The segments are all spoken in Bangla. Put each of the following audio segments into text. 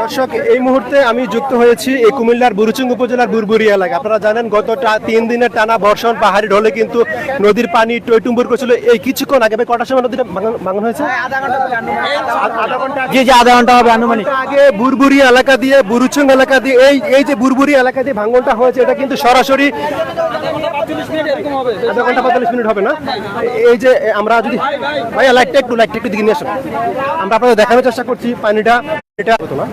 দর্শক, এই মুহূর্তে আমি যুক্ত হয়েছি এই কুমিল্লার বুড়িচং উপজেলার বুরবুরি এলাকা। আপনারা জানেন গত 3 দিনের টানা বর্ষণ পাহাড়ি ঢলে কিন্তু নদীর পানি টইটুম্বুর করছিল। এই কিছুক্ষণ আগে কটার সময় নদীটা ভাঙন হয়েছে? আধা ঘন্টা হবে আনুমানিক আগে বুরবুরি এলাকা দিয়ে বুড়িচং এলাকা দিয়ে এই যে বুরবুরি এলাকা দিয়ে ভাঙনটা হয়েছে, এটা কিন্তু সরাসরি আধা ঘন্টা 45 মিনিট হবে না? এই যে আমরা যদি ভাইয়া লাইটটা একটু দিকে নিয়ে আসুন, আমরা আপনাদের দেখানোর চেষ্টা করছি পানিটা। এটা হতো না,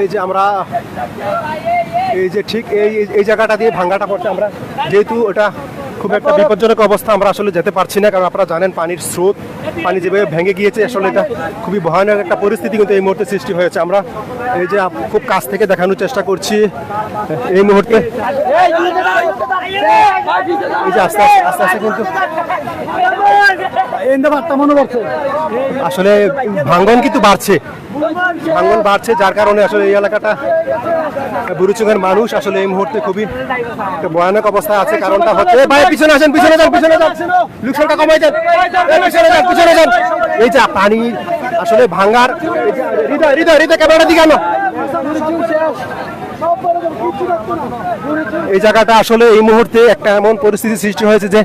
এই যে আমরা এই যে ঠিক এই জায়গাটা দিয়ে ভাঙ্গাটা পড়ছে। আমরা যেহেতু এটা খুব একটা বিপজ্জনক অবস্থা, আমরা আসলে যেতে পারছি না, কারণ আপনারা জানেন পানির স্রোত, পানি যেভাবে ভেঙে গিয়েছে, আসলে এটা খুবই ভয়ানক একটা পরিস্থিতি কিন্তু এই মুহূর্তে সৃষ্টি হয়েছে। আমরা এই যে খুব কাছ থেকে দেখানোর চেষ্টা করছি এই মুহূর্তে। এই যে আস্তে আস্তে কিন্তু আসলে ভাঙ্গন কিন্তু বাড়ছে, যার কারণে আসলে এই এলাকাটা বুড়িচংয়ের মানুষ আসলে এই মুহূর্তে খুবই ভয়ানক অবস্থায় আছে। কারণটা হচ্ছে পিছনে যান, লুকসানটা কমাই যান, পিছনে যান। এই যে পানি আসলে ভাঙ্গার হৃদয় ক্যামেরাটা দিকে আনো। এই জায়গাটা আসলে এই মুহূর্তে একটা এমন পরিস্থিতি সৃষ্টি হয়েছে যে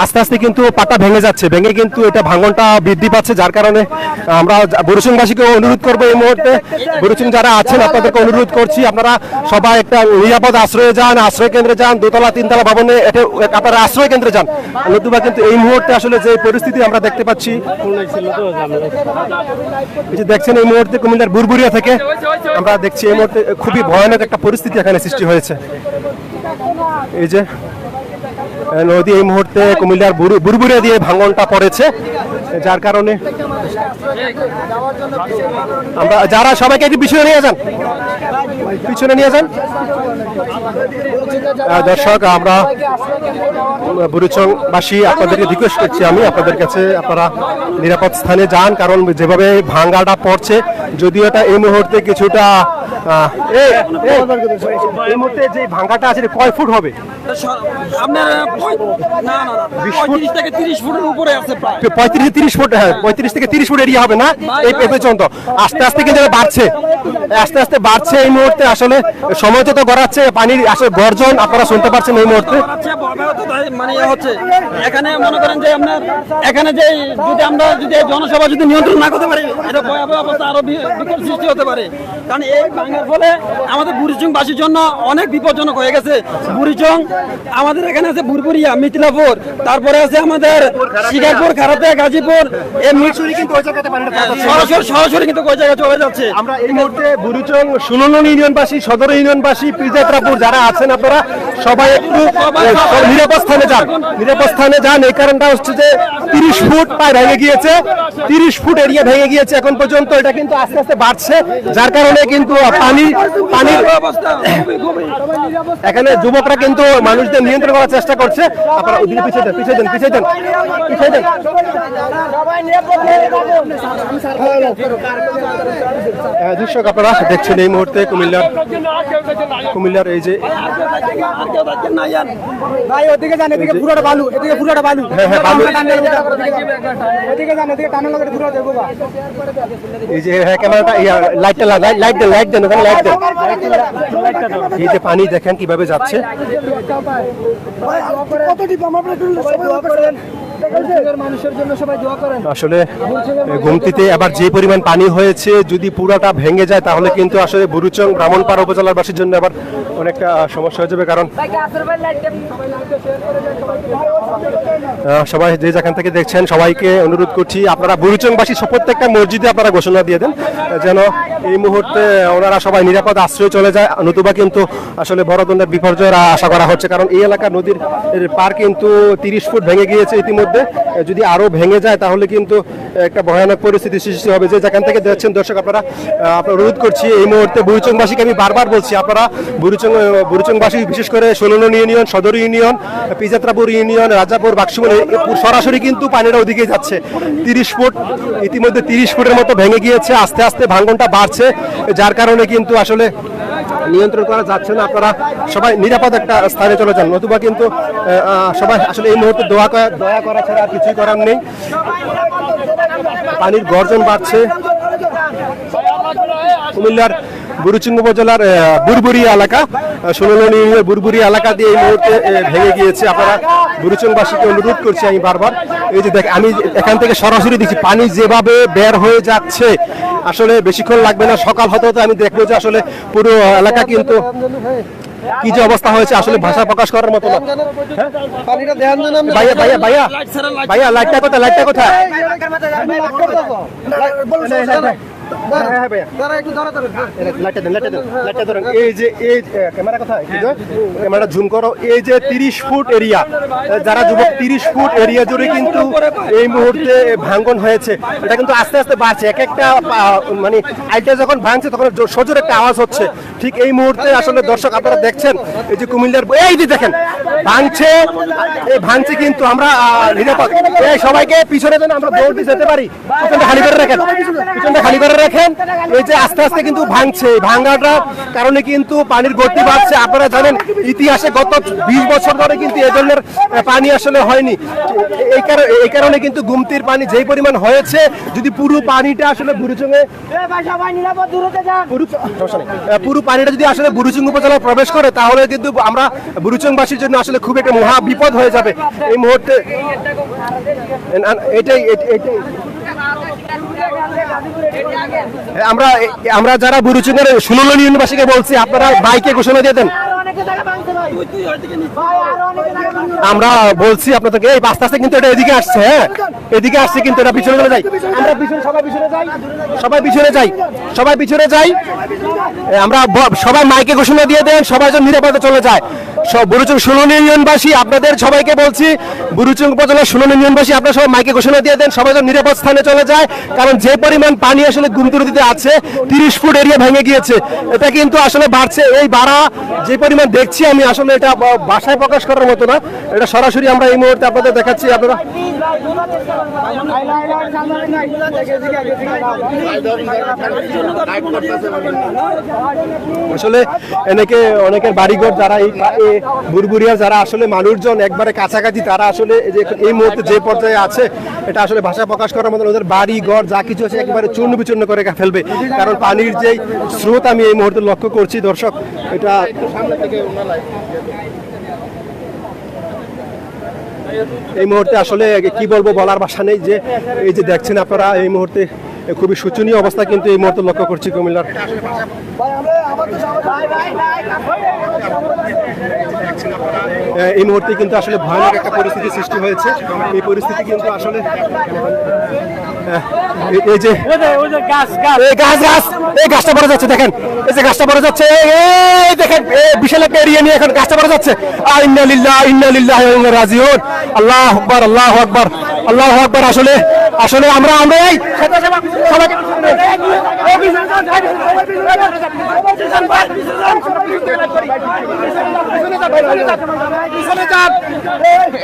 আস্তে আস্তে কিন্তু পাটা ভেঙে যাচ্ছে, ভেঙে কিন্তু এটা ভাঙনটা বৃদ্ধি পাচ্ছে, যার কারণে আমরা বুড়িচংবাসীকে অনুরোধ করবো এই মুহূর্তে, বুড়িচং যারা আছেন আপনাদেরকে অনুরোধ করছি, আপনারা সবাই একটা নিরাপদ আশ্রয় কেন্দ্রে যান, 2তলা 3তলা ভবনে আপনারা আশ্রয় কেন্দ্রে যান। নতুবা কিন্তু এই মুহূর্তে আসলে যে পরিস্থিতি আমরা দেখতে পাচ্ছি, এই যে দেখছেন এই মুহূর্তে কুমিল্লার বুরবুরিয়া থেকে আমরা দেখছি এই মুহূর্তে খুবই ভয়ানক একটা পরিস্থিতি এখানে সৃষ্টি হয়েছে। এই যে নদী এই মুহূর্তে কুমিল্লার বুরবুরিয়া দিয়ে ভাঙনটা পড়েছে, যার কারণে আমরা যারা সবাইকে একটু পিছনে নিয়ে যান। দর্শক, আমরা বুড়িচংবাসী আপনাদেরকে রিকোয়েস্ট করছি, আমি আপনাদের কাছে আপনারা নিরাপদ স্থানে যান, কারণ যেভাবে ভাঙ্গাটা পড়ছে, যদিও এটা এই মুহূর্তে কিছুটা এই মুহূর্তে যে ভাঙ্গাটা আছে কয় ফুট হবে? আপনার 35 থেকে 30 ফুটের উপরে আছে, 35-30 ফুট, হ্যাঁ 35 থেকে 30 ফুট এরিয়া হবে না এই পর্যন্ত। আস্তে আস্তে কিন্তু বাড়ছে এই মুহূর্তে, আসলে সময় তো গড়াচ্ছে, পানির আসলে গর্জন আপনারা শুনতে পাচ্ছেন এই মুহূর্তে। মানে হচ্ছে এখানে মনে করেন যে আপনার এখানে যে যদি জনসভা যদি নিয়ন্ত্রণ না করতে পারি, এটা ভয়াবহ অবস্থা আরো বিকট সৃষ্টি হতে পারে। কারণ এই ভাঙার ফলে আমাদের বুড়িচংবাসীর জন্য অনেক বিপজ্জনক হয়ে গেছে। বুড়িচং আমাদের এখানে আছে বুরবুরিয়া, মিথিলাপুর, তারপরে আছে আমাদের শিকারপুর, খারাতে, গাজীপুর, সরাসরি কিন্তু ওই জায়গায় চলে যাচ্ছে। আমরা এই মুহূর্তে বুড়িচং 16 ইউনিয়নবাসী, সদর ইউনিয়নবাসী, পিজাত্রাপুর যারা আছেন আপনারা সবাই একটু নিরাপদ স্থানে যান। এই কারণটা হচ্ছে যে 30 ফুট প্রায় ভেঙে গিয়েছে, 30 ফুট এরিয়া ভেঙে গিয়েছে এখন পর্যন্ত। এটা কিন্তু আস্তে আস্তে বাড়ছে, যার কারণে কিন্তু পানির এখানে যুবকরা কিন্তু মানুষদের নিয়ন্ত্রণ করার চেষ্টা করছে। আপনারা ওদিকে পিছিয়ে দেন। দর্শক, আপনারা দেখছেন এই মুহূর্তে কুমিল্লার এই যে এই যে ক্যামেরাটা লাইট দেন। এই যে পানি দেখেন কিভাবে যাচ্ছে। আসলে গোমতীতে আবার যে পরিমাণ পানি হয়েছে, যদি পুরাটা ভেঙে যায় তাহলে কিন্তু আসলে বুড়িচং ব্রাহ্মণপাড়া উপজেলার বাসীর জন্য আবার অনেকটা সমস্যা হয়ে যাবে। কারণ সবাই যে যেখান থেকে দেখছেন সবাইকে অনুরোধ করছি, আপনারা বুড়িচংবাসী প্রত্যেকটা মসজিদে আপনারা ঘোষণা দিয়ে দেন যেন এই মুহূর্তে ওনারা সবাই নিরাপদ আশ্রয়ে চলে যায়, নতুবা কিন্তু আসলে বড় ধরনের বিপর্যয়ের আশা করা হচ্ছে। কারণ এই এলাকার নদীর পার কিন্তু 30 ফুট ভেঙে গিয়েছে ইতিমধ্যে, যদি আরো ভেঙে যায় তাহলে কিন্তু একটা ভয়ানক পরিস্থিতি সৃষ্টি হবে। যে যেখান থেকে দেখছেন দর্শক, আপনারা অনুরোধ করছি এই মুহূর্তে বুড়িচংবাসীকে আমি বারবার বলছি, আপনারা বুড়িচংবাসী বিশেষ করে 16 ইউনিয়ন, সদর ইউনিয়ন, পিজাত্রাপুর ইউনিয়ন, রাজাপুর, বাক্সুমনি সরাসরি কিন্তু পানিটা ওদিকে যাচ্ছে। 30 ফুট ইতিমধ্যে 30 ফুটের মতো ভেঙে গিয়েছে, আস্তে আস্তে ভাঙনটা বাড়ছে, যার কারণে কিন্তু আসলে নিয়ন্ত্রণ করা যাচ্ছে না, আপনারা সবাই নিরাপদ একটা স্থানে চলে যান, নতুবা কিন্তু সবাই আসলে এই মুহূর্তে দয়া করা ছাড়া আর কিছুই করার নেই। পানির গর্জন বাড়ছে। কুমিল্লার বুড়িচুঙ্গি উপজেলার বুরবুরিয়া এলাকা, 16 নং ইউনিয়নের বুরবুরিয়া এলাকা দিয়ে এই মুহূর্তে ভেঙে গিয়েছে। আপনারা বুড়িচুঙ্গবাসীকে অনুরোধ করছি আমি বারবার, এই যে দেখ আমি এখান থেকে সরাসরি দেখছি পানি যেভাবে বের হয়ে যাচ্ছে, আসলে বেশিক্ষণ লাগবে না, সকাল হতে হতে আমি দেখবো যে আসলে পুরো এলাকা কিন্তু কি যে অবস্থা হয়েছে আসলে ভাষা প্রকাশ করার মতো না। ভাইয়া ভাইয়া ভাইয়া ভাইয়া লাইটটা কোথায়, লাইটটা কোথায়? এই যে ক্যামেরা কোথায়, ক্যামেরা জুম করো। এই যে 30 ফুট এরিয়া, যারা যুবক 30 ফুট এরিয়া জুড়ে কিন্তু এই মুহূর্তে ভাঙ্গন হয়েছে। এটা কিন্তু আস্তে আস্তে বাড়ছে, এক একটা মানে আইটা যখন ভাঙছে তখন সজোর একটা আওয়াজ হচ্ছে। ঠিক এই মুহূর্তে আসলে দর্শক আপনারা দেখছেন এই যে কুমিল্লার এই যে দেখেন ভাঙছে, এই ভাঙছে কিন্তু আমরা নিরাপদ। এই সবাইকে পিছনে যেন আমরা দৌড় দিয়ে যেতে পারি, পিছনটা খালি করে রাখেন, পিছনটা খালি করে রাখেন। এই যে আস্তে আস্তে কিন্তু ভাঙছে, ভাঙাটার কারণে কিন্তু পানির গতি বাড়ছে। আপনারা জানেন ইতিহাসে গত 20 বছর ধরে কিন্তু এই ধরনের পানি আসলে হয়নি। এই কারণে কিন্তু গুমতির পানি যেই পরিমাণ হয়েছে, যদি পুরো পানিটা আসলে বুড়িচুঙ্গে পুরো পানিটা যদি আসলে বুড়িচুঙ্গি উপজেলায় প্রবেশ করে, তাহলে কিন্তু আমরা বুড়িচুংবাসীর জন্য আসলে খুব একটা মহা বিপদ হয়ে যাবে এই মুহূর্তে। এটাই আমরা যারা বুড়িচুঙ্গের 16 নং ইউনিয়নবাসীকে বলছি, আপনারা বাইকে ঘোষণা দিয়ে দেন। আমরা বলছি আপনাদেরকে এই আস্তে আস্তে কিন্তু এটা এদিকে আসছে, হ্যাঁ এদিকে আসছে কিন্তু এটা পিছনে চলে যাই। আমরা পিছনে সবাই পিছনে যাই, সবাই পিছনে যাই, সবাই পিছনে যাই। আমরা সবাই মাইকে ঘোষণা দিয়ে দেন, সবাই যেন নিরাপদে চলে যায়। বুড়িচুং 16 নং ইউনিয়নবাসী আপনাদের সবাইকে বলছি, বুড়িচুং উপজেলার 16 নং ইউনিয়নবাসী আপনারা সবাই মাইকে ঘোষণা দিয়ে দেন, সবাই যেন নিরাপদ স্থানে চলে যায়। কারণ যে পরিমাণ পানি আসলে গুমতি নদীতে আছে, 30 ফুট এরিয়া ভেঙে গিয়েছে, এটা কিন্তু আসলে বাড়ছে। এই বাড়া যে পরিমাণ দেখছি আমি, আসলে এটা ভাষায় প্রকাশ করার মতো না। এটা সরাসরি আমরা এই মুহূর্তে আপনাদের দেখাচ্ছি। আপনারা আসলে অনেকের বাড়িঘর যারা এই বুরবুরিয়া যারা আসলে মানুষজন একবারে কাছাকাছি, তারা আসলে এই মুহূর্তে যে পর্যায়ে আছে, এটা আসলে ভাষা প্রকাশ করার মতো। ওদের বাড়ি ঘর যা কিছু আছে একেবারে চূর্ণ বিচূর্ণ করে ফেলবে, কারণ পানির যে স্রোত আমি এই মুহূর্তে লক্ষ্য করছি দর্শক। এটা এই মুহূর্তে আসলে কি বলবো, বলার ভাষা নেই। যে এই যে দেখছেন আপনারা এই মুহূর্তে খুবই শোচনীয় অবস্থা কিন্তু এই মুহূর্তে লক্ষ্য করছি কুমিল্লার। এই মুহূর্তে কিন্তু আসলে ভয়ানক একটা পরিস্থিতি সৃষ্টি হয়েছে। এই পরিস্থিতি কিন্তু আসলে এই যে এই গাছটা পড়ে যাচ্ছে, দেখেন এই যে গাছটা পড়ে যাচ্ছে, এই দেখেন বিশাল একটা এরিয়া নিয়ে এখন গাছটা পড়ে যাচ্ছে। ইন্না লিল্লাহি ওয়া ইন্না ইলাইহি রাজিউন। আল্লাহু আকবার, আল্লাহু আকবার, আল্লাহু আকবার। আসলে আমরা এই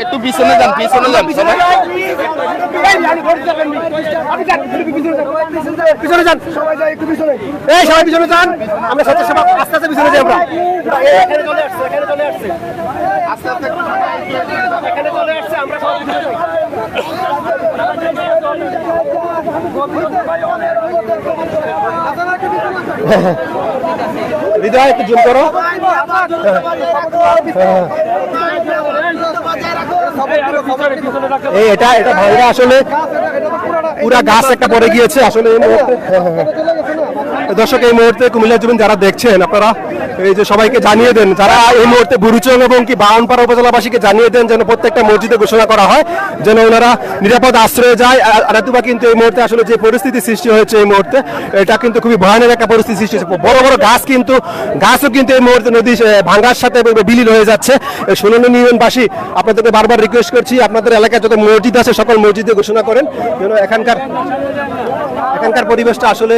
একটু পিছনে যান, পিছনে যান, পিছনে যান, এই সবাই পিছনে যান। আমরা স্বেচ্ছাসেবক আস্তে আস্তে পিছনে যাই। আমরা এখানে চলে আসছে, এখানে চলে আসছে, আস্তে আস্তে এখানে চলে আসছে। আমরা সবাই পিছনে যাই। হৃদয় একটু জুম করো। এটা ভাঙা আসলে পুরা গাছ একটা পড়ে গিয়েছে আসলে এই মুহূর্তে। দর্শক এই মুহূর্তে কুমিল্লা জীবন যারা দেখছেন, আপনারা এই যে সবাইকে জানিয়ে দেন, যারা এই মুহূর্তে বুড়িচং এবং কি বাউনপাড়া উপজেলাবাসীকে জানিয়ে দেন যেন প্রত্যেকটা মসজিদে ঘোষণা করা হয় যেন ওনারা নিরাপদ আশ্রয়ে যায়। নতুবা কিন্তু এই মুহূর্তে আসলে যে পরিস্থিতি সৃষ্টি হয়েছে এই মুহূর্তে, এটা কিন্তু খুবই ভয়ানক একটা পরিস্থিতি সৃষ্টি হয়েছে। বড় বড় গাছও কিন্তু এই মুহূর্তে নদী ভাঙ্গার সাথে বিলীন হয়ে যাচ্ছে। 16 নং ইউনিয়নবাসী আপনাদেরকে বারবার রিকোয়েস্ট করছি, আপনাদের এলাকায় যত মসজিদ আছে সকল মসজিদে ঘোষণা করেন যেন এখানকার পরিবেশটা আসলে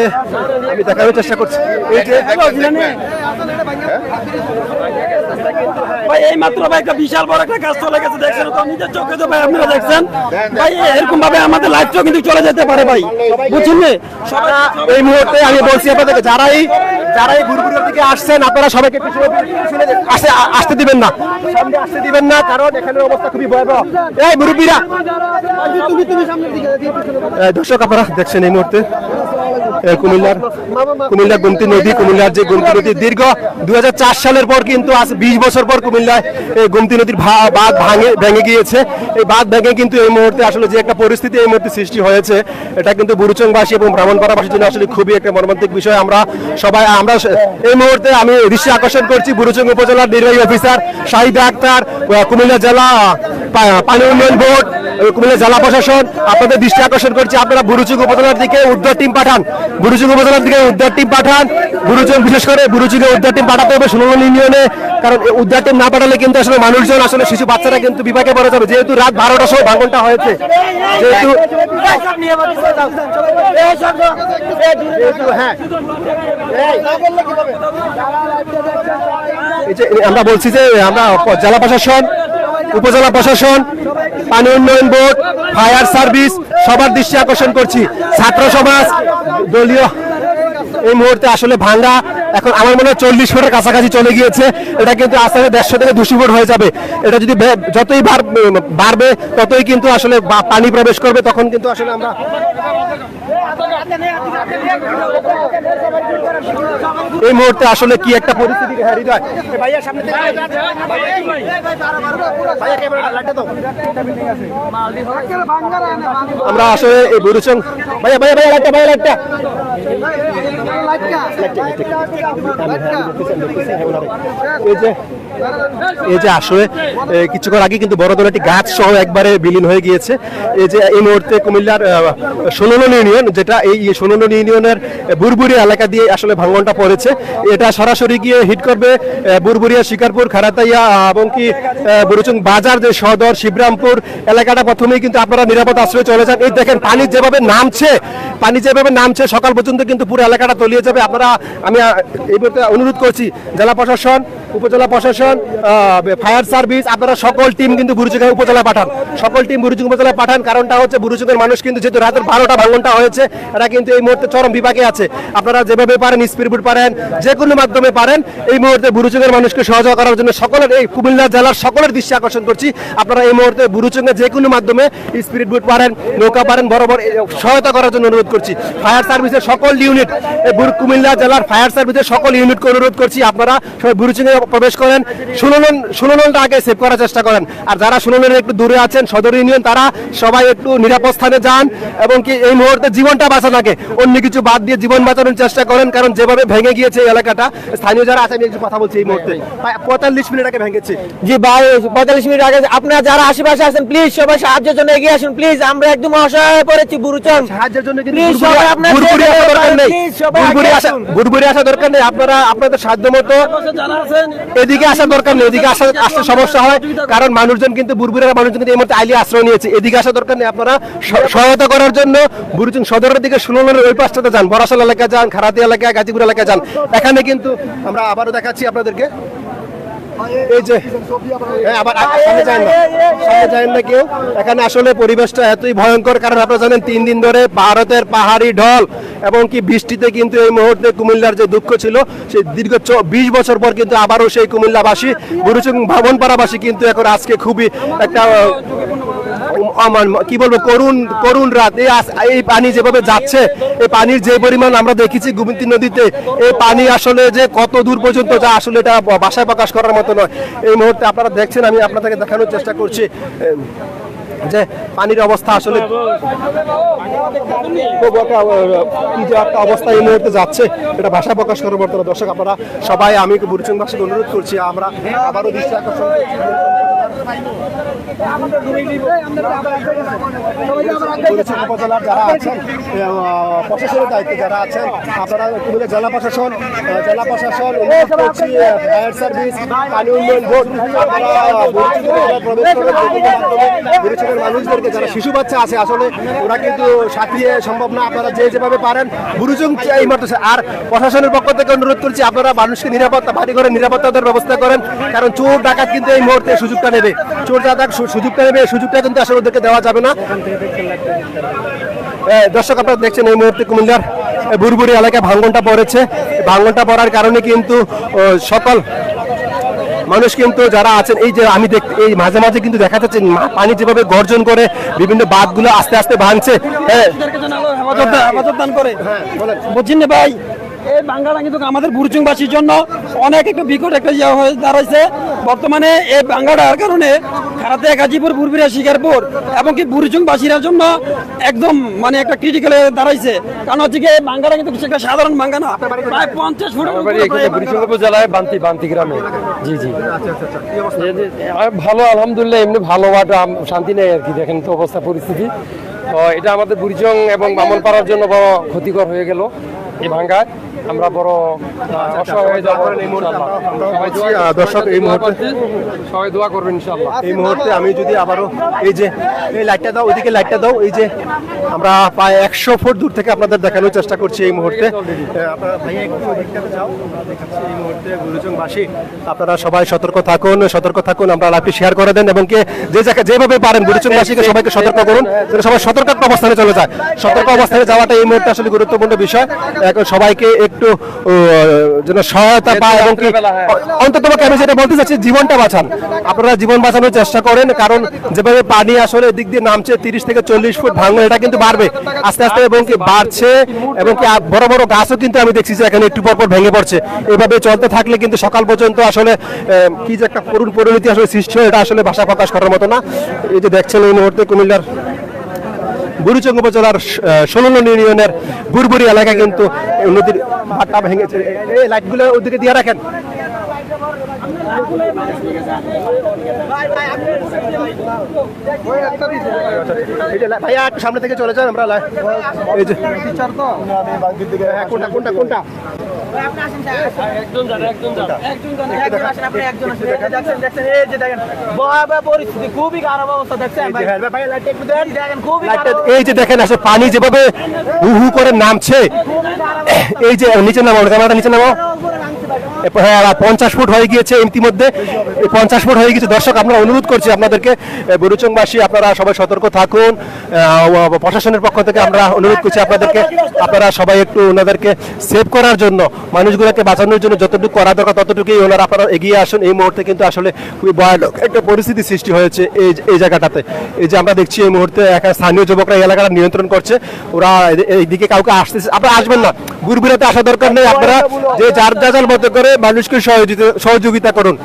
আমি দেখানোর চেষ্টা করছি। এই যে ভাই এই মাত্র ভাই একটা বিশাল বড় একটা কাজ চলে গেছে, দেখছেন তো নিজের চোখে তো ভাই আপনারা দেখছেন ভাই, এরকম ভাবে আমাদের লাইফটাও কিন্তু চলে যেতে পারে ভাই, বুঝছেন না? সবাই এই মুহূর্তে আমি বলছি আপনাদেরকে, যারাই বুড়বুড়ির দিকে আসছেন আপনারা সবাইকে পিছনে আসতে দিবেন না, সামনে আসতে দিবেন না, কারণ এখানে অবস্থা খুবই ভয়াবহ। এই মুরব্বীরা, দর্শক আপনারা দেখছেন এই মুহূর্তে কুমিল্লার গোমতী নদী, কুমিল্লার যে গোমতী নদী দীর্ঘ 2004 সালের পর কিন্তু আজ 20 বছর পর কুমিল্লায় এই গোমতী নদীর বাঁধ ভেঙে গিয়েছে। এই বাঁধ ভেঙে কিন্তু এই মুহূর্তে আসলে যে একটা পরিস্থিতি এই মুহূর্তে সৃষ্টি হয়েছে, এটা কিন্তু বুড়ুচংবাসী এবং ব্রাহ্মণপাড়াবাসীর জন্য আসলে খুবই একটা মর্মান্তিক বিষয়। আমরা এই মুহূর্তে আমি দৃষ্টি আকর্ষণ করছি বুড়ুচং উপজেলার নির্বাহী অফিসার শাহিদা আক্তার, কুমিল্লা জেলা পানি উন্নয়ন বোর্ড, কুমিল্লা জেলা প্রশাসন, আপনাদের দৃষ্টি আকর্ষণ করছি আপনারা বুড়ুচং উপজেলার দিকে উদ্ধার টিম পাঠান, বুড়ুচং উপজেলার দিকে উদ্ধার টিম পাঠান। বুড়ুচং বিশেষ করে বুড়ুচংয়ে উদ্ধার টিম পাঠাতে হবে 16 ইউনিয়নে, কারণ উদ্ধার টিম না পাঠালে কিন্তু আসলে মানুষজন, আসলে শিশু বাচ্চারা কিন্তু বিপাকে পড়ে যাবে, যেহেতু রাত 12টার সময় ভাঙনটা হয়েছে, যেহেতু হ্যাঁ এই যে আমরা বলছি যে আমরা জেলা প্রশাসন, উপজেলা প্রশাসন, পানি উন্নয়ন বোর্ড, ফায়ার সার্ভিস সবার দৃষ্টি আকর্ষণ করছি, ছাত্র সমাজ, দলীয় এই মুহূর্তে আসলে ভাঙ্গা এখন আমার মনে হয় 40 ফুটের কাছাকাছি চলে গিয়েছে। এটা কিন্তু আস্তে আস্তে 150 থেকে 200 ফুট হয়ে যাবে। এটা যদি যতই বাড়বে ততই কিন্তু আসলে পানি প্রবেশ করবে, তখন কিন্তু আসলে আমরা এই মুহূর্তে আসলে কি একটা পরিস্থিতি। আমরা আসলে এই বুড়ুচং এই যে আসলে কিছুক্ষণ আগে কিন্তু বড় ধরনের একটি গাছ সহ একবারে বিলীন হয়ে গিয়েছে। এই যে এই মুহূর্তে কুমিল্লার 16 ইউনিয়ন, যেটা এই 16 ইউনিয়নের বুড়বুড়িয়া এলাকা দিয়ে আসলে ভাঙনটা পড়েছে, এটা সরাসরি গিয়ে হিট করবে বুড়বুড়িয়া, শিকারপুর, খারাতাইয়া এবং কি বুড়ুচং বাজার যে সদর শিবরামপুর এলাকাটা প্রথমেই কিন্তু আপনারা নিরাপদ আশ্রয়ে চলে যান। এই দেখেন পানি যেভাবে নামছে সকাল পর্যন্ত কিন্তু পুরো এলাকাটা তলিয়ে যাবে। আমি এই মুহূর্তে অনুরোধ করছি জেলা প্রশাসন, উপজেলা প্রশাসন, ফায়ার সার্ভিস, আপনারা সকল টিম কিন্তু বুড়ুচং উপজেলায় পাঠান, সকল টিম বুড়ুচং উপজেলায় পাঠান। কারণটা হচ্ছে বুড়ুচংয়ের মানুষ কিন্তু যেহেতু রাতের 12টা ভাঙনটা হয়েছে, এরা কিন্তু এই মুহূর্তে চরম বিপাকে আছে। আপনারা যেভাবে পারেন, স্পিডবোট পারেন, যে কোনো মাধ্যমে পারেন, এই মুহূর্তে বুড়ুচংয়ের মানুষকে সহযোগিতা করার জন্য সকলের, এই কুমিল্লা জেলার সকলের দৃষ্টি আকর্ষণ করছি, আপনারা এই মুহূর্তে বুড়ুচংয়ে যে কোনো মাধ্যমে স্পিডবোট পারেন, নৌকা পারেন, বরাবর সহায়তা করার জন্য অনুরোধ করছি। ফায়ার সার্ভিসের সকল ইউনিট, কুমিল্লা জেলার ফায়ার সার্ভিসের সকল ইউনিটকে অনুরোধ করছি আপনারা সবাই বুড়ুচংয়ে প্রবেশ করেন, 16 আগে সেভ করার চেষ্টা করেন। আর যারা 16 একটু দূরে আছেন, সদর ইউনিয়ন, তারা সবাই একটু নিরাপদ স্থানে যান এবং কি এই মুহূর্তে জীবনটা বাঁচান আগে, অন্য কিছু বাদ দিয়ে জীবন বাঁচানোর চেষ্টা করেন। কারণ যেভাবে ভেঙে গিয়েছে এই এলাকাটা, স্থানীয় যারা আছেন একটু কথা বলছি, এই মুহূর্তে 45 মিনিট আগে ভেঙেছে। জি ভাই, 45 মিনিট আগে আপনারা যারা আশেপাশে আছেন প্লিজ সবাই সাহায্যের জন্য এগিয়ে আসুন প্লিজ, আমরা একদম অসহায় হয়ে পড়েছি বুড়ুচং। সাহায্যের জন্য কিন্তু Please, সবাই আপনার বুড়বুড়ি আসা দরকার নেই, please, সবাই আগে আসুন। বুড়বুড়ি আসা দরকার নেই, আপনারা আপনাদের সাধ্য মতো যারা আছেন এদিকে আসা দরকার নেই, এদিকে আসতে সমস্যা হয়, কারণ মানুষজন কিন্তু বুড়বুড়ির মানুষজন কিন্তু এই মুহূর্তে আইলি আশ্রয় নিয়েছে, এদিকে আসা দরকার নেই। আপনারা সহায়তা করার জন্য বুড়ুচং সদরের দিকে 16 ওই পাশটাতে যান, বরাসাল এলাকা যান, খারাতি এলাকা, গাজীপুর এলাকা যান। এখানে কিন্তু আমরা আবারও দেখাচ্ছি আপনাদেরকে, এই যে আবার সামনে যায় না কেউ। এখানে আসলে পরিবেশটা এতই ভয়ঙ্কর, কারণ আপনারা জানেন 3 দিন ধরে ভারতের পাহাড়ি ঢল এবং কি বৃষ্টিতে কিন্তু এই মুহূর্তে কুমিল্লার যে দুঃখ ছিল, সেই দীর্ঘ 20 বছর পর কিন্তু আবারও সেই কুমিল্লাবাসী, বুড়ুচং ব্রাহ্মণপাড়াবাসী কিন্তু এখন আজকে খুবই একটা কি বলবো করুণ রাত। এই পানি যেভাবে যাচ্ছে, এই পানির যে পরিমাণ আমরা দেখেছি গোমতী নদীতে, এই পানি আসলে যে কত দূর পর্যন্ত যা, আসলে এটা ভাষায় প্রকাশ করার মতো নয়। এই মুহূর্তে আপনারা দেখছেন, আমি আপনাদেরকে দেখানোর চেষ্টা করছি যে পানির অবস্থা আসলে খুব একটা অবস্থা এই মুহূর্তে যাচ্ছে, এটা ভাষায় প্রকাশ করার মতো না। দর্শক আপনারা সবাই, আমি বুড়ুচংবাসীকে অনুরোধ করছি, আমরা আবারও দৃষ্টি আকর্ষণ করছি বুড়িচং উপজেলার যারা আছেন, প্রশাসনের দায়িত্বে যারা আছেন, আপনারা কুমিল্লা জেলা প্রশাসন, ফায়ার সার্ভিস, পানি উন্নয়ন বোর্ড, বুড়িচংয়ের মানুষদেরকে যারা শিশু বাচ্চা আছে আসলে ওরা কিন্তু সাথিয়ে সম্ভব না, আপনারা যেভাবে পারেন বুড়িচং এই মুহূর্তে। আর প্রশাসনের পক্ষ থেকে অনুরোধ করছি আপনারা মানুষকে নিরাপত্তা, বাড়ি ঘরে নিরাপত্তার ব্যবস্থা করেন, কারণ চোর ডাকাত কিন্তু এই মুহূর্তে সুযোগটা নেবে, চোর ডাকাত সুযোগটা নেবে, এই সুযোগটা কিন্তু আসলে ওদেরকে দেওয়া যাবে না। দর্শক আপনারা দেখছেন এই মুহূর্তে কুমিল্লার বুড়বুড়ি এলাকায় ভাঙনটা পড়েছে। ভাঙনটা পড়ার কারণে কিন্তু সকল মানুষ কিন্তু যারা আছেন, এই যে আমি এই মাঝে মাঝে কিন্তু দেখা যাচ্ছে পানি যেভাবে গর্জন করে বিভিন্ন বাঁধগুলো আস্তে আস্তে ভাঙছে। হ্যাঁ, হেফাজত দান করে বুঝছেন না ভাই, এই বাঙ্গাটা কিন্তু আমাদের বুড়িচংবাসীর জন্য অনেক একটা বিকট একটা ইয়ে হয়ে দাঁড়াইছে। বর্তমানে এই বাঙ্গাটার কারণে খারাতে গাজীপুর, বুড়বিরা, শিকারপুর এবং কি বুড়িচংবাসীর জন্য একদম মানে একটা ক্রিটিক্যালে দাঁড়াইছে। কারণ হচ্ছে কি এই বাঙ্গাটা কিন্তু একটা সাধারণ বাঙ্গা না, প্রায় 50 ফুট বুড়িচং উপজেলায় বান্তি গ্রামে। জি জি, ভালো আলহামদুলিল্লাহ, এমনি ভালো শান্তি নেই আর কি। দেখেন তো অবস্থা, পরিস্থিতি। তো এটা আমাদের বুড়িচং এবং বামনপাড়ার জন্য বড় ক্ষতিকর হয়ে গেল এই ভাঙ্গায়। আমরা বড় অসহায় হয়ে যাবো। দর্শক এই মুহূর্তে সবাই দোয়া করবেন ইনশাআল্লাহ। এই মুহূর্তে আমি যদি আবারও এই যে এই লাইটটা দাও, ওইদিকে লাইটটা দাও, এই যে আমরা প্রায় 100 ফুট দূর থেকে আপনাদের দেখানোর চেষ্টা করছি এই মুহূর্তে। আপনারা ভাইয়া একটু ওইদিকটাতে যাও, আমরা দেখাচ্ছি এই মুহূর্তে বুড়িচংবাসী। আপনারা সবাই সতর্ক থাকুন, আমরা লাইভটি শেয়ার করে দেন এবং যে জায়গায় যেভাবে পারেন বুড়িচংবাসীকে সবাইকে সতর্ক করুন, যেন সবাই সতর্ক অবস্থানে চলে যায়। সতর্ক অবস্থানে যাওয়াটা এই মুহূর্তে আসলে গুরুত্বপূর্ণ বিষয়। এখন সবাইকে একটু যেন সহায়তা পায় এবং কি অন্তত আমি যেটা বলতে চাচ্ছি, জীবনটা বাঁচান। আপনারা জীবন বাঁচানোর চেষ্টা করেন, কারণ যেভাবে পানি আসলে দিক দিয়ে নামছে 30 থেকে 40 ফুট ভাঙন, এটা কিন্তু বাড়বে আস্তে আস্তে এবং কি বাড়ছে এবং কি বড় বড় গাছও কিন্তু আমি দেখছি যে এখানে একটু পর পর ভেঙে পড়ছে। এভাবে চলতে থাকলে কিন্তু সকাল পর্যন্ত আসলে কি যে একটা করুণ পরিণতি আসলে সৃষ্টি হয়, এটা আসলে ভাষা প্রকাশ করার মতো না। এই যে দেখছেন এই মুহূর্তে কুমিল্লার বুড়িচং উপজেলার 16 নং ইউনিয়নের বুড়বুড়ি এলাকায় কিন্তু নদীর ভাটা ভেঙেছে। এই লাইটগুলো ওদিকে দিয়ে রাখেন। ভাইয়া একটু সামনে থেকে চলে যান, আমরা এই যে কোনটা খুবই খারাপ অবস্থা দেখছেন। এই যে দেখেন আসলে পানি যেভাবে হু হু করে নামছে, এই যে নিচে নামো, ক্যামেরাটা নিচে নামো। হ্যাঁ, 50 ফুট হয়ে গিয়েছে ইতিমধ্যে, 50 ফুট হয়ে গেছে। দর্শক আমরা অনুরোধ করছি আপনাদেরকে, বুড়িচংবাসী আপনারা সবাই সতর্ক থাকুন। প্রশাসনের পক্ষ থেকে আমরা অনুরোধ করছি আপনাদেরকে, আপনারা সবাই একটু ওনাদেরকে সেভ করার জন্য, মানুষগুলোকে বাঁচানোর জন্য যতটুকু করা দরকার ততটুকুই ওনারা আপনারা এগিয়ে আসুন। এই মুহূর্তে কিন্তু আসলে খুবই ভয়ানক একটা পরিস্থিতি সৃষ্টি হয়েছে এই জায়গাটাতে। এই যে আমরা দেখছি এই মুহূর্তে এখানে স্থানীয় যুবকরা এই এলাকাটা নিয়ন্ত্রণ করছে, ওরা এইদিকে কাউকে আসতেছে। আপনারা আসবেন না, বুড়বুড়াতে আসা দরকার নেই। আপনারা যে যার যার মতো করে মানুষকে সহযোগিতা করুন।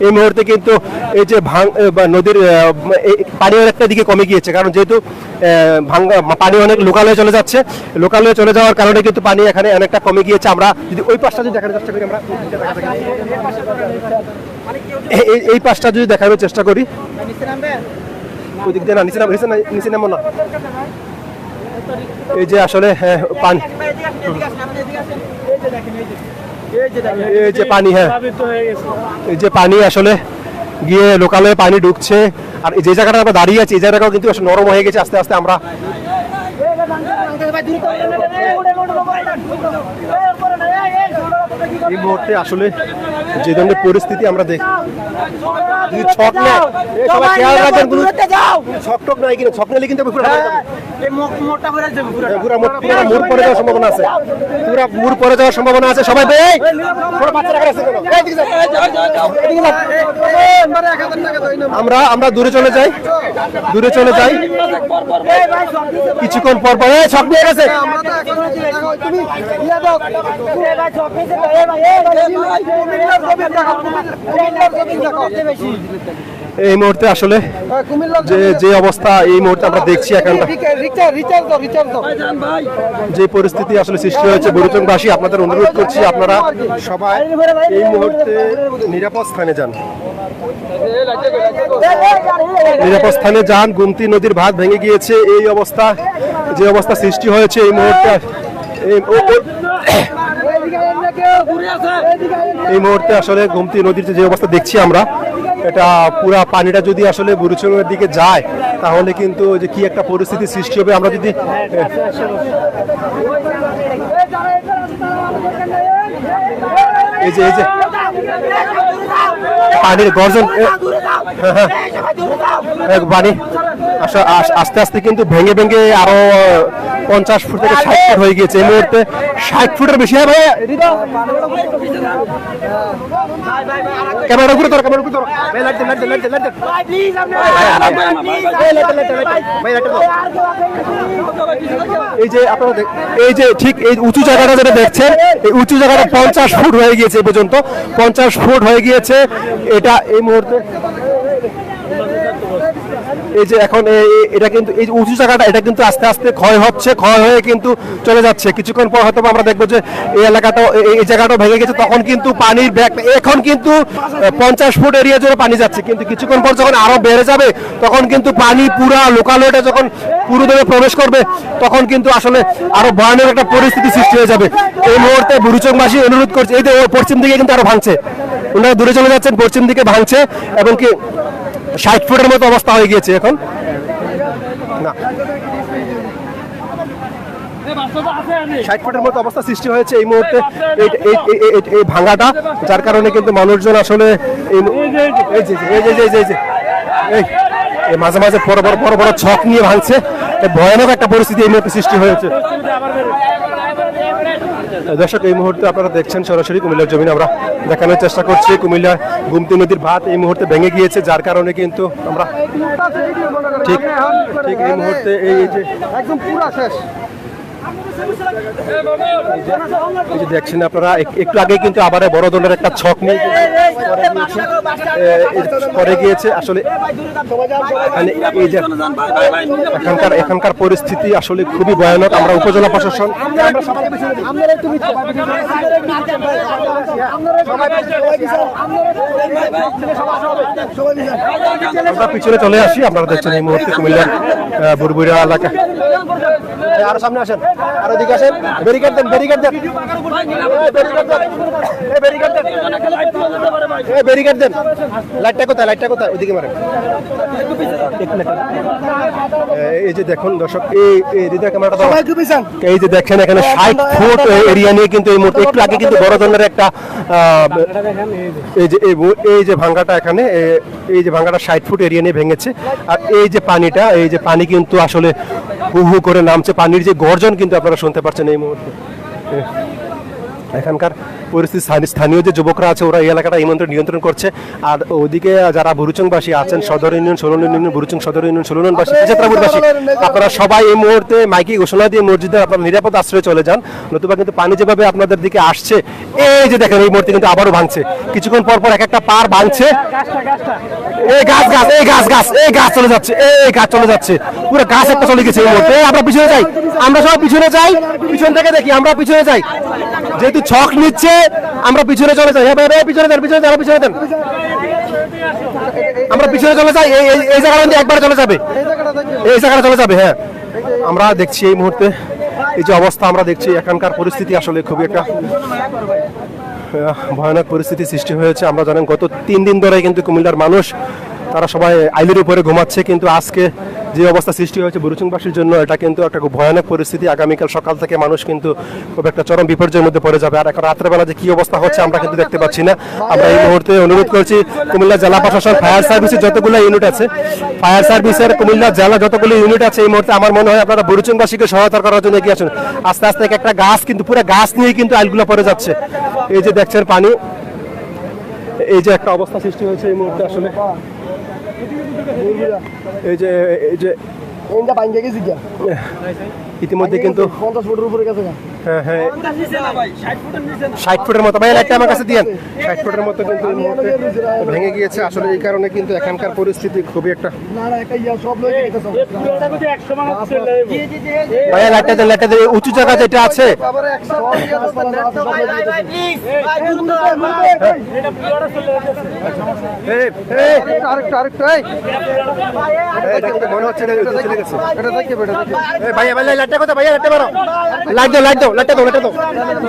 এই মুহূর্তে কিন্তু এই যে নদীর পানি অনেকটা দিকে কমে গিয়েছে, কারণ যেহেতু পানি অনেক লোকাল হয়ে চলে যাচ্ছে, লোকাল হয়ে চলে যাওয়ার কারণে কিন্তু পানি এখানে অনেকটা কমে গিয়েছে। আমরা যদি ওই পাশটা যদি দেখানোর চেষ্টা করি, আমরা এই পাশটা যদি দেখানোর চেষ্টা করি, ওই দিক দিয়ে না, নিচে নামো না। এই যে আসলে পানি, এই যে পানি, হ্যাঁ এই যে পানি আসলে গিয়ে লোকালে পানি ঢুকছে। আর যে জায়গাটা আমরা দাঁড়িয়ে আছি, এই জায়গাটাও কিন্তু আসলে নরম হয়ে গেছে আস্তে আস্তে। আমরা এই মুহূর্তে আসলে যে ধরনের পরিস্থিতি আমরা দেখি, ছক নেই, সবাই খেয়াল রাখবেন, ছক নাই কিন্তু, ছক নিলে কিন্তু পুরো মুড় পড়ে যাওয়ার সম্ভাবনা আছে, পুরো মুড় পড়ে যাওয়ার সম্ভাবনা আছে। সবাই আমরা দূরে চলে যাই, কিছুক্ষণ পর পর ছক নিয়ে গেছে। এই মুহূর্তে আসলে যে অবস্থা এই মুহূর্তে আমরা দেখছি, এখন যে পরিস্থিতি আসলে সৃষ্টি হয়েছে বুড়িচংবাসী, আপনাদের অনুরোধ করছি আপনারা সবাই এই মুহূর্তে নিরাপদ স্থানে যান। নিরাপদ স্থানে যান। গোমতী নদীর বাঁধ ভেঙে গিয়েছে, এই অবস্থা, যে অবস্থা সৃষ্টি হয়েছে এই মুহূর্তে, এই মুহূর্তে আসলে গোমতী নদীর যে অবস্থা দেখছি আমরা, এটা পুরা পানিটা যদি আসলে বুড়িচংয়ের দিকে যায় তাহলে কিন্তু যে কি একটা পরিস্থিতি সৃষ্টি হবে। আমরা যদি এই যে পানির গর্জন, পানি আস্তে আস্তে কিন্তু ভেঙে ভেঙে আরো 50 ফুট থেকে 60 ফুট হয়ে গিয়েছে। এই মুহূর্তে 60 ফুটের বেশি হয় ভাই। ক্যামেরা ঘুরে ধরো, ক্যামেরা ঘুরে ধরো। এই যে আপনারা এই যে ঠিক এই উঁচু জায়গাটা যেটা দেখছেন, এই উঁচু জায়গাটা 50 ফুট হয়ে গিয়েছে, এই পর্যন্ত 50 ফুট হয়ে গিয়েছে। এটা এই মুহূর্তে এই যে এখন এটা কিন্তু এই উঁচু জায়গাটা, এটা কিন্তু আস্তে আস্তে ক্ষয় হচ্ছে, ক্ষয় হয়ে কিন্তু চলে যাচ্ছে। কিছুক্ষণ পর হয়তো আমরা দেখবো যে এই এলাকাটাও, এই জায়গাটাও ভেঙে গেছে। তখন কিন্তু পানির ব্যাগ, এখন কিন্তু 50 ফুট এরিয়া জুড়ে পানি যাচ্ছে, কিন্তু কিছুক্ষণ পর যখন আরো বেড়ে যাবে তখন কিন্তু পানি পুরা লোকালয়টা যখন পুরোদমে প্রবেশ করবে তখন কিন্তু আসলে আরো ভয়ানক একটা পরিস্থিতি সৃষ্টি হয়ে যাবে। এই মুহূর্তে বুড়িচংবাসী অনুরোধ করছে, এই যে পশ্চিম দিকে কিন্তু আরো ভাঙছে, ওনারা দূরে চলে যাচ্ছেন, পশ্চিম দিকে ভাঙছে এবং কি 60 ফুটের মতো অবস্থা হয়ে গিয়েছে এখন। না 60 ফুটের মতো অবস্থা সৃষ্টি হয়েছে এই মুহূর্তে এই ভাঙাটা, যার কারণে কিন্তু মানুষজন আসলে এই মাঝে মাঝে বড় বড় ছক নিয়ে ভাঙছে। ভয়ানক একটা পরিস্থিতি এই মুহূর্তে সৃষ্টি হয়েছে। দর্শক, এই মুহূর্তে আপনারা দেখছেন সরাসরি কুমিল্লার জমিনে আমরা দেখানোর চেষ্টা করছি। কুমিল্লার গোমতী নদীর বাঁধ এই মুহূর্তে ভেঙে গিয়েছে, যার কারণে কিন্তু আমরা ঠিক এই মুহূর্তে এই যে একদম পুরো শেষ। এই যে দেখছেন আপনারা, একটু আগে কিন্তু আবার বড় ধরনের একটা ছক নিয়ে পরে গিয়েছে। আসলে এই যে এখানকার পরিস্থিতি আসলে খুবই ভয়ানক। আমরা উপজেলা প্রশাসন আমরা পিছনে চলে আসি। আপনারা দেখছেন এই মুহূর্তে কুমিল্লার বুড়বুড়া এলাকা। আরো সামনে আসেন, আরো দিকে আসেন, ব্যারিকেড দেন, ব্যারিকেড দেন, ব্যারিকেড দেন। লাইটটা কোথায়, লাইটটা কোথায়, ওইদিকে মারেন। এই যে দেখুন দর্শক, এই ক্যামেরাটা, এই যে দেখেন এখানে 60 ফুট এরিয়া নিয়ে কিন্তু এই মুহূর্তে, একটু আগে কিন্তু বড় ধরনের একটা এই যে ভাঙ্গাটা, এখানে এই যে ভাঙ্গাটা 60 ফুট এরিয়া নিয়ে ভেঙেছে। আর এই যে পানিটা, এই যে পানি কিন্তু আসলে হু হু করে নামছে, পানির যে গর্জন কিন্তু আপনারা শুনতে পাচ্ছেন এই মুহূর্তে। এখানকার পরিস্থিতি, স্থানীয় যে যুবকরা আছে ওরা এই এলাকাটা এই মন্ত্রে নিয়ন্ত্রণ করছে। আর ওদিকে যারা বুড়িচংবাসী আছেন, সদর ইউনিয়ন, 16 ইউনিয়ন, বুড়িচং সদর ইউনিয়ন, 16 ইউনিয়নবাসী, চিত্রাপুরবাসী, আপনারা সবাই এই মুহূর্তে মাইকি ঘোষণা দিয়ে মসজিদে আপনারা নিরাপদ আশ্রয়ে চলে যান, নতুবা কিন্তু পানি যেভাবে আপনাদের দিকে আসছে, এই যে দেখেন এই মুহূর্তে কিন্তু আবারও ভাঙছে। কিছুক্ষণ পর পর এক একটা পার ভাঙছে। এই গাছ গাছ এই গাছ গাছ এই গাছ চলে যাচ্ছে, এই গাছ চলে যাচ্ছে, পুরো গাছ একটা চলে গেছে এই মুহূর্তে। আমরা পিছনে যাই, আমরা সবাই পিছনে যাই, পিছন থেকে দেখি, আমরা পিছনে যাই, যেহেতু ছক নিচ্ছে আমরা পিছনে চলে যাই। পিছনে দেন, পিছনে দেন, পিছনে দেন, আমরা পিছনে চলে যাই। এই জায়গাটা একবার চলে যাবে, এই জায়গাটা চলে যাবে। হ্যাঁ, আমরা দেখছি এই মুহূর্তে এই যে অবস্থা, আমরা দেখছি এখানকার পরিস্থিতি আসলে খুবই একটা ভয়ানক পরিস্থিতি সৃষ্টি হয়েছে। আমরা জানেন গত 3 দিন ধরে কিন্তু কুমিল্লার মানুষ তারা সবাই আইলের উপরে ঘুমাচ্ছে, কিন্তু আজকে যে অবস্থা সৃষ্টি হয়েছে বুড়িচংবাসীর জন্য, এটা কিন্তু একটা খুব ভয়ানক পরিস্থিতি। আগামীকাল সকাল থেকে মানুষ কিন্তু খুব একটা চরম বিপর্যয়ের মধ্যে পড়ে যাবে। আর এখন রাত্রেবেলা যে কি অবস্থা হচ্ছে আমরা কিন্তু দেখতে পাচ্ছি না। আমরা এই মুহূর্তে অনুরোধ করছি কুমিল্লা জেলা প্রশাসন, ফায়ার সার্ভিসের যতগুলো ইউনিট আছে, ফায়ার সার্ভিসের কুমিল্লা জেলা যতগুলো ইউনিট আছে, এই মুহূর্তে আমার মনে হয় আপনারা বুড়িচংবাসীকে সহায়তা করার জন্য এগিয়ে আসুন। আস্তে আস্তে একটা গাছ কিন্তু পুরো গাছ নিয়েই কিন্তু আইলগুলো পড়ে যাচ্ছে। এই যে দেখছেন পানি, এই যে একটা অবস্থা সৃষ্টি হয়েছে এই মুহূর্তে আসলে। এই যে ইতিমধ্যে কিন্তু 50 ফুটের উপরে গেছে। হ্যাঁ হ্যাঁ নিচে না ভাই 60 ফুটের নিচে না 60 ফুটের মতো ভাই লাইটটা আমার কাছে দিয়েন 60 ফুটের মতো কিন্তু এই মুহূর্তে ভেঙে গিয়েছে আসলে এই কারণে কিন্তু এখানকার পরিস্থিতি খুবই একটা ভাইয়া লাইটটা দেন উঁচু জায়গা যেটা আছে মনে হচ্ছে ভাইয়া ভাই লাইটটা কথা ভাইয়া লাইটটা মারো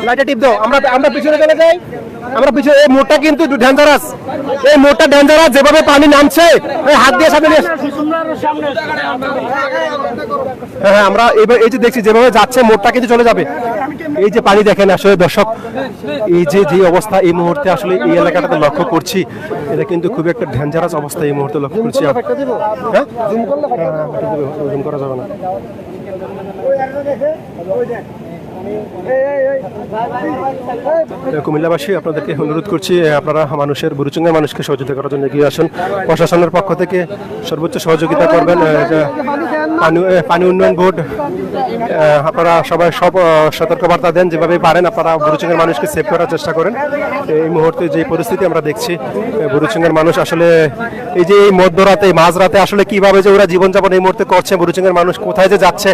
লাইটটা টিপ দাও আমরা পিছনে চলে যাই আমরা পিছনে এই মোড়টা কিন্তু ডেঞ্জারাস এই মোড়টা ডেঞ্জারাস যেভাবে পানি নামছে হাত দিয়ে সামনে নিয়ে হ্যাঁ আমরা এবার এই যে দেখছি যেভাবে যাচ্ছে মোড়টা কিন্তু চলে যাবে এই যে পানি দেখেন আসলে দর্শক এই যে অবস্থা এই মুহূর্তে আসলে এই এলাকাটাতে লক্ষ্য করছি এটা কিন্তু খুবই একটা ডেঞ্জারাস অবস্থা এই মুহূর্তে লক্ষ্য করছি হ্যাঁ জুম করা যাবে না কুমিল্লাবাসী আপনাদেরকে অনুরোধ করছি আপনারা বুড়িচঙ্গের মানুষকে সহযোগিতা করার জন্য এগিয়ে আসুন প্রশাসনের পক্ষ থেকে সর্বোচ্চ সহযোগিতা করবেন পানি উন্নয়ন বোর্ড আপনারা সবাই সব সতর্কবার্তা দেন যেভাবে পারেন আপনারা বুড়িচঙ্গের মানুষকে সেভ করার চেষ্টা করেন এই মুহূর্তে যে পরিস্থিতি আমরা দেখছি বুড়িচঙ্গের মানুষ আসলে এই যে মধ্যরাতে মাঝরাতে আসলে কিভাবে যে ওরা জীবনযাপন এই মুহূর্তে করছে বুড়িচঙ্গের মানুষ কোথায় যে যাচ্ছে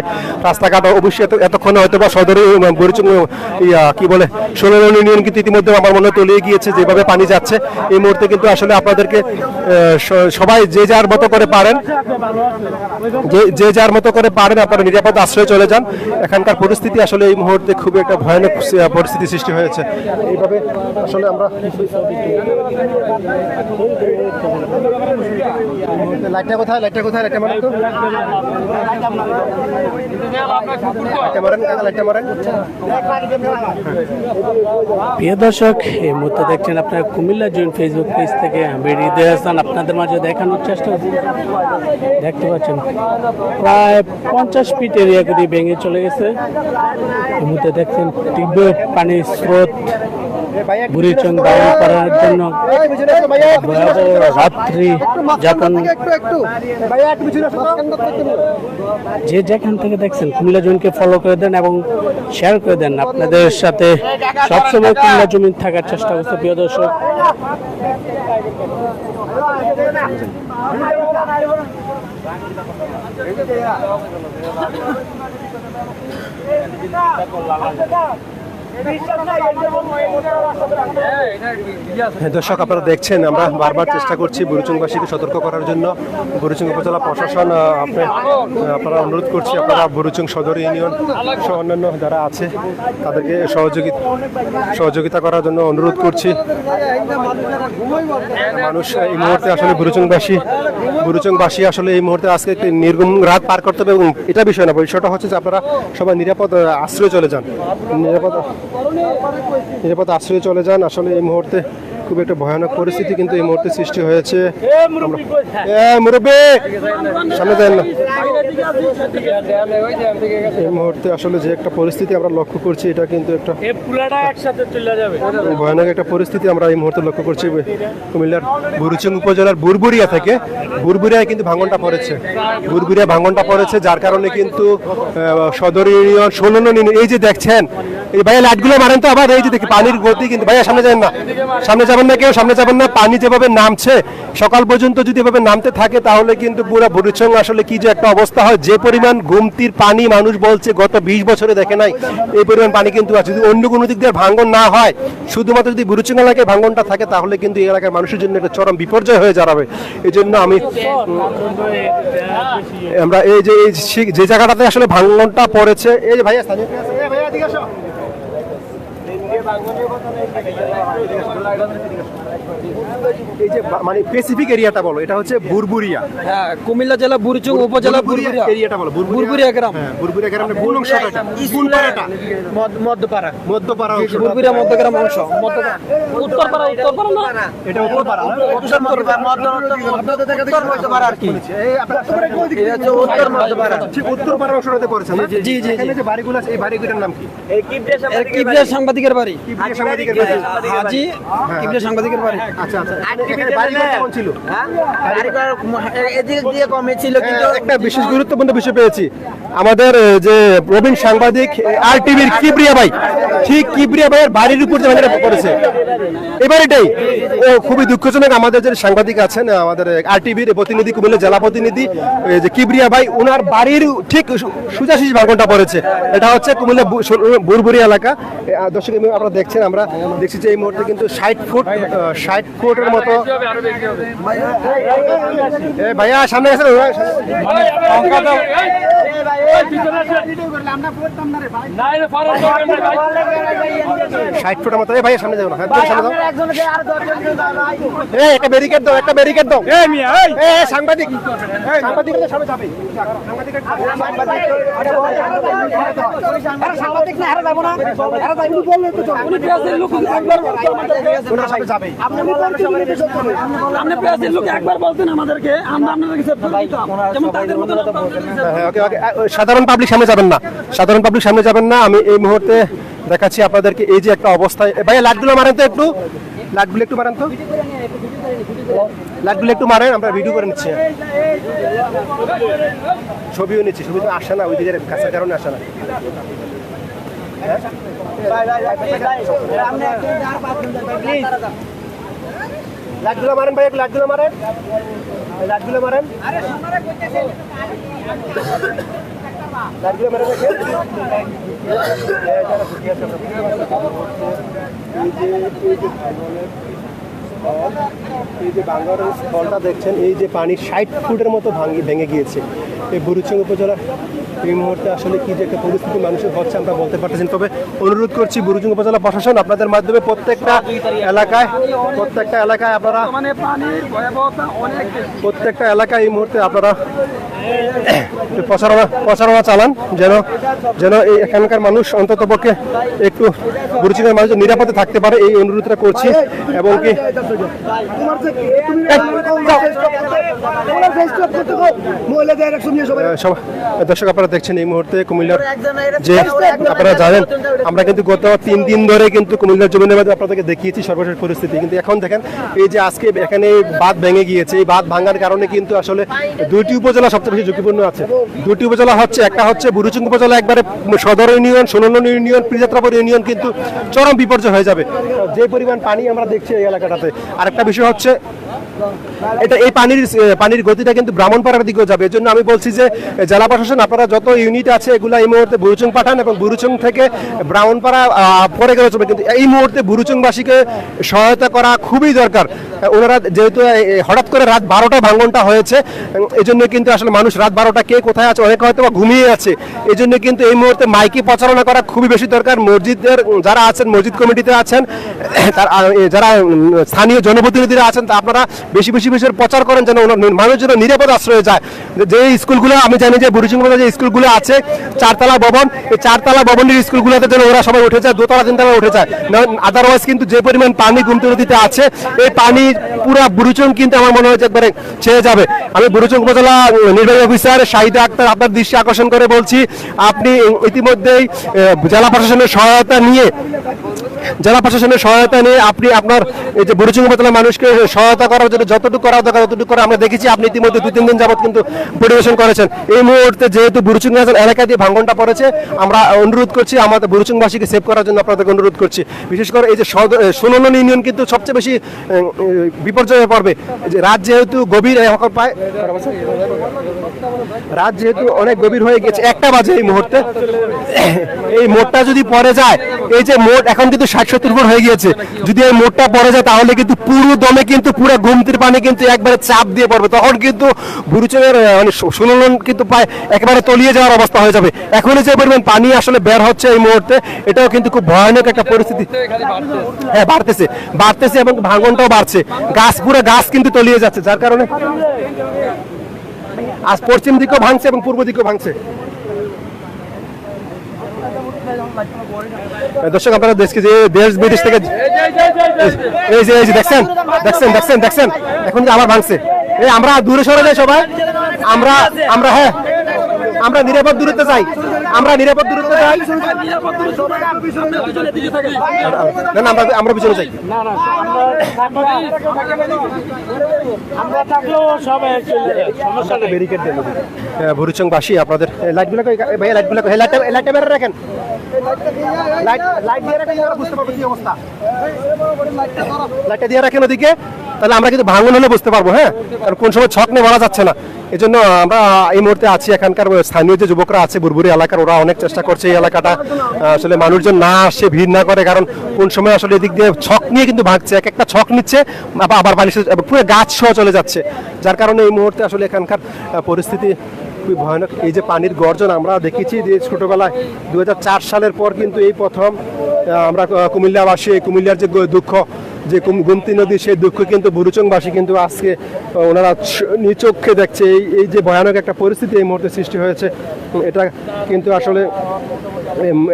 রাস্তাঘাট অবশ্যই এতক্ষণে হয়তো বা সদরে কি বলে 16 ইউনিয়ন কিন্তু ইতিমধ্যে আমার মনে তলিয়ে গিয়েছে যেভাবে পানি যাচ্ছে এই মুহূর্তে কিন্তু আসলে আপনাদেরকে সবাই যে যার মতো করে পারেন আপনারা নিরাপদ আশ্রয়ে চলে যান এখানকার পরিস্থিতি আসলে এই মুহূর্তে খুবই একটা ভয়ানক পরিস্থিতি সৃষ্টি হয়েছে এইভাবে আসলে আমরা লাইটটা কোথায় লাইটটা মারেন তো লাইটটা মারেন প্রিয় দর্শক এই মুহূর্তে দেখছেন আপনার কুমিল্লা জয়েন্ট ফেসবুক পেজ থেকে আমি হৃদয় হাসান আপনাদের মাঝে দেখানোর চেষ্টা দেখতে পাচ্ছেন প্রায় 50 ফিট এরিয়া করে ভেঙে চলে গেছে এই মুহূর্তে দেখছেন তীব্র পানির স্রোত বুড়িচং বাউল করার জন্য রাত্রি যাপন যে যেখান থেকে দেখছেন কুমিল্লা জমিনকে ফলো করে দেন এবং শেয়ার করে দেন আপনাদের সাথে সবসময় কুমিল্লা জমিন থাকার চেষ্টা করছে প্রিয় দর্শক দর্শক আপনারা দেখছেন আমরা বারবার চেষ্টা করছি বুড়িচংবাসীকে সতর্ক করার জন্য বুড়িচং উপজেলা প্রশাসন আপনারা অনুরোধ করছি আপনারা বুড়িচং সদর ইউনিয়ন সহ অন্যান্য যারা আছে তাদেরকে সহযোগিতা করার জন্য অনুরোধ করছি মানুষ এই মুহূর্তে আসলে বুড়িচংবাসী আসলে এই মুহূর্তে আজকে নির্গম রাত পার করতে হবে এবং এটা বিষয় না বিষয়টা হচ্ছে যে আপনারা সবাই নিরাপদ আশ্রয়ে চলে যান নিরাপদ আশ্রয়ে চলে যান আসলে এই মুহূর্তে খুব একটা ভয়ানক পরিস্থিতি কিন্তু এই মুহূর্তে সৃষ্টি হয়েছে মুরব্বী সামনে দেন না এই মুহূর্তে আসলে যে একটা পরিস্থিতি আমরা লক্ষ্য করছি এটা কিন্তু একটা ভয়ানক একটা পরিস্থিতি আমরা এই মুহূর্তে লক্ষ্য করছি কুমিল্লার বুড়িচং উপজেলার বুরবুরিয়ায় কিন্তু ভাঙনটা পড়েছে যার কারণে কিন্তু সদর ইউনিয়ন 16 ইউনিয়ন এই যে দেখছেন এই ভাইয়া লাইটগুলো মারেন তো আবার এই যে দেখি পানির গতি কিন্তু ভাইয়া সামনে যাবেন না সামনে যাবেন না পানি যেভাবে নামছে সকাল পর্যন্ত যদি এভাবে নামতে থাকে তাহলে কিন্তু পুরো বুড়িচং আসলে কি যে একটা অবস্থা হয় যে পরিমাণ গুমতির পানি মানুষ বলছে গত 20 বছরে দেখে নাই এই পরিমাণ পানি কিন্তু আছে যদি অন্য কোনো দিক দিয়ে ভাঙন না হয় শুধুমাত্র যদি বুড়িচং এলাকায় ভাঙনটা থাকে তাহলে কিন্তু এই এলাকার মানুষের জন্য একটা চরম বিপর্যয় হয়ে দাঁড়াবে এই জন্য আমরা এই যে জায়গাটাতে আসলে ভাঙনটা পড়েছে এই যে ভাইয়া স্থানীয় ভাইয়া দিকে আসো এই যে মানে স্পেসিফিক এরিয়াটা বলো এটা হচ্ছে বুরবুরিয়া হ্যাঁ কুমিল্লা জেলা বুড়িচং উপজেলা বুরবুরিয়া এরিয়াটা বলো বুরবুরিয়া গ্রাম বুরবুরিয়া গ্রামের কোন অংশটা এটা কোন পাড়াটা মধ্যপাড়া অংশ বুরবুরিয়া মধ্যগ্রাম অংশ উত্তরপাড়া না এটা উত্তরপাড়া মধ্যপাড়া আর কি এই আপনারা এটা হচ্ছে উত্তর মধ্যপাড়া ঠিক উত্তরপাড়া অংশটাতে পড়েছে না জি এখানে যে বাড়িগুলো আছে এই বাড়িগুলোর নাম কি কিবরিয়া সাংবাদিকের বাড়ি কিবরিয়া সাংবাদিকের বাড়ি হাজি কিবরিয়া সাংবাদিকের পারে। আচ্ছা আচ্ছা, এখানে বাড়িঘর কেমন ছিল? এদিক দিয়ে কমে ছিল কিন্তু একটা বিশেষ গুরুত্বপূর্ণ বিষয় পেয়েছি, আমাদের যে প্রবীণ সাংবাদিক RTV-র কিবরিয়া ভাই, ঠিক কিবরিয়া ভাইয়ের বাড়ির উপর যে ভাঙাটা পড়েছে এবার এটাই ও খুবই দুঃখজনক। আমাদের যে সাংবাদিক আছেন, আমাদের RTV-র প্রতিনিধি, কুমিল্লা জেলা প্রতিনিধি যে কিবরিয়া ভাই, ওনার বাড়ির ঠিক সোজাসুজি ভাঙনটা পড়েছে। এটা হচ্ছে কুমিল্লা বুরবুরি এলাকা। দর্শক আপনারা দেখছেন, আমরা দেখছি যে এই মুহূর্তে কিন্তু 60 ফুটের মতো। ভাইয়া সামনে গেছেন, 60 ফুটের মতো। ভাইয়া সামনে যাও না, সামনে যাও। একটা ব্যারিকেড দাও, একটা ব্যারিকেড দাও। সাংবাদিক সামনে যাবে। আপনি পেঁয়াজের লোক একবার বলতেন আমাদেরকে, আমরা আপনাদেরকে সেভ করে দিতাম। যেমন তাদের মতো সাধারণ পাবলিক সামনে যাবেন না, সাধারণ পাবলিক সামনে যাবেন না। আমি এই মুহূর্তে দেখাচ্ছি আপনাদেরকে এই যে একটা অবস্থায়। ভাইয়া লাইটগুলো মারেন তো, একটু লাইটগুলো একটু মারেন তো, লাইটগুলো একটু মারেন, আমরা ভিডিও করে নিচ্ছি, ছবিও নিচ্ছি। ছবি তো আসে না, ওই দিকের কাছের কারণে আসে না। লাইটগুলো মারেন ভাই, লাইটগুলো মারেন, লাইটগুলো মারেন, লাইটগুলো মারেন। এই যে বাংলার স্থলটা দেখছেন, এই যে পানি 60 ফুটের মতো ভেঙে গিয়েছে এই বুড়িচং উপজেলার। এই মুহূর্তে আসলে কি যে একটা পরিস্থিতি মানুষের হচ্ছে আমরা বলতে পারতেছি না। তবে অনুরোধ করছি বুড়িচং উপজেলা প্রশাসন, আপনাদের মাধ্যমে প্রত্যেকটা এলাকায় আপনারা, মানে পানির ভয়াবহতা অনেক বেশি। প্রত্যেকটা এলাকায় এই মুহূর্তে আপনারা প্রচারণা চালান, যেন এই এখানকার মানুষ অন্ততপক্ষে একটু বুড়িচংয়ের মানুষ নিরাপদে থাকতে পারে, এই অনুরোধটা করছি। এবং কি দর্শক আপনারা দেখছেন এই মুহূর্তে কুমিল্লার যে, আপনারা জানেন আমরা কিন্তু গত 3 দিন ধরে কিন্তু কুমিল্লার যমুনা বাঁধে আপনাদেরকে দেখিয়েছি সর্বশেষ পরিস্থিতি। কিন্তু এখন দেখেন এই যে আজকে এখানে বাঁধ ভেঙে গিয়েছে, এই বাঁধ ভাঙার কারণে কিন্তু আসলে 2টি উপজেলা সবচেয়ে বেশি ঝুঁকিপূর্ণ আছে। 2টি উপজেলা হচ্ছে, একটা হচ্ছে বুড়িচং উপজেলা, একবারে সদর ইউনিয়ন, 16 ইউনিয়ন, পিরজাত্রাপুর ইউনিয়ন কিন্তু চরম বিপর্যয় হয়ে যাবে যে পরিমাণ পানি আমরা দেখছি এই এলাকাটাতে। আরেকটা বিষয় হচ্ছে এই পানির গতিটা কিন্তু ব্রাহ্মণপাড়ার দিকেও যাবে। এজন্য আমি বলছি যে জেলা প্রশাসন, আপনারা যত ইউনিট আছে এগুলা এই মুহূর্তে বুড়িচং পাঠান, এবং বুড়িচং থেকে ব্রাহ্মণপাড়া পরে গেলে চলবে, কিন্তু এই মুহূর্তে বুড়িচংবাসীকে সহায়তা করা খুবই দরকার। ওনারা যেহেতু হঠাৎ করে রাত 12টায় ভাঙনটা হয়েছে, এই জন্য কিন্তু আসলে মানুষ রাত 12টা কে কোথায় আছে, অনেকে হয়তো ঘুমিয়ে আছে, এই জন্য কিন্তু এই মুহূর্তে মাইকে প্রচারণা করা খুবই বেশি দরকার। মসজিদের যারা আছেন, মসজিদ কমিটিতে আছেন, যারা স্থানীয় জনপ্রতিনিধিরা আছেন, তা আপনারা বেশি প্রচার করেন যেন মানুষ যেন নিরাপদ আশ্রয়ে যায়। যে স্কুলগুলো আমি জানি যে বুড়িচং যে স্কুলগুলো আছে, 4তলা ভবন, এই 4তলা ভবনের স্কুলগুলোতে যেন ওরা সবাই উঠে যায়, 2তলা 3তলা উঠে যায়। আদারওয়াইজ কিন্তু যে পরিমাণ পানি গুমতি নদীতে আছে, এই পানি পুরা বুড়িচং কিন্তু আমার মনে হয় একবারে ছেয়ে যাবে। আমি বুড়িচং উপজেলা নির্বাহী অফিসার শাহিদা আক্তার আপনার দৃষ্টি আকর্ষণ করে বলছি, আপনি ইতিমধ্যেই জেলা প্রশাসনের সহায়তা নিয়ে আপনি আপনার এই যে বুড়িচং উপজেলার মানুষকে সহায়তা করার জন্য যতটুকু করা দরকার ততটুকু করে আমরা দেখেছি। আপনি ইতিমধ্যে 2-3 দিন যাবত কিন্তু পরিবেশন করেছেন। এই মুহূর্তে যেহেতু বুড়িচং এলাকা দিয়ে ভাঙনটা পড়েছে, আমরা অনুরোধ করছি আমাদের বুড়িচংবাসীকে সেভ করার জন্য আপনাদেরকে অনুরোধ করছি। বিশেষ করে এই যে 16 ইউনিয়ন কিন্তু সবচেয়ে বেশি বিপর্যয়ে পড়বে। যে রাত যেহেতু গভীর, রাত যেহেতু অনেক গভীর হয়ে গেছে, 1টা বাজে এই মুহূর্তে, এই মোড়টা যদি পড়ে যায়, এই যে মোট এখন কিন্তু 60-70 ফুট হয়ে গিয়েছে, যদি এই মোড়টা পড়ে যায় তাহলে কিন্তু পুরো দমে কিন্তু পুরো গুমতির পানি কিন্তু একবারে চাপ দিয়ে পড়বে। তখন কিন্তু বুড়িচংয়ের মানে 16 কিন্তু প্রায় একেবারে তলিয়ে যাওয়ার অবস্থা হয়ে যাবে। এখনই যে পরিমাণ পানি আসলে বের হচ্ছে এই মুহূর্তে, এটাও কিন্তু খুব ভয়ানক একটা পরিস্থিতি। হ্যাঁ, বাড়তেছে এবং ভাঙনটাও বাড়ছে, পুরো গাছ কিন্তু তলিয়ে যাচ্ছে, যার কারণে আজ পশ্চিম দিকেও ভাঙছে এবং পূর্ব দিকেও ভাঙছে। দর্শক আপনারা দেশ বিদেশ থেকে এই যে দেখছেন এখন আবার ভাঙছে। আমরা দূরে সরে যাই সবাই, আমরা হ্যাঁ আমরা নিরাপদ দূরত্বে যাই, আমরা নিরাপদ দূরত্বে যাই। না না, আমরা পিছনে যাই। আমরা থাকলেও সব সমস্যা নেই। ব্যারিকেড দেন বুড়িচংবাসী আপনাদের লাইটগুলো ভাইয়া লাইটগুলো লাইটটা বের রাখেন, লাইট দিয়ে রাখেন, বুঝতে পারবো কি অবস্থা। লাইটটা দিয়ে রাখেন ওদিকে, তাহলে আমরা কিন্তু ভাঙন হলে বুঝতে পারবো। হ্যাঁ, কারণ কোন সময় ছক নিয়ে বলা যাচ্ছে না। এই জন্য আমরা এই মুহূর্তে আছি এখানকার স্থানীয় যে যুবকরা আছে বুরবুরি এলাকার, ওরা অনেক চেষ্টা করছে এই এলাকাটা আসলে মানুষজন না আসে, ভিড় না করে। কারণ কোন সময় আসলে এদিক দিয়ে ছক নিয়ে কিন্তু ভাগছে, এক একটা ছক নিচ্ছে আবার বালিশের পুরো গাছ সহ চলে যাচ্ছে, যার কারণে এই মুহূর্তে আসলে এখানকার পরিস্থিতি খুবই ভয়ানক। এই যে পানির গর্জন আমরা দেখেছি যে ছোটবেলায় 2004 সালের পর কিন্তু এই প্রথম আমরা কুমিল্লাবাসী, কুমিল্লার যে দুঃখ, যে গুমতি নদী, সেই দুঃখ কিন্তু বুড়িচংবাসী কিন্তু আজকে ওনারা নিচক্ষে দেখছে। এই যে ভয়ানক একটা পরিস্থিতি এই মুহূর্তে সৃষ্টি হয়েছে, এটা কিন্তু আসলে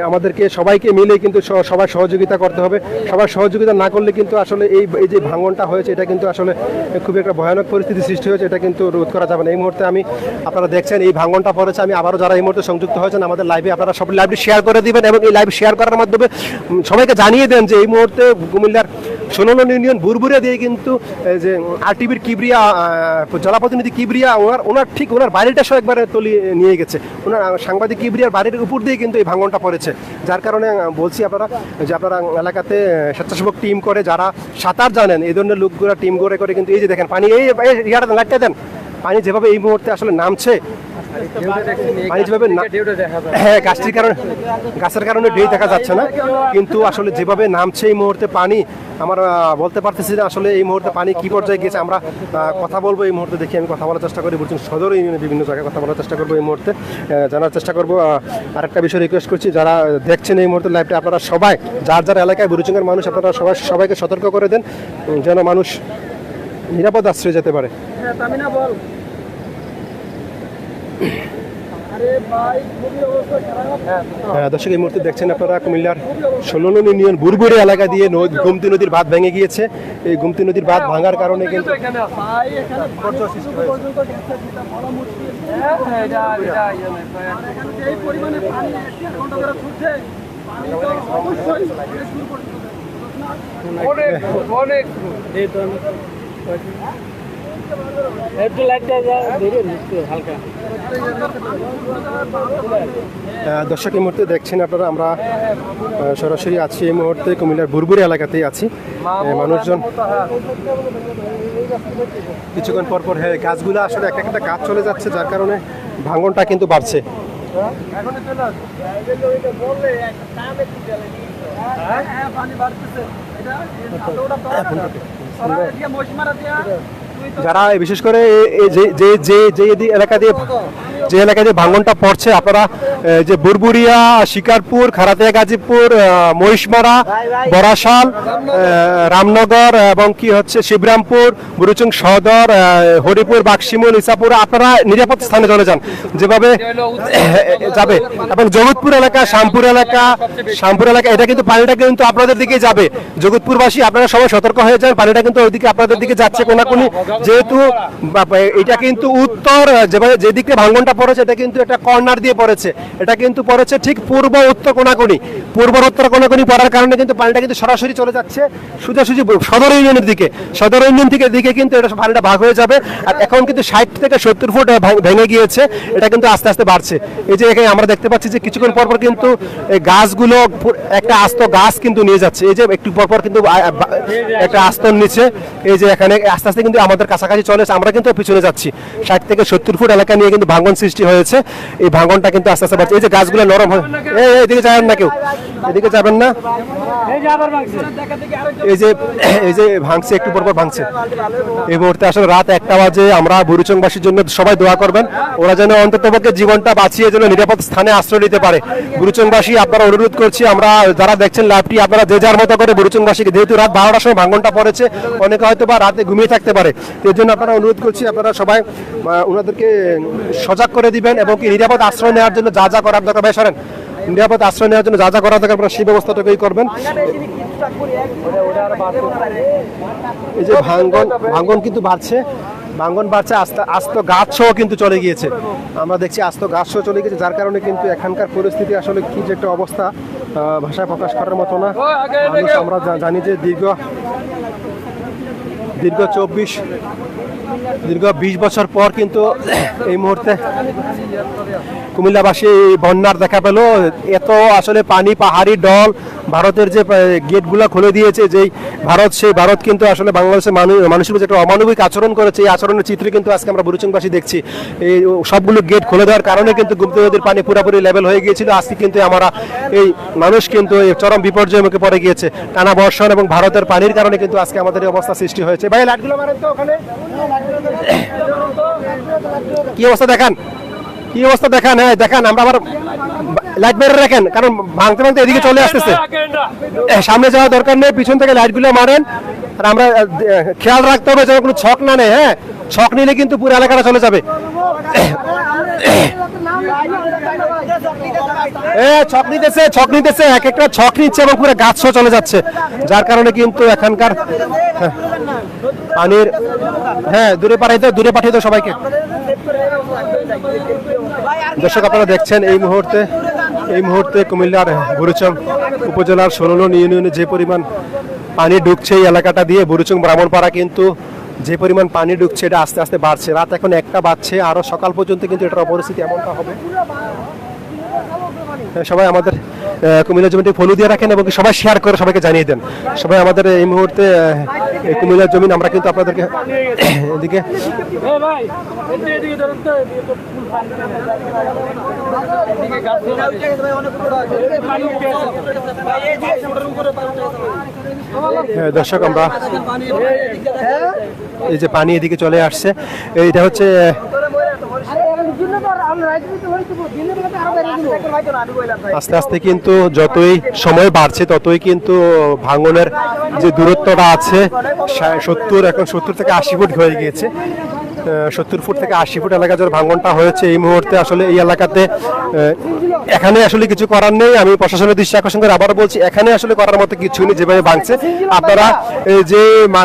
আমাদেরকে সবাইকে মিলে কিন্তু সবাই সহযোগিতা করতে হবে। সবাই সহযোগিতা না করলে কিন্তু আসলে এই যে ভাঙনটা হয়েছে, এটা কিন্তু আসলে খুবই একটা ভয়ানক পরিস্থিতি সৃষ্টি হয়েছে, এটা কিন্তু রোধ করা যাবে না। এই মুহূর্তে আপনারা দেখছেন এই ভাঙনটা পড়েছে। আমি আবারও যারা এই মুহূর্তে সংযুক্ত হয়েছেন আমাদের লাইভে, আপনারা সব লাইভটি শেয়ার করে দিবেন এবং এই লাইভ শেয়ার করার মাধ্যমে সবাইকে জানিয়ে দেন যে এই মুহূর্তে কুমিল্লার 16 নং ইউনিয়ন বুরবুরিয়া দিয়ে কিন্তু যে আরটিভির কিবরিয়া জনপ্রতিনিধি কিবরিয়া ওনার বাড়িটা সহ একবারে তলিয়ে নিয়ে গেছে। ওনার সাংবাদিক কিবরিয়ার বাড়ির উপর দিয়ে কিন্তু এই ভাঙনটা পড়েছে, যার কারণে বলছি আপনারা যে আপনারা এলাকাতে স্বেচ্ছাসেবক টিম করে যারা সাঁতার জানেন, এই ধরনের লোকগুলো টিম করে কিন্তু এই যে দেখেন পানি, এই লাইটটা দেন, পানি যেভাবে এই মুহূর্তে আসলে নামছে, পানি যেভাবে হ্যাঁ গাছের কারণে ঢেউ দেখা যাচ্ছে না, কিন্তু আসলে যেভাবে নামছে এই মুহূর্তে পানি, আমরা বলতে পারতেছি না আসলে এই মুহূর্তে পানি কি পর্যায়ে গেছে। আমরা কথা বলবো এই মুহূর্তে, দেখি আমি কথা বলার চেষ্টা করি বুঝছেন সদর ইউনিয়নের বিভিন্ন জায়গায় কথা বলার চেষ্টা করবো এই মুহূর্তে, জানার চেষ্টা করবো। আরেকটা বিষয় রিকোয়েস্ট করছি, যারা দেখছেন এই মুহূর্তে লাইভটা, আপনারা সবাই যার এলাকায় বুড়িচংয়ের মানুষ, আপনারা সবাইকে সতর্ক করে দেন যেন মানুষ নিরাপদ আশ্রয়ে যেতে পারে। দর্শক এই মুহূর্তে দেখছেন আপনারা কুমিল্লার 16 নং ইউনিয়ন বুরবুরি এলাকা দিয়ে গুমতি নদীর বাঁধ ভেঙে গিয়েছে। এই গুমতি নদীর বাঁধ ভাঙার কারণে কিন্তু দর্শক এই মুহূর্তে দেখছেন আপনারা, আমরা সরাসরি আছি এই মুহূর্তে কুমিল্লার বুরবুরি এলাকাতেই আছি। মানুষজন কিছুক্ষণ পর গাছগুলো আসলে একটা গাছ চলে যাচ্ছে, যার কারণে ভাঙনটা কিন্তু বাড়ছে। যারা বিশেষ করে যে এলাকা দিয়ে ভাঙনটা পড়ছে, আপনারা যে বুরবুরিয়া, শিকারপুর, খারাতিয়া, গাজীপুর, মহিষমারা, বরাশাল, রামনগর এবং কি হচ্ছে শিবরামপুর, বুড়িচং সদর, হরিপুর, বাক্সিমুল, ইসাপুর, আপনারা নিরাপদ স্থানে চলে যান যেভাবে যাবে। এবং জগৎপুর এলাকা, শ্যামপুর এলাকা, এটা কিন্তু পানিটা কিন্তু আপনাদের দিকে যাবে। জগৎপুরবাসী আপনারা সবাই সতর্ক হয়ে যান, পানিটা কিন্তু ওইদিকে আপনাদের দিকে যাচ্ছে কোনাকুনি, যেহেতু এটা কিন্তু উত্তর যেদিকে ভাঙনটা পড়েছে, এটা কিন্তু একটা কর্নার দিয়ে পড়েছে, এটা কিন্তু পড়েছে ঠিক পূর্ব উত্তর কোনাকুনি পড়ার কারণে কিন্তু পানিটা কিন্তু সরাসরি চলে যাচ্ছে সোজাসুজি সদর ইউনিয়নের দিকে। সদর ইউনিয়ন দিকে কিন্তু এটা পানিটা ভাগ হয়ে যাবে। আর এখন কিন্তু 60 থেকে 70 ফুট ভেঙে গিয়েছে, এটা কিন্তু আস্তে আস্তে বাড়ছে। এই যে এখানে আমরা দেখতে পাচ্ছি যে কিছুক্ষণ পর কিন্তু এই গাছগুলো একটা আস্ত গাছ কিন্তু নিয়ে যাচ্ছে। এই যে একটু পর কিন্তু একটা আস্তর নিচে, এই যে এখানে আস্তে আস্তে কিন্তু আমাদের কাছাকাছি চলে এসে আমরা কিন্তু পিছনে যাচ্ছি। 60 থেকে 70 ফুট এলাকা নিয়ে কিন্তু ভাঙন সৃষ্টি হয়েছে। এই ভাঙনটা কিন্তু আস্তে আস্তে বাড়ছে। এই যে গাছগুলো নরম হয়, এদিকে যাবেন না, কেউ এদিকে যাবেন না, এই যে ভাঙছে, একটু পর ভাঙছে। এই মুহূর্তে আসলে রাত 1টা বাজে। আমরা বুড়িচংবাসীর জন্য সবাই দোয়া করবেন, ওরা যেন অন্ততপক্ষে জীবনটা বাঁচিয়ে যেন নিরাপদ স্থানে আশ্রয় নিতে পারে। বুড়িচংবাসী আপনারা অনুরোধ করছি, আমরা যারা দেখছেন লাইভটি, আপনারা যে যার মতো করে বুড়িচংবাসীকে, যেহেতু রাত 12টার সময় ভাঙনটা পড়েছে, অনেকে হয়তো বা রাতে ঘুমিয়ে থাকতে পারে, এর জন্য আপনারা অনুরোধ করছি আপনারা সবাই ওনাদেরকে সজাগ করে দিবেন এবং কি নিরাপদ আশ্রয় নেওয়ার জন্য যা করার দরকার, ভাই সরেন, নিরাপদ আশ্রয় নেওয়ার জন্য যা করার দরকার আপনারা সেই ব্যবস্থাটাকেই করবেন। এই যে ভাঙন কিন্তু বাড়ছে, ভাঙ্গন বাড়ছে, আস্ত গাছও কিন্তু চলে গিয়েছে। আমরা দেখছি আস্ত গাছও চলে গিয়েছে, যার কারণে কিন্তু এখানকার পরিস্থিতি আসলে কি যে একটা অবস্থা ভাষায় প্রকাশ করার মতো না। মানুষ আমরা জানি যে দীর্ঘ 20 বছর পর কিন্তু এই মুহূর্তে কুমিল্লাবাসী বন্যার দেখা পেল। এত আসলে পানি, পাহাড়ি ডল, ভারতের যে গেটগুলো খুলে দিয়েছে যেই ভারত, সেই ভারত কিন্তু আসলে বাংলাদেশের মানুষের যে একটা অমানবিক আচরণ করেছে, এই আচরণের চিত্র কিন্তু আজকে আমরা বুড়িচংবাসী দেখছি। এই সবগুলো গেট খুলে দেওয়ার কারণে কিন্তু গুপ্ত নদীর পানি পুরোপুরি লেভেল হয়ে গিয়েছিল। আজকে কিন্তু আমরা এই মানুষ কিন্তু এই চরম বিপর্যয়ের মুখে পড়ে গিয়েছে। টানা বর্ষণ এবং ভারতের পানির কারণে কিন্তু আজকে আমাদের এই অবস্থা সৃষ্টি হয়েছে। ভাই লাইটগুলো মারেন তো ওখানে, কি অবস্থা দেখান, কি অবস্থা দেখান। হ্যাঁ দেখান, আমরা আবার লাইট মেরে রাখেন, কারণ ভাঙতে ভাঙতে এদিকে চলে আসতেছে। সামনে যাওয়ার দরকার নেই, পিছন থেকে লাইটগুলো মারেন। আর আমরা খেয়াল রাখতে হবে যেন কোনো ছক না নেই। হ্যাঁ, ছক নিলে কিন্তু পুরো এলাকাটা চলে যাবে। ছক নিতেছে, এক একটা ছক নিচ্ছে এবং পুরো গাছ চলে যাচ্ছে, যার কারণে কিন্তু এখানকার পানির দূরে পাঠিয়ে দাও সবাইকে। দর্শক আপনারা দেখছেন এই মুহূর্তে কুমিল্লার বুড়িচং উপজেলার 16 ইউনিয়নে যে পরিমাণ পানি ঢুকছে এই এলাকাটা দিয়ে, বুড়িচং ব্রাহ্মণপাড়া কিন্তু যে পরিমাণ পানি ঢুকছে এটা আস্তে আস্তে বাড়ছে। রাত এখন 1টা বাজছে, আরো সকাল পর্যন্ত কিন্তু এটার পরিস্থিতি এমনটা হবে। সবাই আমাদের কুমিল্লা জমিটি ফলো দিয়ে রাখেন এবং সবাই শেয়ার করে সবাইকে জানিয়ে দেন। সবাই আমাদের এই মুহূর্তে কুমিল্লার জমিন আমরা কিন্তু আপনাদেরকে এদিকে দর্শক আমরা এই যে পানি এদিকে চলে আসছে, এইটা হচ্ছে আস্তে আস্তে কিন্তু যতই সময় বাড়ছে ততই কিন্তু ভাঙনের যে দূরত্বটা আছে 70 থেকে 80 ফুট হয়ে গিয়েছে। 70 ফুট থেকে 80 ফুট এলাকা জুড়ে ভাঙনটা হয়েছে এই মুহূর্তে। আসলে এই এলাকাতে এখানে আসলে কিছু করার নেই। আমি প্রশাসনের দৃষ্টি আকর্ষণ করে আবার বলছি, এখানে আসলে করার মতো কিছু নেই যেভাবে ভাঙছে। আপনারা যে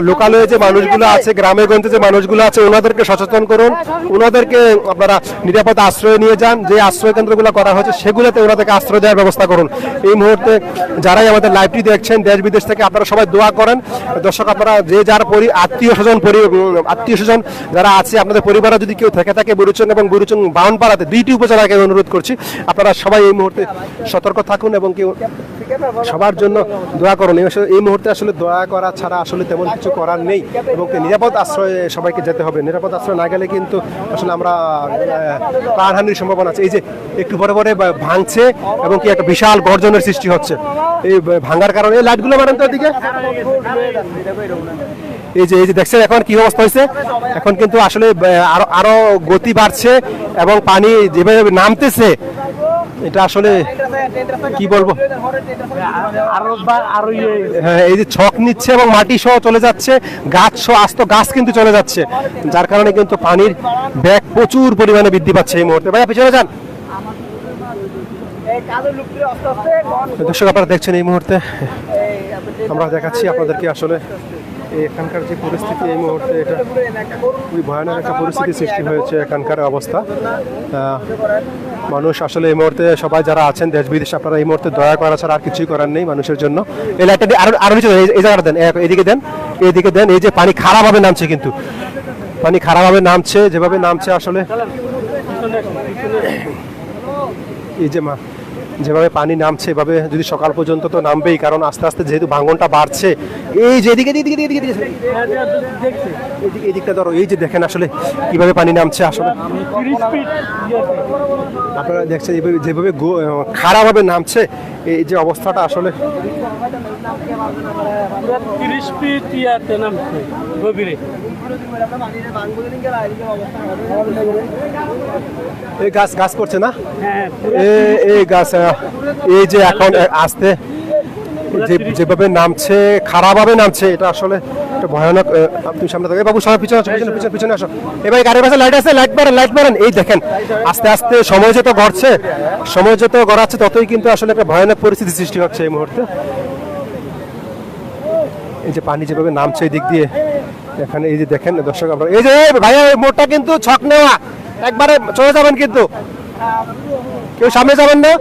লোকাল যে মানুষগুলো আছে, গ্রামে গঞ্জে যে মানুষগুলো আছে, ওনাদেরকে সচেতন করুন, ওনাদেরকে আপনারা নিরাপদ আশ্রয় নিয়ে যান। যে আশ্রয় কেন্দ্রগুলো করা হয়েছে সেগুলোতে ওনাদেরকে আশ্রয় দেওয়ার ব্যবস্থা করুন। এই মুহূর্তে যারাই আমাদের লাইভটি দেখছেন দেশ বিদেশ থেকে, আপনারা সবাই দোয়া করেন। দর্শক আপনারা যে যার আত্মীয় স্বজন যারা আছে, আপনাদের পরিবারে যদি কেউ থেকে থাকে বুড়িচং এবং বুড়িচং ব্রাহ্মণপাড়াতে, 2টি উপজেলাকে অনুরোধ করছি আপনারা সবাই এই মুহূর্তে সতর্ক থাকুন এবং কেউ সবার জন্য দোয়া করুন। এই মুহূর্তে আসলে দোয়া করা ছাড়া আসলে তেমন কিছু করার নেই এবং নিরাপদ আশ্রয়ে সবাইকে যেতে হবে। নিরাপদ আশ্রয় না গেলে কিন্তু আসলে আমরা প্রাণহানির সম্ভাবনা আছে। এই যে একটু পরে পরে ভাঙছে এবং কি একটা বিশাল গর্জনের সৃষ্টি হচ্ছে এই ভাঙার কারণে। এই লাইটগুলো মারেন তো এদিকে। এই যে দেখছেন এখন কি অবস্থা হয়েছে। এখন কিন্তু আসলে আরো গতি বাড়ছে এবং পানি যেভাবে নামতেছে, এটা আসলে কি বলবো, হ্যাঁ এই যে ছক নিচ্ছে এবং মাটি সহ চলে যাচ্ছে, গাছ সহ আস্ত গাছ কিন্তু চলে যাচ্ছে, যার কারণে কিন্তু পানির ব্যাগ প্রচুর পরিমাণে বৃদ্ধি পাচ্ছে এই মুহূর্তে। ভাইয়া পিছনে যান। দর্শক আপনারা দেখছেন এই মুহূর্তে আমরা দেখাচ্ছি আপনাদেরকে আসলে এখানকার যে পরিস্থিতি এই মুহূর্তে, এটা খুবই ভয়ানক একটা পরিস্থিতি সৃষ্টি হয়েছে এখানকার অবস্থা। মানুষ আসলে এই মুহূর্তে সবাই যারা আছেন দেশ বিদেশে, আপনারা এই মুহূর্তে দয়া করা ছাড়া আর কিছুই করার নেই মানুষের জন্য। এই লাইটটা দিয়ে আরো নিচে এই জায়গাটা দেন, এদিকে দেন, এইদিকে দেন। এই যে পানি খারাপভাবে নামছে, কিন্তু পানি খারাপভাবে নামছে, যেভাবে নামছে আসলে এই যে যেভাবে পানি নামছে এভাবে যদি সকাল পর্যন্ত তো নামবেই, কারণ আস্তে আস্তে যেহেতু ভাঙনটা বাড়ছে। এই যে এদিকটা ধরো, এই যে দেখেন আসলে কিভাবে পানি নামছে। আসলে আপনারা দেখছেন যেভাবে খারাপভাবে নামছে, এই যে অবস্থাটা আসলে এই গাছ পড়ছে না, এই গাছ এই যে এখন আস্তে যেভাবে নামছে, খারাপভাবে নামছে, এটা আসলে একটা ভয়ানক। তুমি সামনে থাকবে বাবু, সবাই পিছনে আসো। এবার গাড়ির পাশে লাইট আছে, লাইট মারেন। এই দেখেন আস্তে আস্তে সময় যত গড়াচ্ছে ততই কিন্তু আসলে একটা ভয়ানক পরিস্থিতি সৃষ্টি হচ্ছে এই মুহূর্তে। এই যে পানি যেভাবে নামছে এই দিক দিয়ে, এখানে এই যে দেখেন দর্শক আপনারা, এই যে ভাইয়া এই মোড়টা কিন্তু ছক নেওয়া, একবারে চলে যাবেন কিন্তু কেউ সামনে যাবেন না।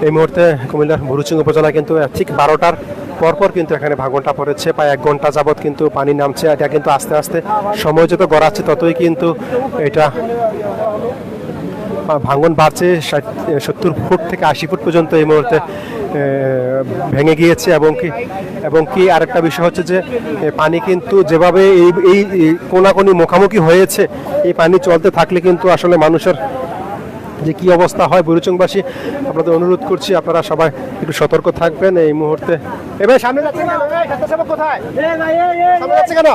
এই মুহূর্তে কুমিল্লার বুড়িচং উপজেলা কিন্তু ঠিক 12টার পরপর কিন্তু এখানে ভাঙনটা পড়েছে, প্রায় 1 ঘন্টা যাবত কিন্তু পানি নামছে। এটা কিন্তু আস্তে আস্তে সময় যত গড়াচ্ছে ততই কিন্তু এটা ভাঙন বাড়ছে, 70 ফুট থেকে 80 ফুট পর্যন্ত এই মুহূর্তে ভেঙে গিয়েছে। এবং কি আরেকটা বিষয় হচ্ছে যে পানি কিন্তু যেভাবে এই কোনাকুনি মুখামুখি হয়েছে, এই পানি চলতে থাকলে কিন্তু আসলে মানুষের যে কি অবস্থা হয়। বুড়িচংবাসী আপনাদের অনুরোধ করছি আপনারা সবাই একটু সতর্ক থাকবেন এই মুহূর্তে। এবার সামনে যাচ্ছে কেন? স্বেচ্ছাসেবক কোথায়? সামনে যাচ্ছে কেন?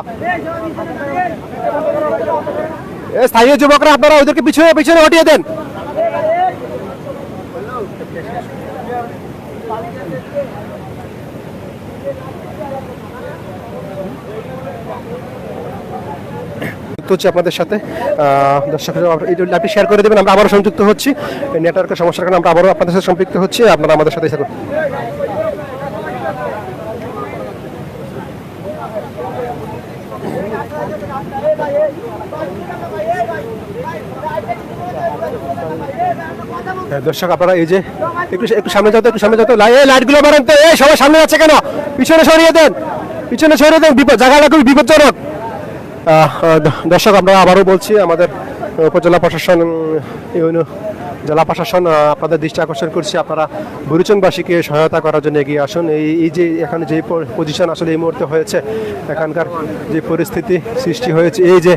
স্থানীয় যুবকরা আপনারা ওদেরকে পিছনে পিছনে হটিয়ে দেন। হচ্ছে আপনাদের সাথে দর্শকরা আপনি শেয়ার করে দেবেন, আমরা আবারও সংযুক্ত হচ্ছি। নেটওয়ার্কের সমস্যার কারণে আমরা আবারও আপনাদের সাথে সম্পৃক্ত হচ্ছি, আপনারা আমাদের সাথে থাকুন। দর্শক আপনারা এই যে একটু সামনে যাও তো, একটু সামনে যাও তো, লাইটগুলো বাড়ান তো। এই সবাই সামনে যাচ্ছে কেন? পিছনে সরিয়ে দেন, পিছনে সরিয়ে দেন, জায়গাটা খুবই বিপজ্জনক। দর্শক আমরা আবারও বলছি, আমাদের উপজেলা প্রশাসন, জেলা প্রশাসন আপনাদের দৃষ্টি আকর্ষণ করছি, আপনারা বুড়িচংবাসীকে সহায়তা করার জন্য এগিয়ে আসুন। এই যে এখানে যে পজিশন আসলে এই মুহূর্তে হয়েছে, এখানকার যে পরিস্থিতি সৃষ্টি হয়েছে, এই যে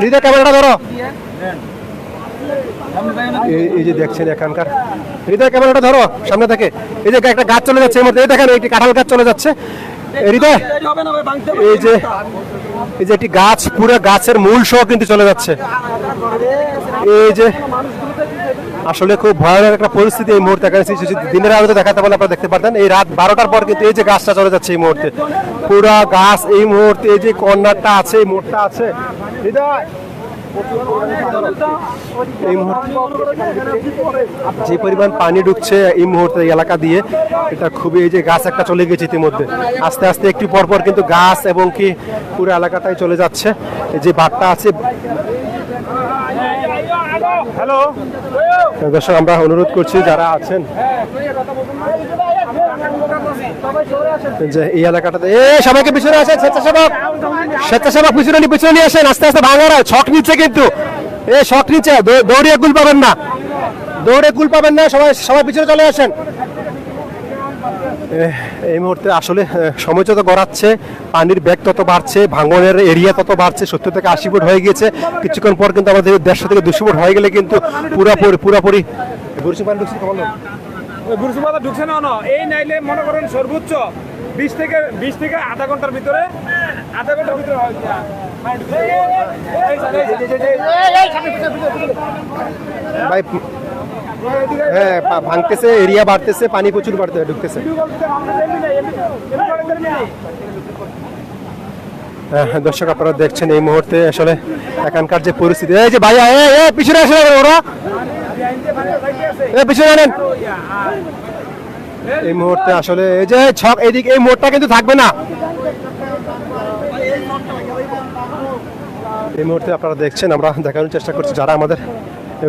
হৃদয় ক্যামেরাটা ধরো, এই যে দেখছেন এখানকার, হৃদয় ক্যামেরাটা ধরো সামনে থেকে, এই যে একটা গাছ চলে যাচ্ছে এই মুহূর্তে, এই দেখেন একটি কাঁঠাল গাছ চলে যাচ্ছে। হৃদয় এই যে একটি গাছ, পুরো গাছের মূল সহ কিন্তু চলে যাচ্ছে। এই যে আসলে খুব ভয়ানক একটা পরিস্থিতি এই মুহূর্তে। দিনের আলোতে দেখাতে পারলে আপনারা দেখতে পারতেন, এই রাত 12টার পর কিন্তু এই যে গাছটা চলে যাচ্ছে এই মুহূর্তে, পুরা গাছ এই মুহূর্তে, এই যে কর্নারটা আছে, এই মোড়টা আছে, হৃদয় এই মুহূর্তে যে পরিমাণ পানি ঢুকছে এই মুহূর্তে এলাকা দিয়ে, এটা খুবই, এই যে গাছ একটা চলে গেছে ইতিমধ্যে, আস্তে আস্তে একটু পরপর কিন্তু গাছ এবং কি পুরো এলাকাটাই চলে যাচ্ছে। এই যে বাঁধটা আছে, হ্যালো দর্শক আমরা অনুরোধ করছি যারা আছেন যে এই এলাকাটাতে, সবাইকে পিছনে আসেন, স্বেচ্ছাসেবক পিছনে নিয়ে আসেন, আস্তে আস্তে ভাঙারা ছক নিচ্ছে কিন্তু, শক নিচ্ছে, দৌড়িয়ে কুল পাবেন না, সবাই পিছনে চলে আসেন। এই মুহূর্তে আসলে সময় যত গড়াচ্ছে, পানির বেগ তত বাড়ছে, ভাঙনের এরিয়া তত বাড়ছে, 70 থেকে 80 ফুট হয়ে গিয়েছে। কিছুক্ষণ পর কিন্তু আমাদের 150 থেকে 200 ফুট হয়ে গেলে কিন্তু পুরাপুরি গুরুসুমাদা ঢুকছে না, এই নাইলে মনে করেন সর্বোচ্চ 20 থেকে আধা ঘন্টার ভিতরে ভাই, হ্যাঁ ভাঙতেছে, এরিয়া বাড়তেছে, পানি প্রচুর ঢুকতেছে। দর্শক আপনারা দেখছেন এই মুহূর্তে আসলে এখানকার যে পরিস্থিতি, এই যে ভাইয়া পিছনে আসে ওরা, পিছনে আনেন। এই মুহূর্তে আসলে এই যে ছক, এইদিকে এই মোড়টা কিন্তু থাকবে না। এই মুহূর্তে আপনারা দেখছেন, আমরা দেখানোর চেষ্টা করছি, যারা আমাদের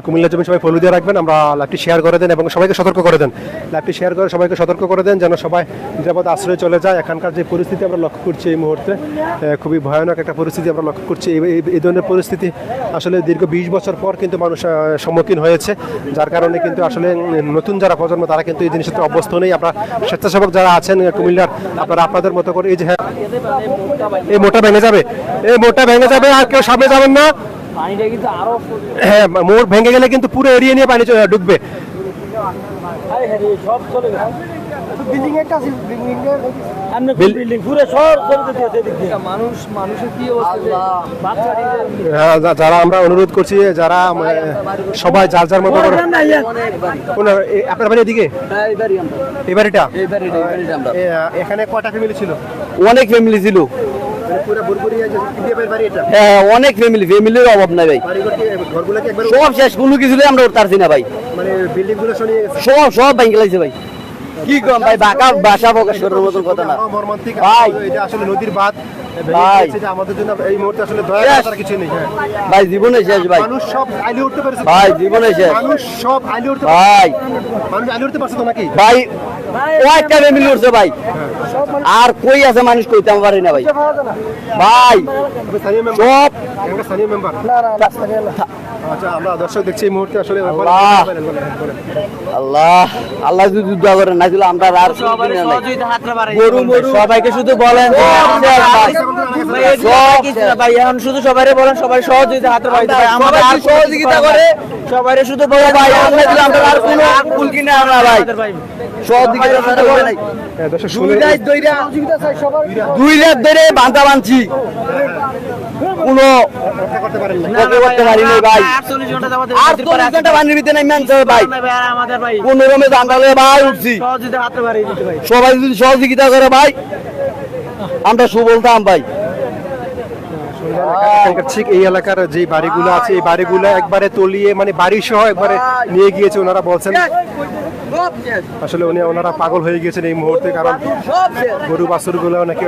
কুমিল্লা জমি সবাই ফলো দিয়ে রাখবেন, আমরা লাইভটি শেয়ার করে দেন এবং সবাইকে সতর্ক করে দেন, লাইভটি শেয়ার করে সবাইকে সতর্ক করে দেন যেন সবাই নিরাপদ আশ্রয়ে চলে যায়। এখানকার যে পরিস্থিতি আমরা লক্ষ্য করছি এই মুহূর্তে, খুবই ভয়ানক একটা পরিস্থিতি আমরা লক্ষ্য করছি। এই ধরনের পরিস্থিতি আসলে দীর্ঘ 20 বছর পর কিন্তু মানুষ সম্মুখীন হয়েছে, যার কারণে কিন্তু আসলে নতুন যারা প্রজন্ম তারা কিন্তু এই জিনিসের অভ্যস্ত নেই। আমরা স্বেচ্ছাসেবক যারা আছেন কুমিল্লার, আপনারা আপনাদের মতো করে, এই যে হ্যাঁ এই মোটা ভেঙে যাবে, আর কেউ সামনে যাবেন না। হ্যাঁ, মোড় ভেঙে গেলে কিন্তু পুরো এরিয়া নিয়ে পানি ঢুকবে। যারা আমরা অনুরোধ করছি, যারা সবাই যার যার মতো করে, আপনার বাড়ি এদিকে এই বাড়িটা, এখানে কয়টা ফ্যামিলি ছিল? অনেক ফ্যামিলি ছিল, পুরো বুরবুরি ইন্ডিয়া বাড়ি এটা হ্যাঁ অনেক ফ্যামিলির অভাব নাই ভাই, ঘরগুলো কি একবার সব শেষ, কোনো কিছু আমরা উঠতারছি না ভাই, মানে বিল্ডিং গুলো সরিয়ে গেছে সব ভেঙে লাগছে ভাই। কি কম ভাই, বাঁকা বাসা প্রকাশ করার মতন কথা না মর্মান্তিক ভাই। এটা আসলে নদীর বাঁধ ভাই। এটা আমাদের জন্য এই মুহূর্তে আসলে দয়া করার কিছু নেই। হ্যাঁ ভাই, জীবনে শেষ ভাই, মানুষ সব আইলে উঠতে পারছে ভাই জীবনে শেষ মানুষ সব আইলে উঠতে ভাই, মানুষ আইলে উঠতে পারছে তো নাকি ভাই ও একটা ফ্যামিলি উঠছে ভাই, আর কই আছে মানুষ কইতে পারি না ভাই, ভাই স্থানীয় মেম্বার সব একটা স্থানীয় মেম্বার আচ্ছা আমরা দর্শক দেখছি এই মুহূর্তে আসলে আল্লাহ। আল্লাহ আল্লাহ যদি দোয়া করেন না দিলে আমরা আর গরু মরু সবাইকে শুধু বলেন যে সব কিছু না ভাই, এখন শুধু সবাইরে বলেন সবাই সহযোগিতা হাতে পাইতে ভাই, আমাদের আর সহযোগিতা করে সবাইরে শুধু বলে ভাই আমরা দিলে আমরা আর কোনো ভুল কিনা আমরা ভাই সহযোগিতা করে বলে নাই, দর্শক দুই রাত ধরে বাঁধা বাঁধছি কোনো করতে পারেন না করতে পারি নাই ভাই, 48 ঘন্টা পানির ভিতরে নাই মানছে ভাই, কোন রকমে জানলে ভাই উঠছি, সবাই যদি সহযোগিতা করে ভাই আমরা বলতাম ভাই। ঠিক এই এলাকার যে বাড়িগুলো আছে এই বাড়িগুলো একবারে তলিয়ে মানে বাড়ি সহ একবারে নিয়ে গিয়েছে ওনারা বলছেন। আসলে ওনারা পাগল হয়ে গিয়েছেন এই মুহূর্তে, কারণ গরু বাছুর গুলো নাকি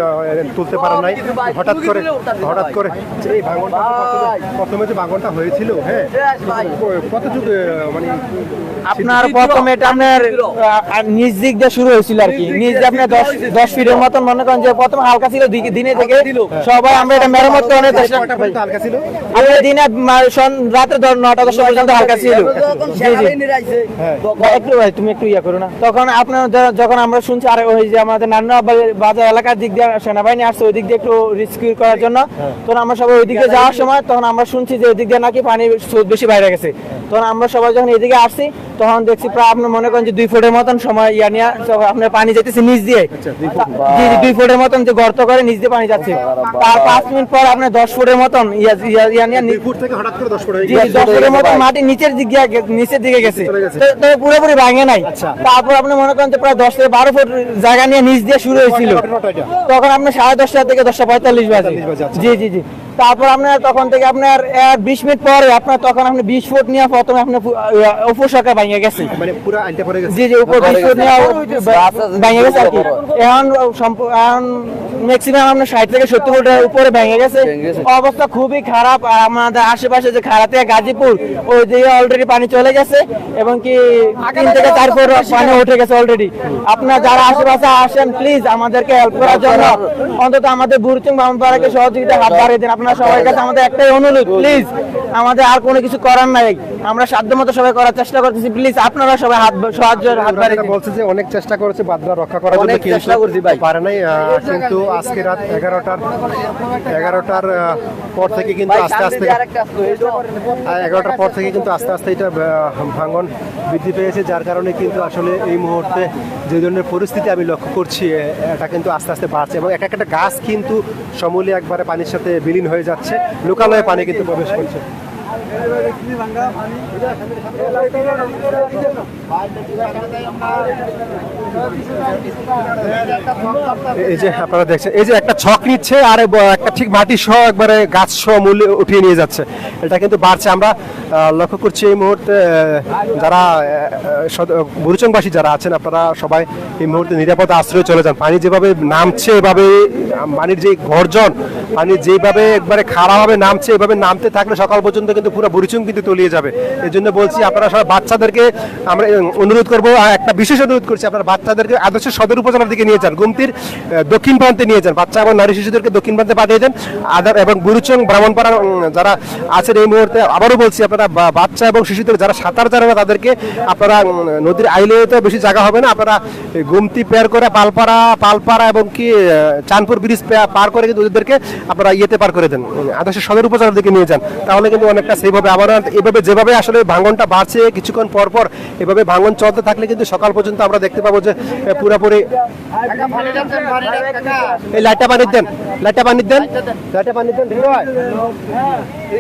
তুলতে পারে নাই। হঠাৎ করে যে এই ভাঙনটা প্রথমে যে ভাঙনটা হয়েছিল, হ্যাঁ কতটুকু মানে আপনার প্রথমে এটা আপনার নিজ দিক দিয়ে শুরু হয়েছিল আর কি, নিজ দিয়ে আপনার 10 ফিটের মতন মনে করেন যে প্রথম হালকা ছিল, দিনে থেকে সবাই আমরা এটা মেরামত করার চেষ্টা করি। হালকা ছিল আমরা দিনে রাতে 9টা-10টা পর্যন্ত হালকা ছিল। জি জি একটু ভাই তুমি একটু ইয়া করো না। তখন আপনার যখন আমরা শুনছি আর ওই যে আমাদের নান্না বাজার এলাকার দিক দিয়ে সেনাবাহিনী আসছে ওই দিক দিয়ে একটু রেস্কিউ করার জন্য, তখন আমরা সবাই ওই দিকে যাওয়ার সময় তখন আমরা শুনছি যে ওই দিক দিয়ে নাকি পানি স্রোত বেশি বাইরে গেছে। তখন আমরা সবাই যখন এদিকে আসছি তখন দেখছি প্রায় আপনার মনে করেন যে 2 ফুটের মতন সময় ইয়া নিয়ে আপনার পানি যেতেছে নিচ দিয়ে, জি 2 ফুটের মতন যে গর্ত করে নিচ দিয়ে পানি যাচ্ছে। তার 5 মিনিট পর আপনার 10 ফুটের মতন ইয়া নিয়ে 2 ফুট থেকে হঠাৎ করে 10 ফুট হয়ে জি গেছে। 10 ফুটের মতন মাটি নিচের দিকে গেছে, তবে পুরোপুরি ভাঙে নাই। তারপর আপনি মনে করেন যে প্রায় 10 থেকে 12 ফুট জায়গা নিয়ে নিচ দিয়ে শুরু হয়েছিল। তখন আপনার 10:30 থেকে 10:45 বাজে। জি জি জি তারপর আপনার তখন থেকে আপনার 20 মিনিট পরে আপনার তখন আপনি 20 ফুট নিয়ে প্রথমে আপনার উপর শাখা ভেঙে গেছে, মানে পুরো আইলটা পড়ে গেছে। জি জি উপর 20 ফুট নিয়ে ভেঙে গেছে আর কি। এখন ম্যাক্সিমাম আপনার 60 থেকে 70 ফুটের উপরে ভেঙে গেছে। অবস্থা খুবই খারাপ। আমাদের আশেপাশে যে খারাতিয়া গাজীপুর ওই দিকে অলরেডি পানি চলে গেছে এবং কি 3 থেকে 4 ফুট পানি উঠে গেছে অলরেডি। আপনারা যারা আশেপাশে আসেন প্লিজ আমাদেরকে হেল্প করার জন্য অন্তত আমাদের বুরুচং ব্রাহ্মণপাড়াকে সহযোগিতা হাত বাড়িয়ে দিন। আপনারা সবার কাছে আমাদের একটাই অনুরোধ, প্লিজ আমাদের আর কোনো কিছু করার নাই, আমরা সাধ্যমতো সবাই করার চেষ্টা করতেছি, প্লিজ আপনারা সবাই সাহায্যের হাত বাড়িয়ে দিন। বলছে যে অনেক চেষ্টা করেছে বাদরা রক্ষা করার জন্য, কিন্তু পারে নাই। কিন্তু আজকে রাত 11টার পর থেকে কিন্তু আস্তে আস্তে 11টার পর থেকে কিন্তু আস্তে আস্তে এটা ভাঙন বৃদ্ধি পেয়েছে, যার কারণে কিন্তু আসলে এই মুহূর্তে যে ধরনের পরিস্থিতি আমি লক্ষ্য করছি এটা কিন্তু আস্তে আস্তে বাড়ছে এবং একটা গাছ কিন্তু সমূলে একবারে পানির সাথে বিলীন হয়ে যাচ্ছে, লোকালয়ে পানি কিন্তু প্রবেশ করছে। এই যে আপনারা দেখছেন এই যে একটা ছক নিচ্ছে আর একটা ঠিক মাটি সহ একবারে গাছ সহ মূল্য উঠিয়ে নিয়ে যাচ্ছে, এটা কিন্তু বাড়ছে। আমরা লক্ষ্য করছি এই মুহূর্তে যারা বুরুচংবাসী যারা আছেন আপনারা সবাই এই মুহূর্তে নিরাপদ আশ্রয়ে চলে যান। পানি যেভাবে নামছে এভাবে পানির যে গর্জন, পানি যেভাবে একবারে খারাপভাবে নামছে এভাবে নামতে থাকলে সকাল পর্যন্ত কিন্তু পুরো বুরুচং কিন্তু তলিয়ে যাবে। এই জন্য বলছি আপনারা সবাই বাচ্চাদেরকে আমরা অনুরোধ করবো, একটা বিশেষ অনুরোধ করছি আপনারা বাচ্চাদেরকে আদর্শ সদর উপজেলার দিকে নিয়ে যান, গুমতির দক্ষিণ প্রান্তে নিয়ে যান, বাচ্চা এবং নারী শিশুদেরকে দক্ষিণ প্রান্তে পাঠিয়ে দেন। এবং বুরুচং ব্রাহ্মণপাড়া যারা আছেন এই মুহূর্তে আবারও বলছি আপনারা বাচ্চা এবং শিশুদের যারা সাঁতার জানে না তাদেরকে আপনারা নদীর আইলেতে বেশি জায়গা হবে না, আপনারা গুমতি পেয়ার করে পালপাড়া এবং কি চাঁদপুর ব্রিজ পার করে কিন্তু ওদেরকে আপনারা ইয়েতে পার করে দেন, আদর্শ সদর উপজেলার দিকে নিয়ে যান, তাহলে কিন্তু অনেকটা সেইভাবে আবার এভাবে যেভাবে আসলে ভাঙনটা বাড়ছে কিছুক্ষণ পর পর এভাবে ভাঙন চলতে থাকলে কিন্তু সকাল পর্যন্ত আমরা দেখতে পাবো যে পুরোপুরি এই লাইটটা পানি দেন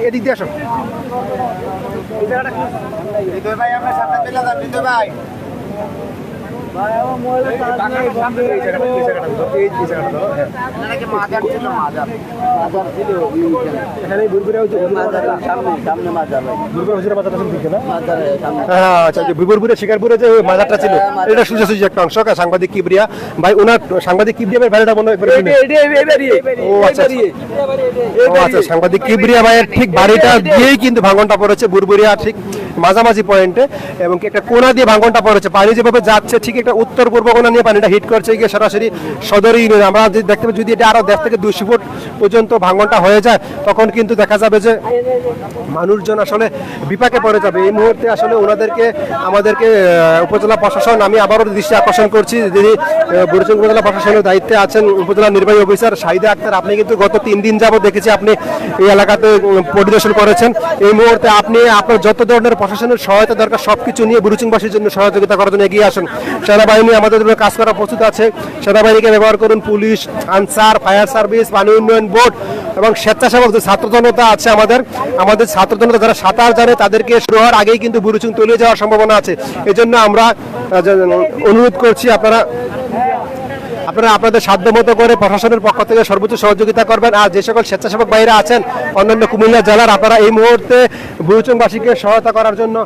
এদিক দিয়ে আসো। শিকারপুরে যে মাজারটা ছিল এটা সোজাসুজি একটা অংশ সাংবাদিক কিবরিয়া ভাই, ওনার সাংবাদিক কিবরিয়া ভাই বাড়িটা মনে হয় আচ্ছা, সাংবাদিক কিবরিয়া ভাইয়ের ঠিক বাড়িটা দিয়েই কিন্তু ভাঙনটা পড়েছে বুরবুরিয়া ঠিক মাঝামাঝি পয়েন্টে, এবং একটা কোনা দিয়ে ভাঙনটা পড়েছে। পানি যেভাবে যাচ্ছে ঠিক একটা উত্তর পূর্ব কোনা নিয়ে পানিটা হিট করছে গিয়ে সরাসরি সদর ইউনিয়ন। আমরা দেখতে পাই যদি এটা আরো 1.5 থেকে 200 ফুট পর্যন্ত ভাঙনটা হয়ে যায় তখন কিন্তু দেখা যাবে যে মানুষজন আসলে বিপাকে পড়ে যাবে। এই মুহূর্তে আসলে ওনাদেরকে আমাদেরকে উপজেলা প্রশাসন, আমি আবারও দৃষ্টি আকর্ষণ করছি, যিনি বুড়িচং উপজেলা প্রশাসনের দায়িত্বে আছেন উপজেলা নির্বাহী অফিসার শাহিদা আক্তার, আপনি কিন্তু গত 3 দিন যাবত দেখেছি আপনি এই এলাকাতে পরিদর্শন করেছেন। এই মুহূর্তে আপনি আপনার যত ধরনের প্রশাসনের সহায়তা দরকার সবকিছু নিয়ে বুড়িচংবাসীর জন্য সহযোগিতা করার জন্য এগিয়ে আসুন। সেনাবাহিনী আমাদের জন্য কাজ করা প্রস্তুত আছে, সেনাবাহিনীকে ব্যবহার করুন, পুলিশ, আনসার, ফায়ার সার্ভিস, পানি উন্নয়ন বোর্ড এবং স্বেচ্ছাসেবক যে ছাত্র জনতা আছে আমাদের ছাত্র জনতা যারা সাঁতার জানে তাদেরকে শুরু হওয়ার আগেই কিন্তু বুড়িচং তলিয়ে যাওয়ার সম্ভাবনা আছে। এজন্য আমরা অনুরোধ করছি আপনারা আপনাদের সাধ্যমতো করে প্রশাসনের পক্ষ থেকে সর্বোচ্চ সহযোগিতা করবেন। আর যে সকল স্বেচ্ছাসেবক ভাইরা আছেন অন্যান্য কুমিল্লা জেলার, আপনারা এই মুহূর্তে বুড়িচংবাসীকে সহায়তা করার জন্য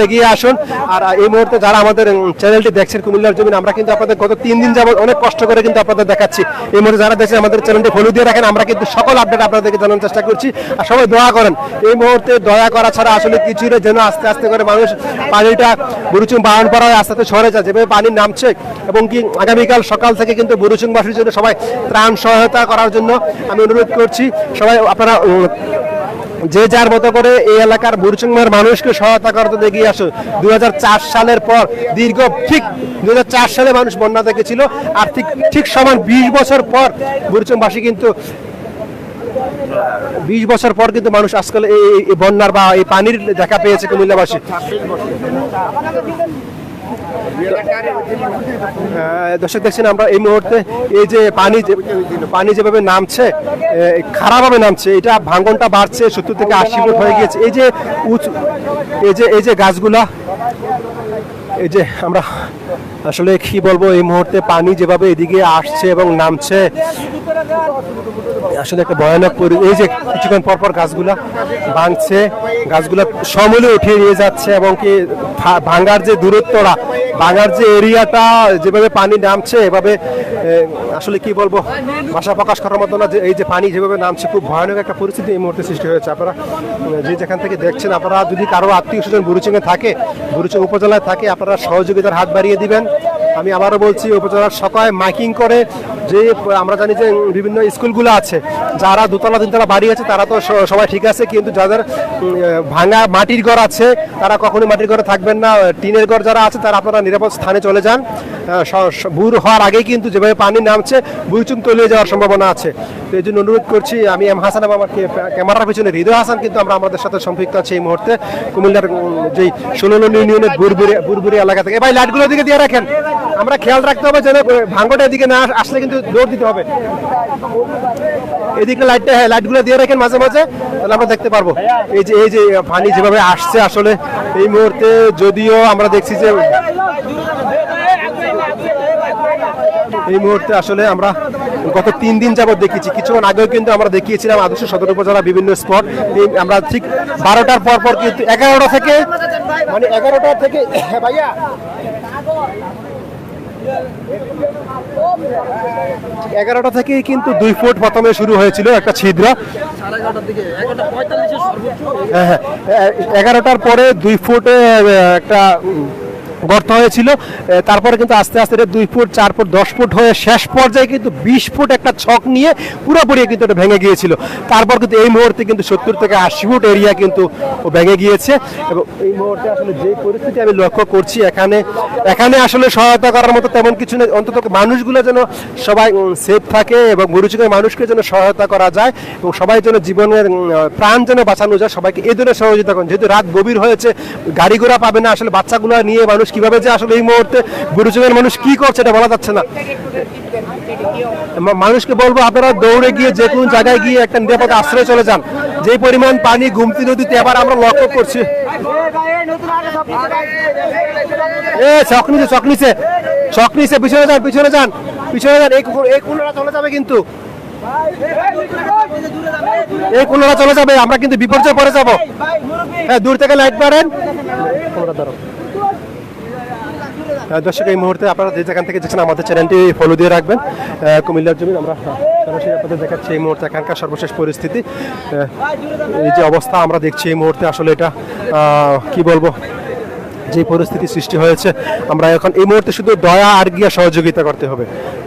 এগিয়ে আসুন। আর এই মুহূর্তে যারা আমাদের চ্যানেলটি দেখছেন কুমিল্লার জমিন, আমরা কিন্তু আপনাদের গত 3 দিন যাবত অনেক কষ্ট করে কিন্তু আপনাদের দেখাচ্ছি। এই মুহূর্তে যারা দেখছেন আমাদের চ্যানেলটি ফলো দিয়ে রাখেন, আমরা কিন্তু সকল আপডেট আপনাদেরকে জানানোর চেষ্টা করছি। আর সবাই দোয়া করেন। এই মুহূর্তে দয়া করা ছাড়া আসলে কিছুই নেই, যেন আস্তে আস্তে করে মানুষ পানিটা বুড়িচং বাহন করা হয় আস্তে আস্তে সরে যায়। যেভাবে পানি নামছে এবং কি আগামীকাল সকাল থেকে কিন্তু বুড়িচংবাসীর জন্য সবাই ত্রাণ সহায়তা করার জন্য আমি অনুরোধ করছি। সবাই আপনারা যে যার মতো করে এই এলাকার বুড়িচংয়ের মানুষকে সহায়তা করার জন্য এগিয়ে আসুন। 2004 সালের পর দীর্ঘ ঠিক 2004 সালে মানুষ বন্যা দেখেছিল, আর ঠিক সমান 20 বছর পর বুড়িচংবাসী কিন্তু 20 বছর পর কিন্তু মানুষ আজকাল এই বন্যার বা এই পানির দেখা পেয়েছে কুমিল্লাবাসী। দর্শক দেখছেন আমরা এই মুহূর্তে এই যে পানি যেভাবে নামছে, খারাপভাবে নামছে, এটা ভাঙনটা বাড়ছে, 70 থেকে 80 ফুট হয়ে গিয়েছে। এই যে গাছগুলা, এই যে আমরা আসলে কি বলবো, এই মুহূর্তে পানি যেভাবে এদিকে আসছে এবং নামছে আসলে একটা ভয়ানক এই যে কিছুক্ষণ পরপর গাছগুলা ভাঙছে, গাছগুলা সমূলে উঠিয়ে নিয়ে যাচ্ছে এবং কি ভাঙার যে দূরত্বটা, ভাঙার যে এরিয়াটা যেভাবে পানি নামছে, এভাবে আসলে কি বলবো ভাষা প্রকাশ করার মতো না। যে এই যে পানি যেভাবে নামছে, খুব ভয়ানক একটা পরিস্থিতি এই মুহূর্তে সৃষ্টি হয়েছে। আপনারা যেখান থেকে দেখছেন, আপনারা যদি কারো আত্মীয় স্বজন বুড়িচংয়ে থাকে, বুড়িচং উপজেলায় থাকে, আপনারা সহযোগিতার হাত বাড়িয়ে দিবেন। আমি আবারও বলছি, উপজেলার সকায় মাইকিং করে, যে আমরা জানি যে বিভিন্ন স্কুলগুলো আছে, যারা 2তলা 3তলা বাড়ি আছে তারা তো সবাই ঠিক আছে, কিন্তু যাদের ভাঙা মাটির ঘর আছে তারা কখনোই মাটির ঘরে থাকবেন না। টিনের ঘর যারা আছে তারা আপনারা নিরাপদ স্থানে চলে যান। ভোর হওয়ার আগেই কিন্তু যেভাবে পানি নামছে বুড়িচং তলিয়ে যাওয়ার সম্ভাবনা আছে। তো এই জন্য অনুরোধ করছি, আমি এম হাসান এবং আমার ক্যামেরার পিছনে হৃদয় হাসান কিন্তু আমরা আমাদের সাথে সম্পৃক্ত আছি এই মুহূর্তে কুমিল্লার যেই 16 নং ইউনিয়নের বুরবুরি এলাকা থেকে। ভাই লাইটগুলোর দিকে দিয়ে রাখেন, আমরা খেয়াল রাখতে হবে যেন ভাঙনটা এদিকে না আসলে কিন্তু দৌড় দিতে হবে। এদিকে লাইটগুলো দিয়ে রাখেন মাঝে মাঝে, তাহলে আমরা দেখতে পারবো এই যে পানি যেভাবে আসছে। আসলে এই মুহূর্তে যদিও আমরা দেখছি যে এই মুহূর্তে আসলে আমরা গত 3 দিন যাবত দেখেছি, কিছুক্ষণ আগেও কিন্তু আমরা দেখিয়েছিলাম আদর্শ সদর উপজেলা বিভিন্ন স্পট। আমরা ঠিক 12টার পর কিন্তু 11টা থেকে ভাইয়া 11টা থেকেই কিন্তু 2 ফুট প্রথমে শুরু হয়েছিল একটা ছিদ্র। 11টার পরে 2 ফুটে একটা গর্ত হয়েছিল, তারপরে কিন্তু আস্তে আস্তে 2 ফুট 4 ফুট 10 ফুট হয়ে শেষ পর্যায়ে কিন্তু 20 ফুট একটা ছক নিয়ে পুরোপুরি কিন্তু এটা ভেঙে গিয়েছিল। তারপর কিন্তু এই মুহূর্তে কিন্তু 70 থেকে 80 ফুট এরিয়া কিন্তু ভেঙে গিয়েছে। এবং এই মুহূর্তে আসলে যে পরিস্থিতি আমি লক্ষ্য করছি, এখানে আসলে সহায়তা করার মতো তেমন কিছু নেই। অন্তত মানুষগুলো যেন সবাই সেফ থাকে এবং বুড়িচংয়ের মানুষকে যেন সহায়তা করা যায় এবং সবাই যেন জীবনের প্রাণ যেন বাঁচানো যায়, সবাইকে এই ধরনের সহযোগিতা করেন। যেহেতু রাত গভীর হয়েছে, গাড়ি ঘোড়া পাবে না, আসলে বাচ্চাগুলো নিয়ে মানুষ কিভাবে যে আসলে এই মুহূর্তে বুড়িচঙ্গের মানুষ কি করছে এটা বলা যাচ্ছে না। মানুষকে বলবো আপনারা দৌড়ে গিয়ে যে কোনো জায়গায় গিয়ে একটা নিরাপদ আশ্রয়ে চলে যান। যে পরিমাণ পানি গুমতি নদীতে এবার আমরা লক্ষ্য করছি। চক নিচে পিছনে যান এই কোনারা চলে যাবে, কিন্তু এই কোনারা চলে যাবে, আমরা কিন্তু বিপর্যয় পড়ে যাবো। হ্যাঁ, দূর থেকে লাইট মারেন। দর্শক, এই মুহূর্তে আপনারা যে যেখান থেকে দেখছেন আমাদের চ্যানেলটি ফলো দিয়ে রাখবেন। কুমিল্লার জমি আমরা সরাসরি আপনাদের দেখাচ্ছি এই মুহূর্তে এখানকার সর্বশেষ পরিস্থিতি। এই যে অবস্থা আমরা দেখছি এই মুহূর্তে, আসলে এটা কি বলবো, যে পরিস্থিতি সৃষ্টি হয়েছে, আমরা এখন এই মুহূর্তে শুধু দয়া আর গিয়া সহযোগিতা করতে হবে।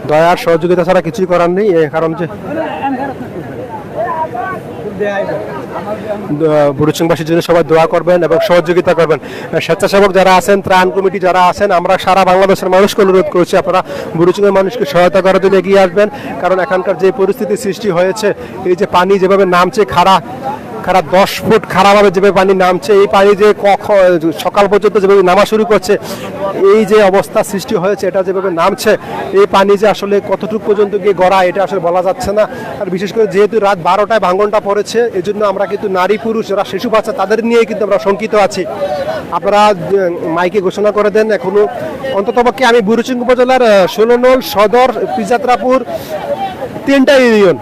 দয়া আর সহযোগিতা ছাড়া কিছুই করার নেই, কারণ যে বুড়িচংবাসীর জন্য সবাই দোয়া করবেন এবং সহযোগিতা করবেন। স্বেচ্ছাসেবক যারা আছেন, ত্রাণ কমিটি যারা আছেন, আমরা সারা বাংলাদেশের মানুষকে অনুরোধ করছি আপনারা বুড়িচংয়ের মানুষকে সহায়তা করার জন্য এগিয়ে আসবেন। কারণ এখানকার যে পরিস্থিতি সৃষ্টি হয়েছে, এই যে পানি যেভাবে নামছে, খাড়া 10 ফুট খারাপভাবে যেভাবে পানি নামছে, এই পানি যে সকাল পর্যন্ত যেভাবে নামা শুরু করছে, এই যে অবস্থা সৃষ্টি হয়েছে, এটা যেভাবে নামছে, এই পানি যে আসলে কতটুকু পর্যন্ত গিয়ে গড়া এটা আসলে বলা যাচ্ছে না। আর বিশেষ করে যেহেতু রাত 12টায় ভাঙনটা পড়েছে, এই জন্য আমরা কিন্তু নারী পুরুষ যারা শিশু বাচ্চা তাদের নিয়ে কিন্তু আমরা শঙ্কিত আছি। আপনারা মাইকে ঘোষণা করে দেন। এখনো অন্ততপক্ষে আমি বুড়িচং উপজেলার 16 নল, সদর, পিজাত্রাপুর 3টা ইউনিয়ন,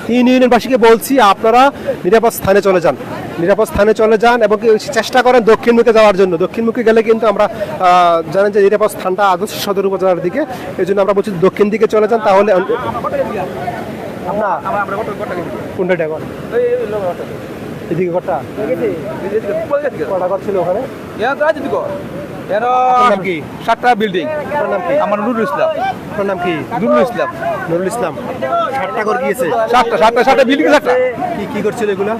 3 ইউনিয়নবাসীকে বলছি আপনারা নিরাপদ স্থানে চলে যান এবং চেষ্টা করেন দক্ষিণমুখে যাওয়ার জন্য। দক্ষিণমুখে গেলে কিন্তু আমরা জানেন যে নিরাপদ স্থানটা আদর্শ সদর উপজেলার দিকে, এই জন্য আমরা বলছি দক্ষিণ দিকে চলে যান। তাহলে এদিকে কটা ছিল ওখানে? কি 7টা বিল্ডিং। আমার নুরুল ইসলাম। আপনার নাম কি? নুরুল ইসলাম। 7টা ঘর গিয়েছে? 7টা বিল্ডিং। কি করছিল এগুলো?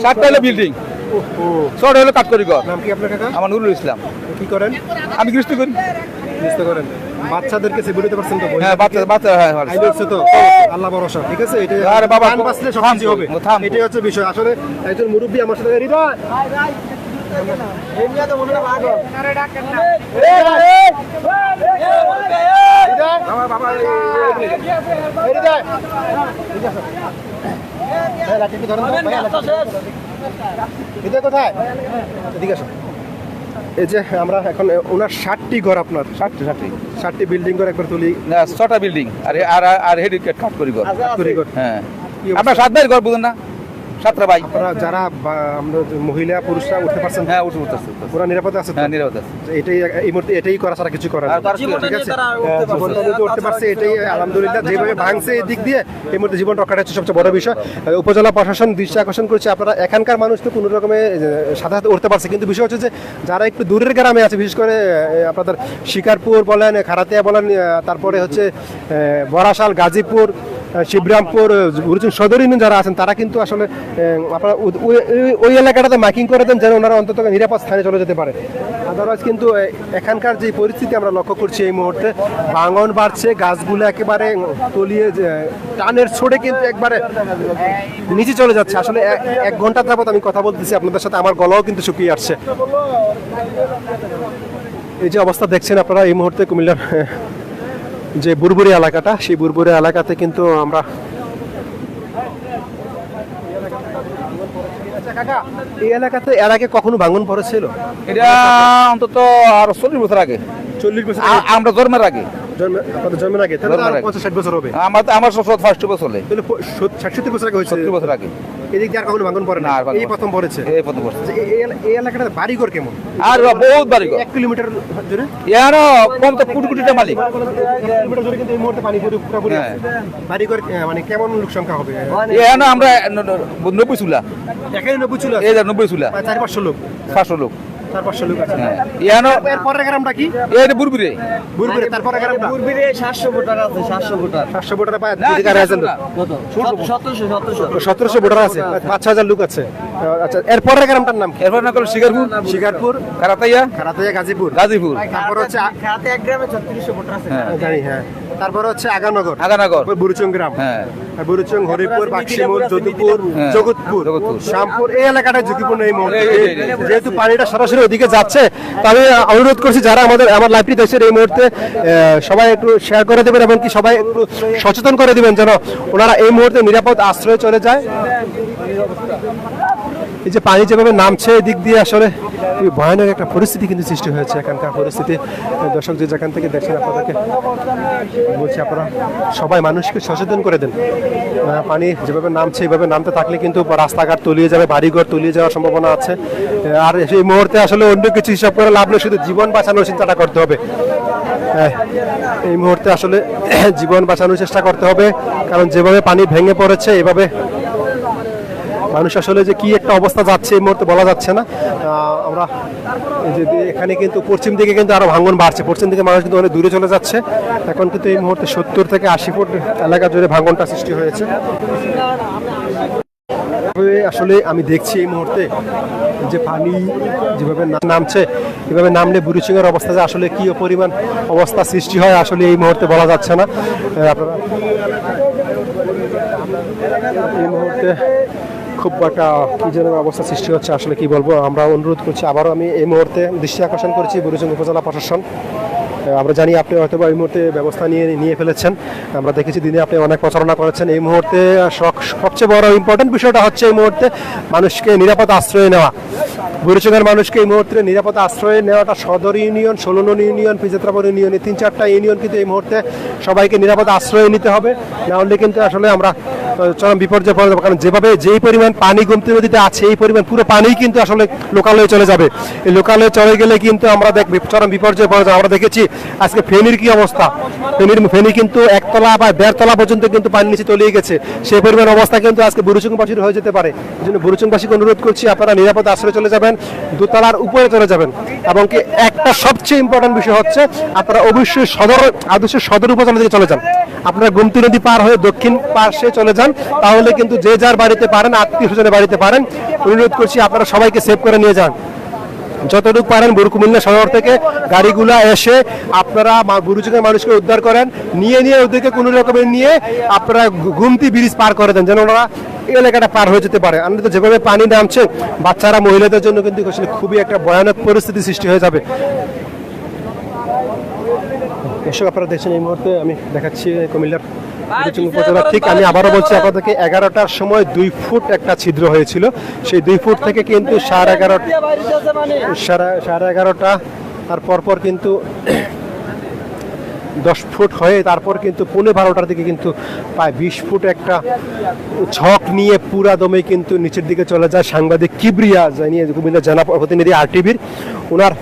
7টা হলো বিল্ডিং, 6টা হলো কাঠকারিগর। নাম কি আপনার কাকা? আমার নুরুল ইসলাম। কি করেন? আমি গৃহস্থ করি। বাচ্চাদেরকে সেগুলো দিতে পারছেন তো? হ্যাঁ, বাচ্চা হ্যাঁ, আইলে উঠছে তো, আল্লাহ ভরসা। ঠিক আছে, এটা আরে বাবা, প্রাণ বাঁচলে সব কিছু হবে। থাম। এটাই হচ্ছে বিষয়। আসলে একজন মুরব্বী আমার সাথে হৃদয় কোথায়? এদিকে আসো। এই যে আমরা এখন ওনার 60টি ঘর, আপনার 60টি বিল্ডিং ঘর একবার তুলি। না, 6টা বিল্ডিং আর হেড কাঠকারিগর। হ্যাঁ, কি অবস্থা? আমরা 7 ভাইয়ের ঘর বুঝেন না, 7টা ভাই। আপনারা যারা আমরা মহিলা পুরুষরা উঠতে পারছেন? হ্যাঁ, উঠতেছে। পুরো নিরাপদে আছে তো? হ্যাঁ, নিরাপদ আছে। এটাই এই মুহূর্তে এটাই করা ছাড়া কিছু করার নেই। ঠিক আছে, জীবনটা যদি উঠতে পারছে এটাই আলহামদুলিল্লাহ। যেভাবে ভাঙছে এই দিক দিয়ে এই মুহূর্তে জীবন রক্ষাটা হচ্ছে সবচেয়ে বড় বিষয়। উপজেলা প্রশাসন দৃষ্টি আকর্ষণ করছে, আপনারা এখানকার মানুষ তো কোনো রকমে সাথে উঠতে পারছে, কিন্তু বিষয় হচ্ছে যে যারা একটু দূরের গ্রামে আছে, বিশেষ করে আপনাদের শিকারপুর বলেন, খারাতিয়া বলেন, তারপরে হচ্ছে বরাশাল, গাজীপুর, শিবরামপুর, বুড়িচং সদর ইউনিয়ন যারা আছেন, তারা কিন্তু আসলে আপনারা ওই এলাকাটাতে মাইকিং করে দেন যেন ওনারা অন্তত নিরাপদ স্থানে চলে যেতে পারে। আদারওয়াইজ কিন্তু এখানকার যে পরিস্থিতি আমরা লক্ষ্য করছি এই মুহূর্তে, ভাঙন বাড়ছে, গাছগুলো একেবারে তলিয়ে টানের ছোড়ে কিন্তু একবারে নিচে চলে যাচ্ছে। আসলে 1 ঘন্টা যাবত আমি কথা বলতেছি আপনাদের সাথে, আমার গলাও কিন্তু শুকিয়ে আসছে। এই যে অবস্থা দেখছেন আপনারা এই মুহূর্তে কুমিল্লার যে বুরবুরি এলাকাটা, সেই বুরবুরি এলাকাতে কিন্তু আমরা এই এলাকাতে এর আগে কখনো ভাঙন পড়েছিল? এটা অন্তত আর 40 বছর আগে। 40 বছর আমরা জন্মের আগে। আপনাদের জন্মের আগে? তাহলে জন্মের আগে। 50-60 বছর হবে। আমার 60 বছর হলে। তাহলে 60-70 বছর আগে হয়েছে? 70 বছর আগে। এদিক দিয়ে আর কখনো ভাঙন পড়ে না? না, আর ভাঙন এই প্রথম পড়েছে? এই প্রথম বছর। এই এলাকাটার বাড়িঘর কেমন? আর বহুত বাড়ি ঘর। 1 কিলোমিটার জুড়ে? এর কম তো কোটি মালিক। 1 কিলোমিটার জুড়ে কিন্তু এই মুহূর্তে পানি পুরোপুরি হ্যাঁ। আছে। বাড়িঘর মানে কেমন লোক সংখ্যা হবে? এর আমরা 90 চুলা। এখানে 90 ছিল? এই 90 চুলা। 400-500 লোক? 500 লোক। 400-500 লোক আছে। হ্যাঁ। এর পরের গ্রামটা কি? এই বুরবুরে। বুরবুরে। তারপরে গ্রামটা? 700 ভোটার আছে, 700 ভোটার। 700 ভোটার পায়? এদিকে আর আছেন তো? কত? 1700 1700 ভোটার আছে, 5-6000 লোক আছে। আচ্ছা, এরপরের গ্রামটার নাম কি? এরপর না করলো শিকারপুর, শিকারপুর, কারাতাইয়া, খারাতিয়া, গাজীপুর। গাজীপুর, তারপর হচ্ছে খাতে এক গ্রামে 3600 ভোটার আছে। জানি, হ্যাঁ। তারপর হচ্ছে আগানগর, আগানগর, বুরুচং গ্রাম, হ্যাঁ, বুরুচং, হরিপুর, বাক্সিমুল, যদুপুর, হ্যাঁ, জগৎপুর, জগৎপুর। শ্যামপুর, এই এলাকাটা ঝুঁকিপূর্ণ এই মুহূর্তে। এই। যেহেতু পানিটা সরাসরি ওদিকে যাচ্ছে, তো আমি অনুরোধ করছি যারা আমার লাইভটি দেখছেন এই মুহূর্তে সবাই একটু শেয়ার করে দেবেন এবং কি সবাই একটু সচেতন করে দিবেন যেন ওনারা এই মুহূর্তে নিরাপদ আশ্রয়ে চলে যায়। এই যে পানি যেভাবে নামছে এদিক দিয়ে আসলে খুবই ভয়ানক একটা পরিস্থিতি কিন্তু সৃষ্টি হয়েছে এখানকার পরিস্থিতি। দর্শক যে যেখান থেকে দেখছেন আপনাদেরকে বলছি আপনারা সবাই মানুষকে সচেতন করে দেন। পানি যেভাবে নামছে এইভাবে নামতে থাকলে কিন্তু রাস্তাঘাট তলিয়ে যাবে, বাড়িঘর তলিয়ে যাওয়ার সম্ভাবনা আছে। আর সেই মুহূর্তে আসলে অন্য কিছু হিসাব করে লাভ নেই, শুধু জীবন বাঁচানোর চিন্তাটা করতে হবে। এই মুহূর্তে আসলে জীবন বাঁচানোর চেষ্টা করতে হবে, কারণ যেভাবে পানি ভেঙে পড়েছে এভাবে মানুষ আসলে যে কি একটা অবস্থা যাচ্ছে এই মুহূর্তে বলা যাচ্ছে না। আমরা যদি এখানে কিন্তু পশ্চিম দিকে কিন্তু আরো ভাঙন বাড়ছে, পশ্চিম দিকে মানুষ কিন্তু অনেক দূরে চলে যাচ্ছে। এখন কিন্তু এই মুহূর্তে 70 থেকে 80 ফুট এলাকা জুড়ে ভাঙনটা সৃষ্টি হয়েছে। আসলে আমি দেখছি এই মুহূর্তে যে পানি যেভাবে নামছে, এভাবে নামলে বুড়িচুঙ্গের অবস্থা যে আসলে কি পরিমাণ অবস্থা সৃষ্টি হয় আসলে এই মুহূর্তে বলা যাচ্ছে না। আপনারা এই মুহূর্তে খুব একটা কি যেন অবস্থা সৃষ্টি হচ্ছে, আসলে কি বলবো। আমরা অনুরোধ করছি, আবারও আমি এই মুহূর্তে দৃষ্টি আকর্ষণ করছি বুড়িচুঙ্গ উপজেলা প্রশাসন। আমরা জানি আপনি হয়তো এই মুহূর্তে ব্যবস্থা নিয়ে ফেলেছেন, আমরা দেখেছি দিনে আপনি অনেক প্রচারণা করেছেন। এই মুহূর্তে সবচেয়ে বড় ইম্পর্টেন্ট বিষয়টা হচ্ছে এই মুহূর্তে মানুষকে নিরাপদ আশ্রয় নেওয়া। বুড়িচুঙ্গের মানুষকে এই মুহূর্তে নিরাপদ আশ্রয় নেওয়াটা সদর ইউনিয়ন, 16 নং ইউনিয়ন, পিজেত্রাপুর ইউনিয়ন, এই 3-4টা ইউনিয়ন কিন্তু এই মুহূর্তে সবাইকে নিরাপদ আশ্রয় নিতে হবে। না হলে কিন্তু আসলে আমরা চরম বিপর্যয় পড়ে যাবো, কারণ যেভাবে যেই পরিমাণ পানি গোমতী নদীতে আছে এই পরিমাণ পুরো পানি কিন্তু আসলে লোকালয়ে চলে যাবে। এই লোকালয়ে চলে গেলে কিন্তু আমরা চরম বিপর্যয় পড়ে যাবো। আমরা দেখেছি আজকে ফেনীর কি অবস্থা, ফেনী কিন্তু 1 তলা বা 1.5 তলা পর্যন্ত কিন্তু পানি নিচে তলিয়ে গেছে। সেই পরিমাণ অবস্থা কিন্তু আজকে বুড়িচুংবাসীর হয়ে যেতে পারে। এই জন্য বুড়িচুংবাসীকে অনুরোধ করছি আপনারা নিরাপদ আশ্রয়ে চলে যাবেন, 2 তলার উপরে চলে যাবেন। এবং কি একটা সবচেয়ে ইম্পর্টেন্ট বিষয় হচ্ছে আপনারা অবশ্যই সদর উপজেলা থেকে চলে যান। আপনারা গোমতী নদী পার হয়ে দক্ষিণ পাশে চলে যান, তাহলে কিন্তু যে যার বাড়িতে পারেন, আত্মীয় স্বজনের বাড়িতে পারেন। অনুরোধ করছি আপনারা সবাইকে সেভ করে নিয়ে যান যতটুকু পারেন। কুমিল্লা শহর থেকে গাড়িগুলা এসে আপনারা বুড়িচুঙ্গের মানুষকে উদ্ধার করেন, নিয়ে ওদেরকে কোনো রকমের নিয়ে আপনারা গোমতী ব্রিজ পার করে দেন, যেন ওরা এই এলাকাটা পার হয়ে যেতে পারে। আমরা তো যেভাবে পানি নামছে, বাচ্চারা মহিলাদের জন্য কিন্তু আসলে খুবই একটা ভয়ানক পরিস্থিতি সৃষ্টি হয়ে যাবে। দর্শক আপনারা দেখছেন এই মুহূর্তে আমি দেখাচ্ছি কুমিল্লার উপজেলা। ঠিক আমি আবারও বলছি আপনাদেরকে, 11টার সময় 2 ফুট একটা ছিদ্র হয়েছিল। সেই 2 ফুট থেকে কিন্তু 11:30 আর পরপর কিন্তু 10 ফুট হয়ে তারপর কিন্তু 11:15টার দিকে কিন্তু প্রায় 20 ফুট একটা ঝক নিয়ে পুরা দমে কিন্তু নিচের দিকে চলে যায়। সাংবাদিক কিবরিয়া জানিয়ে কুমিল্লা জেলা প্রতিনিধি RTVর ওনার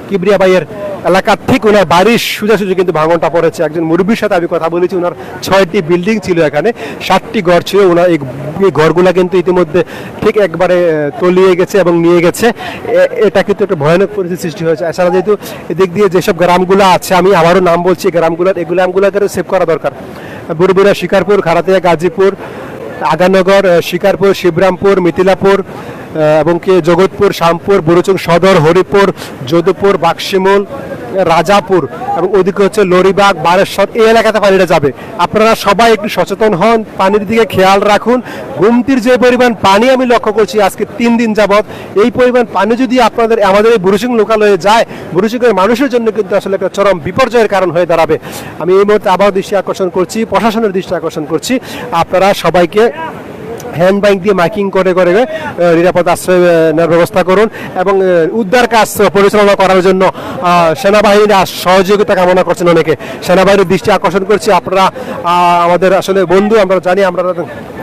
কিবরিয়া ভাইয়ের এলাকার ঠিক ওনার বাড়ির সোজাসুজি কিন্তু ভাঙনটা পড়েছে। একজন মুরব্বীর সাথে আমি কথা বলেছি, ওনার 6টি বিল্ডিং ছিল, এখানে 7টি ঘর ছিল। ওনার এই ঘরগুলা কিন্তু ইতিমধ্যে ঠিক একবারে তলিয়ে গেছে এবং নিয়ে গেছে। এটা কিন্তু একটা ভয়ানক পরিস্থিতি সৃষ্টি হয়েছে। এছাড়া যেহেতু এদিক দিয়ে যেসব গ্রামগুলো আছে, আমি আবারও নাম বলছি গ্রামগুলোকে সেভ করা দরকার। বুড়বুড়া, শিকারপুর, খারাতিয়া, গাজীপুর, আগানগর, শিকারপুর, শিবরামপুর, মিথিলাপুর এবং কি জগৎপুর, শ্যামপুর, বুড়িচুং সদর, হরিপুর, যদুপুর, বাক্সিমুল, রাজাপুর এবং ওদিকে হচ্ছে লরিবাগ, বারেশ্বর, এই এলাকাতে পানিটা যাবে। আপনারা সবাই একটু সচেতন হন, পানির দিকে খেয়াল রাখুন। গোমতীর যে পরিমাণ পানি আমি লক্ষ্য করছি আজকে 3 দিন যাবৎ, এই পরিমাণ পানি যদি আমাদের এই বুড়িচুং লোকালয়ে যায়, বুড়িচুংয়ের মানুষের জন্য কিন্তু আসলে একটা চরম বিপর্যয়ের কারণ হয়ে দাঁড়াবে। আমি এই মুহূর্তে আবার দৃষ্টি আকর্ষণ করছি, প্রশাসনের দৃষ্টি আকর্ষণ করছি, আপনারা সবাইকে হ্যান্ড বাইক দিয়ে মাইকিং করে নিরাপদ আশ্রয় নেওয়ার ব্যবস্থা করুন এবং উদ্ধার কাজ পরিচালনা করার জন্য সেনাবাহিনীর সহযোগিতা কামনা করছেন অনেকে। সেনাবাহিনীর দৃষ্টি আকর্ষণ করছি, আপনারা আমাদের আসলে বন্ধু, আমরা জানি আমরা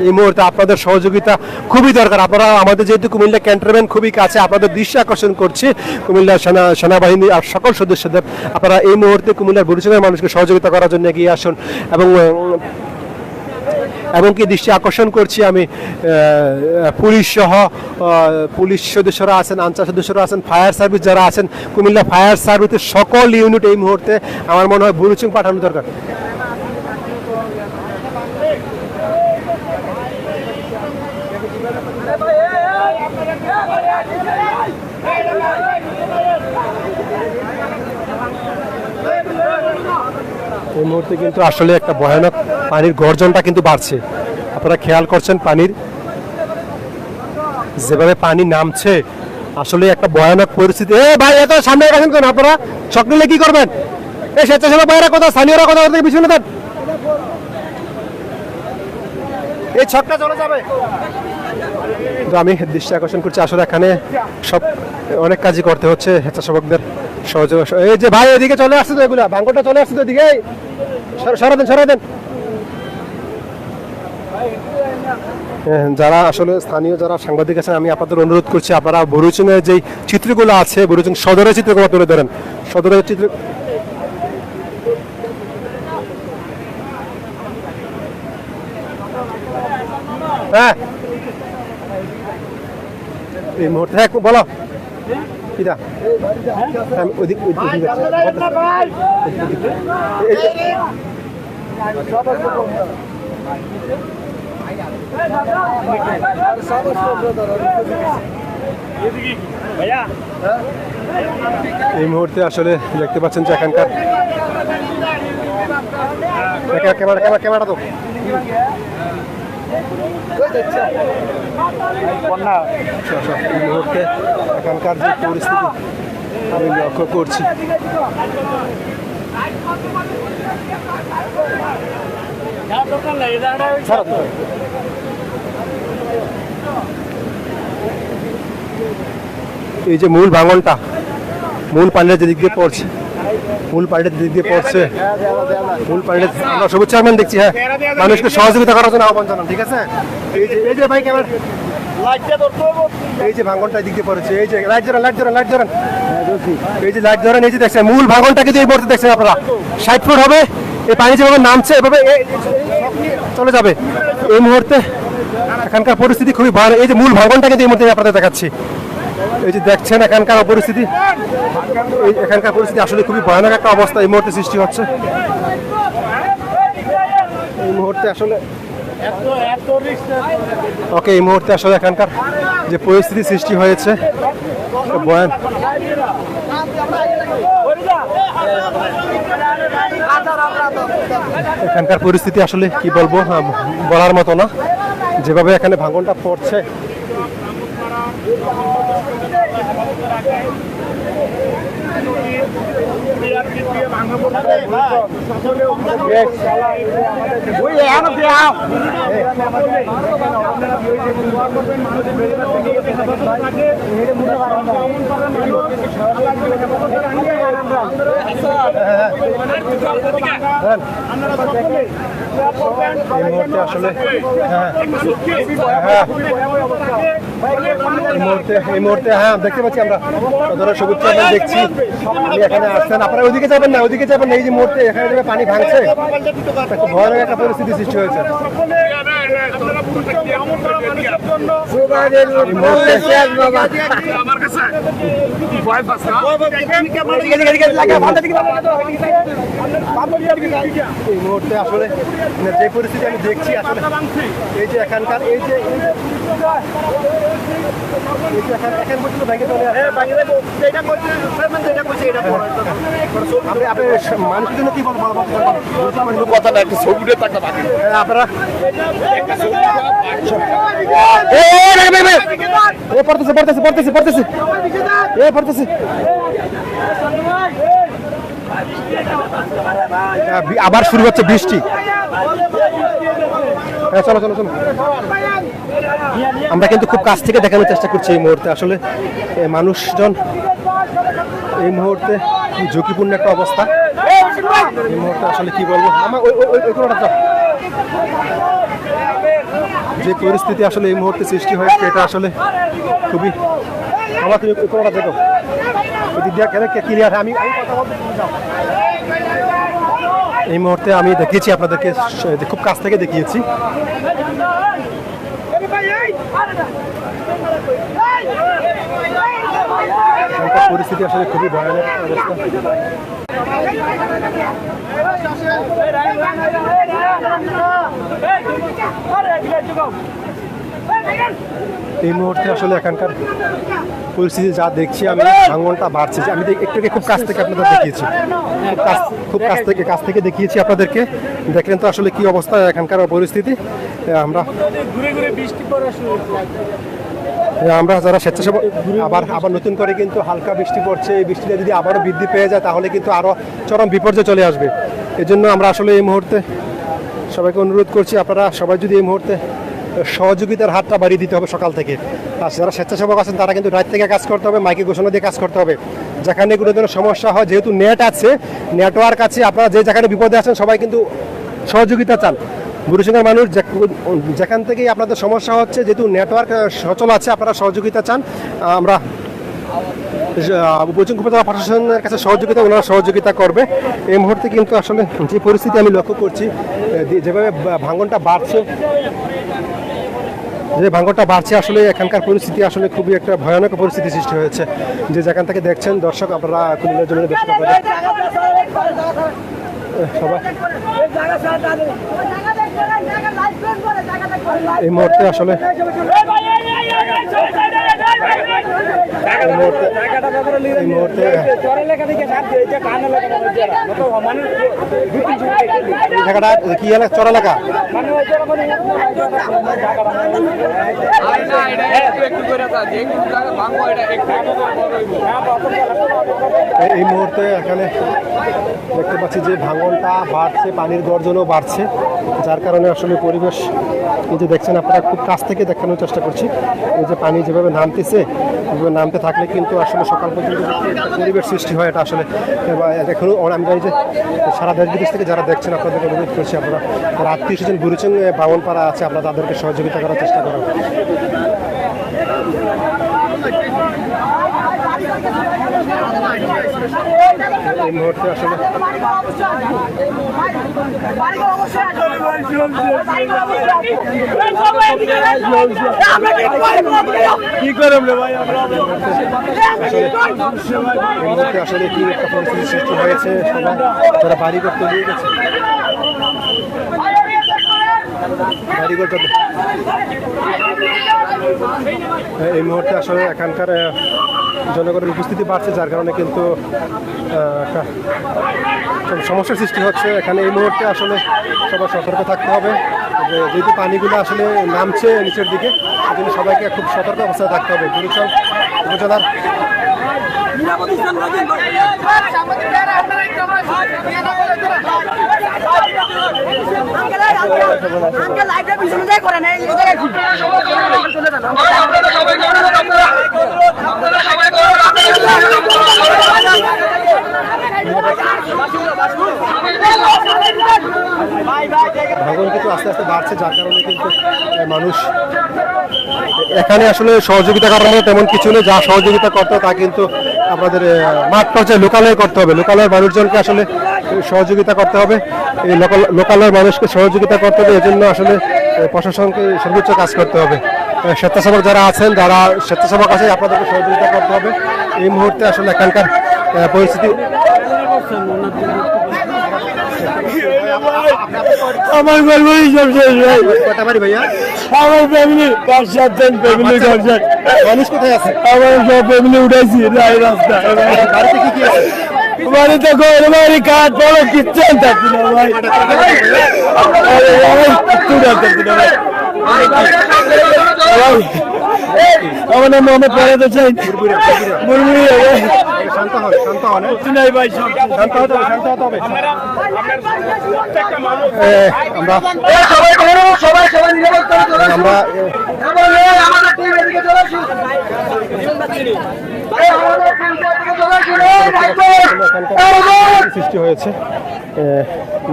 এই মুহূর্তে আপনাদের সহযোগিতা খুবই দরকার। আপনারা আমাদের যেহেতু কুমিল্লা ক্যান্টনমেন্ট খুবই কাছে, আপনাদের দৃষ্টি আকর্ষণ করছি কুমিল্লার সেনাবাহিনী আর সকল সদস্যদের, আপনারা এই মুহূর্তে কুমিল্লার বুড়িচুঙ্গের মানুষকে সহযোগিতা করার জন্য এগিয়ে আসুন। এবং কি দৃষ্টি আকর্ষণ করছি আমি পুলিশ সহ পুলিশ সদস্যরা আছেন, আনসার সদস্যরা আছেন, ফায়ার সার্ভিস যারা আছেন, কুমিল্লা ফায়ার সার্ভিসের সকল ইউনিট এই মুহূর্তে আমার মনে হয় বুড়িচুং পাঠানো দরকার। এই মুহূর্তে কিন্তু আসলে একটা ভয়ানক পানির গর্জনটা কিন্তু বাড়ছে। আপনারা খেয়াল করছেন পানির যেভাবে পানি নামছে, আসলে একটা ভয়ানক পরিস্থিতি। এ ভাই এত সামনে গেছেন কেন আপনারা? শক নিলে কি করবেন? এই স্বেচ্ছাসেবক ভাইয়েরা কথা, স্থানীয়রা কথা থেকে পিছনে দেন, এই ছকটা চলে যাবে। তো আমি দৃষ্টি আকর্ষণ করছি, আসলে এখানে সব অনেক কাজই করতে হচ্ছে স্বেচ্ছাসেবকদের সহযোগ। এই যে ভাই এদিকে চলে আসছে তো, এগুলা ভাঙ্গরটা চলে আসছে তো, এদিকে সরা দেন, সরা দেন। যারা আসলে স্থানীয় যারা সাংবাদিক আছেন, আমি আপনাদের অনুরোধ করছি আপনারা বরুচুনের যে চিত্রগুলো আছে, বরুচুন সদরের চিত্রগুলো তুলে ধরেন। সদরের চিত্র হ্যাঁ এই মুহূর্তে হ্যাঁ বলো কিরা ওদিক এই মুহূর্তে আসলে দেখতে পাচ্ছেন যে এখানকার ক্যামেরা তো এই মুহূর্তে এখানকার যে পরিস্থিতি আমি লক্ষ্য করছি। এই যে মূল ভাঙনটা মূল পানির যেদিক দিয়ে পড়ছে, মূল পানির দিক দিয়ে পড়ছে, মূল পানির আমরা সবুজ চেয়ারম্যান দেখছি। হ্যাঁ, মানুষকে সহযোগিতা করার জন্য আহ্বান জানান, ঠিক আছে? এই যে ভাই ক্যামেরা এই যে ভাঙনটা দিক দিয়ে পড়েছে, এই যে লাইট ধরেন, লাইট ধরেন, লাইট ধরেন, এই যে লাইট ধরেন, এই যে দেখছেন মূল ভাঙনটা কিন্তু এই মুহূর্তে দেখছেন আপনারা 60 ফুট হবে। এই পানি যেভাবে নামছে এভাবে চলে যাবে। এই মুহূর্তে এখানকার পরিস্থিতি খুবই ভয়ানক। এই যে মূল ভাঙনটা কিন্তু এই মুহূর্তে আপনাদের দেখাচ্ছি, এই যে দেখছেন এখানকার পরিস্থিতি, এখানকার পরিস্থিতি আসলে খুবই ভয়ানক একটা অবস্থা এই মুহূর্তে সৃষ্টি হচ্ছে। এই মুহূর্তে আসলে ওকে এই মুহূর্তে আসলে এখানকার যে পরিস্থিতি সৃষ্টি হয়েছে ভয়ানক। এখানকার পরিস্থিতি আসলে কি বলবো, বলার মতো না। যেভাবে এখানে ভাঙনটা পড়ছে আসলে এই মুহূর্তে হ্যাঁ দেখতে পাচ্ছি আমরা সবুজ চেয়ারম্যান দেখছি। আপনি এখানে আসছেন, আপনারা ওইদিকে যাবেন না, ওইদিকে যাবেন না। এই যে মুহূর্তে এখানে যে পানি ভাঙছে, একটা ভয়ানক একটা পরিস্থিতি সৃষ্টি হয়েছে। এই মুহূর্তে আসলে যে পরিস্থিতি আমি দেখছি আসলে এই যে এখানকার এই যে এখন পর্যন্ত ব্যাংকে চলে আসে মানুষের জন্য কি বলবো কথাটা একটু ছবিটা একটা বাকি আপনারা পড়তেছে পড়তেছে পড়তেছে পড়তেছে এ পড়তেছে আবার শুরু হচ্ছে বৃষ্টি। চলো চলো চলো, আমরা কিন্তু খুব কাছ থেকে দেখানোর চেষ্টা করছি এই মুহূর্তে। আসলে মানুষজন এই মুহূর্তে ঝুঁকিপূর্ণ একটা অবস্থা। এই মুহূর্তে আসলে কি বলবো, আমার যে পরিস্থিতি আসলে এই মুহূর্তে সৃষ্টি হয়েছে এটা আসলে খুবই, আমার তুমি কোনোটা দেখো ক্লিয়ার। আমি এই মুহূর্তে আমি দেখিয়েছি আপনাদেরকে, খুব কাছ থেকে দেখিয়েছি। পরিস্থিতি আসলে খুবই ভয়ানক অবস্থা। এই মুহূর্তে আসলে এখানকার পরিস্থিতি যা দেখছি আমি, ভাঙনটা বাড়ছে। আমি একটু খুব কাছ থেকে আপনাদের দেখিয়েছি, খুব কাছ থেকে দেখিয়েছি আপনাদেরকে। দেখলেন তো আসলে কি অবস্থা এখানকার পরিস্থিতি। আমরা ঘুরে ঘুরে বৃষ্টি পড়া শুরু আমরা যারা স্বেচ্ছাসেবক আবার নতুন করে কিন্তু হালকা বৃষ্টি পড়ছে। এই বৃষ্টিটা যদি আবারও বৃদ্ধি পেয়ে যায় তাহলে কিন্তু আরও চরম বিপর্যয় চলে আসবে। এজন্য আমরা আসলে এই মুহূর্তে সবাইকে অনুরোধ করছি, আপনারা সবাই যদি এই মুহূর্তে সহযোগিতার হাতটা বাড়িয়ে দিতে হবে সকাল থেকে। আর যারা স্বেচ্ছাসেবক আছেন তারা কিন্তু রাত থেকে কাজ করতে হবে, মাইকে ঘোষণা দিয়ে কাজ করতে হবে। যেখানে কোনো ধরনের সমস্যা হয়, যেহেতু নেট আছে, নেটওয়ার্ক আছে, আপনারা যে যেখানে বিপদে আছেন সবাই কিন্তু সহযোগিতা চান। বুড়িচঙ্গের মানুষ যেখান থেকেই আপনাদের সমস্যা হচ্ছে, যেহেতু নেটওয়ার্ক সচল আছে, আপনারা সহযোগিতা চান। আমরা বুড়িচঙ্গ উপজেলা প্রশাসনের কাছে সহযোগিতা, ওনারা সহযোগিতা করবে। এই মুহূর্তে কিন্তু আসলে যে পরিস্থিতি আমি লক্ষ্য করছি, যেভাবে ভাঙনটা বাড়ছে, আসলে এখানকার পরিস্থিতি আসলে খুবই একটা ভয়ানক পরিস্থিতি সৃষ্টি হয়েছে। যে যেখান থেকে দেখছেন দর্শক, আপনারা কুমিল্লার জন্য দর্শক আপনারা সবাই এই মুহূর্তে আসলে জায়গাটা কি এলাকা, চর এলাকা। এই মুহূর্তে এখানে দেখতে পাচ্ছি যে ভাঙনটা বাড়ছে, পানির গর্জনও বাড়ছে, যার কারণে আসলে পরিবেশ, এই যে দেখছেন আপনারা, খুব কাছ থেকে দেখানোর চেষ্টা করছি। এই যে পানি যেভাবে নামতেছে, নামতে থাকলে কিন্তু আসলে সকাল পর্যন্ত পরিবেশ সৃষ্টি হয়। এটা আসলে এখনো আমি জানি যে সারা দেশ বিদেশ থেকে যারা দেখছেন আপনাদেরকে অনুরোধ করছি, আপনারা যারা আত্মীয় স্বজন বুড়িচং বামনপাড়া আছে, আপনারা তাদেরকে সহযোগিতা করার চেষ্টা করেন। এই মুহূর্তে আসলে কি করব রে ভাই, আসলে কি একটা পরিস্থিতি সৃষ্টি হয়েছে। সবাই যারা বাড়ি করতে নিয়ে গেছে, এই মুহূর্তে আসলে এখানকার জনগণের উপস্থিতি বাড়ছে, যার কারণে কিন্তু একটা সমস্যার সৃষ্টি হচ্ছে এখানে। এই মুহূর্তে আসলে সবাই সতর্ক থাকতে হবে, যেহেতু পানিগুলো আসলে নামছে নিচের দিকে, সেই জন্য সবাইকে খুব সতর্ক অবস্থায় থাকতে হবে। বুড়িচং উপজেলার ভাঙন কিন্তু আস্তে আস্তে বাড়ছে, যার কারণে কিন্তু মানুষ এখানে আসলে সহযোগিতা করার মতো তেমন কিছু নেই। যা সহযোগিতা করতে তা কিন্তু আপনাদের মাঠ পর্যায়ে লোকালয়ে করতে হবে। লোকালয়ের মানুষজনকে আসলে সহযোগিতা করতে হবে, এই লোকালয়ের মানুষকে সহযোগিতা করতে হবে। এজন্য আসলে প্রশাসনকে সর্বোচ্চ কাজ করতে হবে। স্বেচ্ছাসেবক যারা আছেন, যারা স্বেচ্ছাসেবক আছে, আপনাদেরকে সহযোগিতা করতে হবে। এই মুহূর্তে আসলে এখানকার পরিস্থিতি আমার বাড়ি সব শেষ ভাই। কটা বাড়ি ভাইয়া? আমার ফ্যামিলি 5-7 ফ্যামিলি ঘর। মানুষ কোথায় আছে? আমার সব ফ্যামিলি উঠাইছি রাস্তা। বাড়িতে কি কি আছে? বাড়িতে ঘর বাড়ি কাঠ বড় কিচ্ছেন থাকছি না ভাই। কিচ্ছু থাকছি না ভাই। আমার নাম মোহাম্মদ ফরাদ হোসেন। মুরমুরি শান্ত হন, শান্ত হন, নাই ভাই, সব শান্ত হতে হবে, শান্ত হতে হবে। আমরা সৃষ্টি হয়েছে,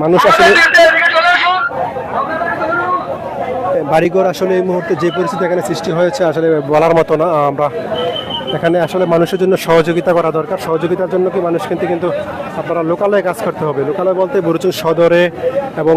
মানুষ আসলে বাড়িঘর আসলে এই মুহূর্তে যে পরিস্থিতি এখানে সৃষ্টি হয়েছে আসলে বলার মতো না। আমরা এখানে আসলে মানুষের জন্য সহযোগিতা করা দরকার। সহযোগিতার জন্য কি মানুষ কিন্তু আপনারা লোকালয়ে কাজ করতে হবে। লোকালয় বলতে বুড়িচং সদরে এবং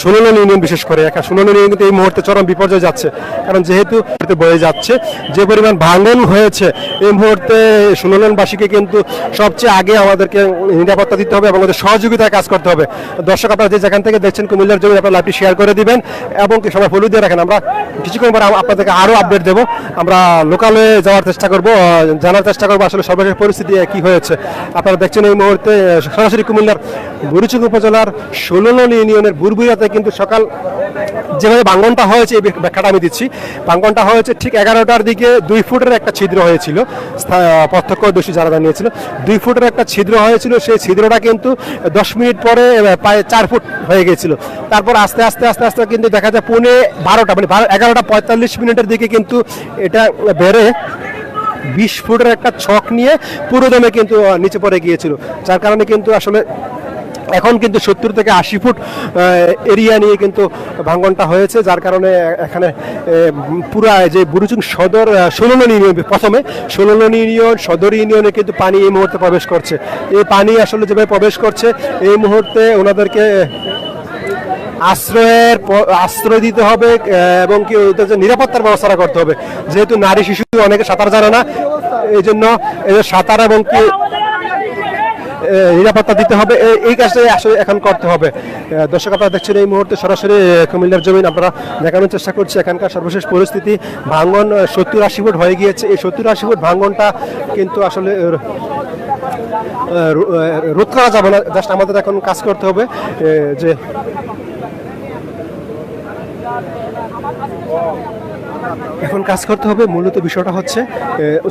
16 নং ইউনিয়ন, বিশেষ করে 16 নং ইউনিয়ন কিন্তু এই মুহূর্তে চরম বিপর্যয় যাচ্ছে। কারণ যেহেতু বয়ে যাচ্ছে, যে পরিমাণ ভাঙন হয়েছে এই মুহূর্তে 16 নংবাসীকে কিন্তু সবচেয়ে আগে আমাদেরকে নিরাপত্তা দিতে হবে এবং ওদের সহযোগিতায় কাজ করতে হবে। দর্শক, আপনারা যে যেখান থেকে দেখছেন কুমিল্লার জমি, আপনারা লাইভটি শেয়ার করে দিবেন এবং সবাই ফলো দিয়ে রাখেন। আমরা কিছুক্ষণ পর আপনাদেরকে আরও আপডেট দেবো। আমরা লোকালে যাওয়ার চেষ্টা করব, জানার চেষ্টা করবো আসলে সর্বশেষ পরিস্থিতি কি হয়েছে। আপনারা দেখছেন এই মুহূর্তে সরাসরি কুমিল্লার বুড়িচং উপজেলার 16 নং ইউনিয়নের বুরবুইয়াতে কিন্তু সকাল যেভাবে ভাঙনটা হয়েছে এই ব্যাখ্যাটা আমি দিচ্ছি। ভাঙনটা হয়েছে ঠিক 11টার দিকে 2 ফুটের একটা ছিদ্র হয়েছিল। প্রত্যক্ষদর্শী যারা জানিয়েছিল 2 ফুটের একটা ছিদ্র হয়েছিল। সেই ছিদ্রটা কিন্তু 10 মিনিট পরে প্রায় 4 ফুট হয়ে গিয়েছিল। তারপর আস্তে আস্তে আস্তে আস্তে কিন্তু দেখা যায় 11:30 মানে 11:45 দিকে কিন্তু এটা বেড়ে 20 ফুটের একটা ছক নিয়ে পুরোদমে কিন্তু নিচে পড়ে গিয়েছিল। যার কারণে কিন্তু আসলে এখন কিন্তু 70 থেকে 80 ফুট এরিয়া নিয়ে কিন্তু ভাঙনটা হয়েছে। যার কারণে এখানে পুরা যে বুড়িচং সদর 16 নং ইউনিয়ন, প্রথমে 16 নং ইউনিয়ন সদর ইউনিয়নে কিন্তু পানি এই মুহূর্তে প্রবেশ করছে। এই পানি আসলে যেভাবে প্রবেশ করছে এই মুহূর্তে ওনাদেরকে আশ্রয় দিতে হবে এবং কি ওদের যে নিরাপত্তার ব্যবস্থা করতে হবে। যেহেতু নারী শিশু অনেকে সাঁতার জানে না, এই জন্য সাঁতার এবং কি নিরাপত্তা দিতে হবে, এই কাজটাই আসলে এখন করতে হবে। দর্শক, আপনারা দেখছেন এই মুহূর্তে সরাসরি কুমিল্লার জমিন আপনারা দেখানোর চেষ্টা করছি এখানকার সর্বশেষ পরিস্থিতি। ভাঙন 70-80 ফুট হয়ে গিয়েছে। এই 70-80 ফুট ভাঙনটা কিন্তু আসলে রোধ করা যাবে না। জাস্ট আমাদের এখন কাজ করতে হবে যে এখন কাজ করতে হবে। মূলত বিষয়টা হচ্ছে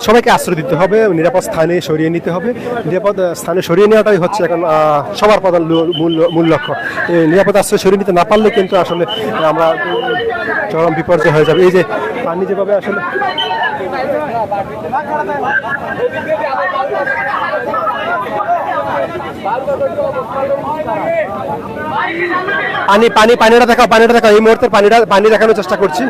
সবাইকে আশ্রয় দিতে হবে, নিরাপদ স্থানে সরিয়ে নিতে হবে। নিরাপদ স্থানে সরিয়ে নেওয়াটাই হচ্ছে এখন সবার প্রধান মূল লক্ষ্য। নিরাপদ আশ্রয় সরিয়ে নিতে না পারলে কিন্তু আসলে আমরা চরম বিপর্যয় হয়ে যাবে। এই যে পানি যেভাবে আসলে পানিটা দেখাও এই মুহূর্তে পানি দেখানোর চেষ্টা করছি।